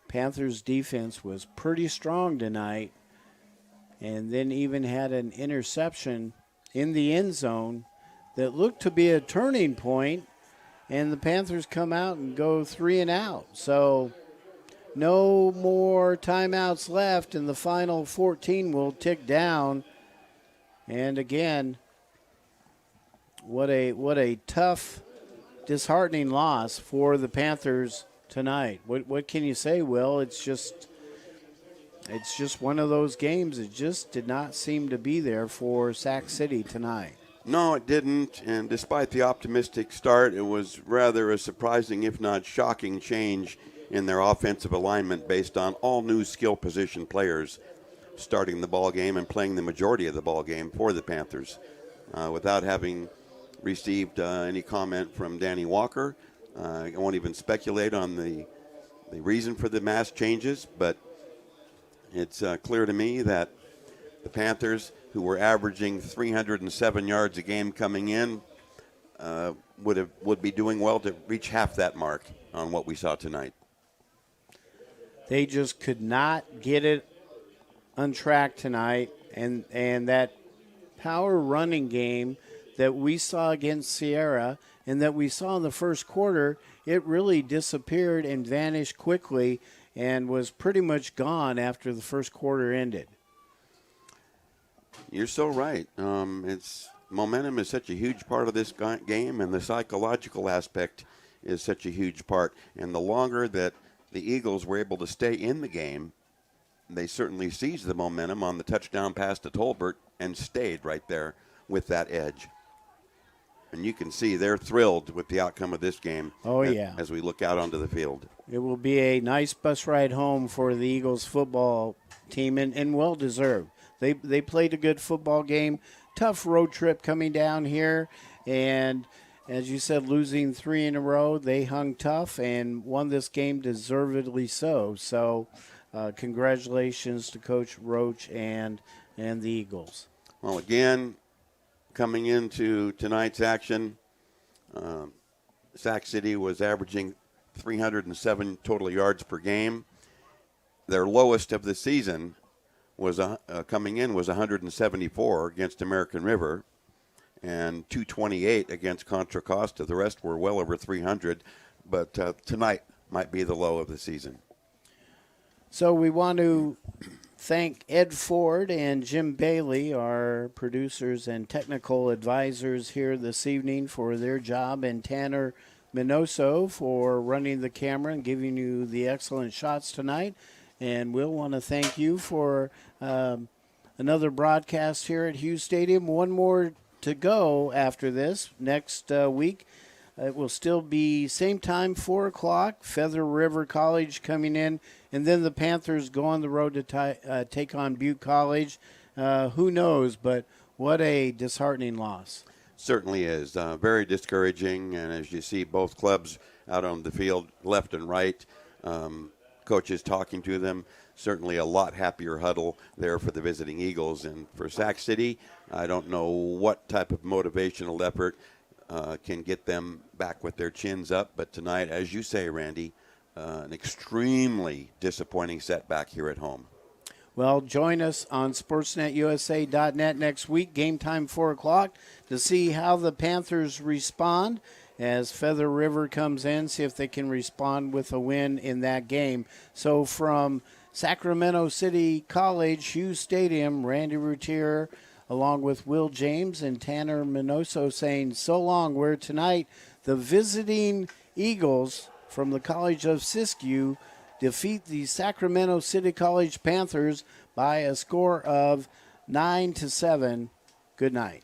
Speaker 1: Panthers defense was pretty strong tonight, and then even had an interception in the end zone that looked to be a turning point, and the Panthers come out and go 3 and out. So no more timeouts left, and the final 14 will tick down. And again, what a tough, disheartening loss for the Panthers tonight. What can you say, Will? It's just one of those games. It just did not seem to be there for Sac City tonight.
Speaker 2: No, it didn't, and despite the optimistic start, it was rather a surprising, if not shocking, change in their offensive alignment based on all new skill position players starting the ball game and playing the majority of the ball game for the Panthers. Without having received any comment from Danny Walker, I won't even speculate on the reason for the mass changes, but it's clear to me that the Panthers, who were averaging 307 yards a game coming in, would be doing well to reach half that mark on what we saw tonight.
Speaker 1: They just could not get it on track tonight, and that power running game that we saw against Sierra and that we saw in the first quarter, it really disappeared and vanished quickly and was pretty much gone after the first quarter ended.
Speaker 2: You're so right. Momentum is such a huge part of this game, and the psychological aspect is such a huge part. And the longer that the Eagles were able to stay in the game, they certainly seized the momentum on the touchdown pass to Tolbert and stayed right there with that edge. And you can see they're thrilled with the outcome of this game.
Speaker 1: Oh, yeah.
Speaker 2: As we look out onto the field.
Speaker 1: It will be a nice bus ride home for the Eagles football team, and well-deserved. They played a good football game. Tough road trip coming down here, and as you said, losing 3 in a row, they hung tough and won this game deservedly so. So congratulations to Coach Roach and the Eagles.
Speaker 2: Well, again, coming into tonight's action, Sac City was averaging 307 total yards per game. Their lowest of the season was coming in was 174 against American River and 228 against Contra Costa. The rest were well over 300, but tonight might be the low of the season.
Speaker 1: So we want to thank Ed Ford and Jim Bailey, our producers and technical advisors here this evening, for their job, and Tanner Misono for running the camera and giving you the excellent shots tonight. And we'll want to thank you for another broadcast here at Hughes Stadium. One more to go after this. Next week, it will still be same time, 4 o'clock, Feather River College coming in. And then the Panthers go on the road to take on Butte College. Who knows, but what a disheartening loss.
Speaker 2: Certainly is. Very discouraging. And as you see both clubs out on the field, left and right, coaches talking to them. Certainly a lot happier huddle there for the visiting Eagles. And for Sac City, I don't know what type of motivational effort can get them back with their chins up. But tonight, as you say, Randy, an extremely disappointing setback here at home.
Speaker 1: Well, join us on sportsnetusa.net next week, game time 4 o'clock, to see how the Panthers respond as Feather River comes in, see if they can respond with a win in that game. So from Sacramento City College, Hughes Stadium, Randy Routier, along with Will James and Tanner Misono, saying so long, where tonight the visiting Eagles from the College of Siskiyou defeat the Sacramento City College Panthers by a score of 9-7. Good night.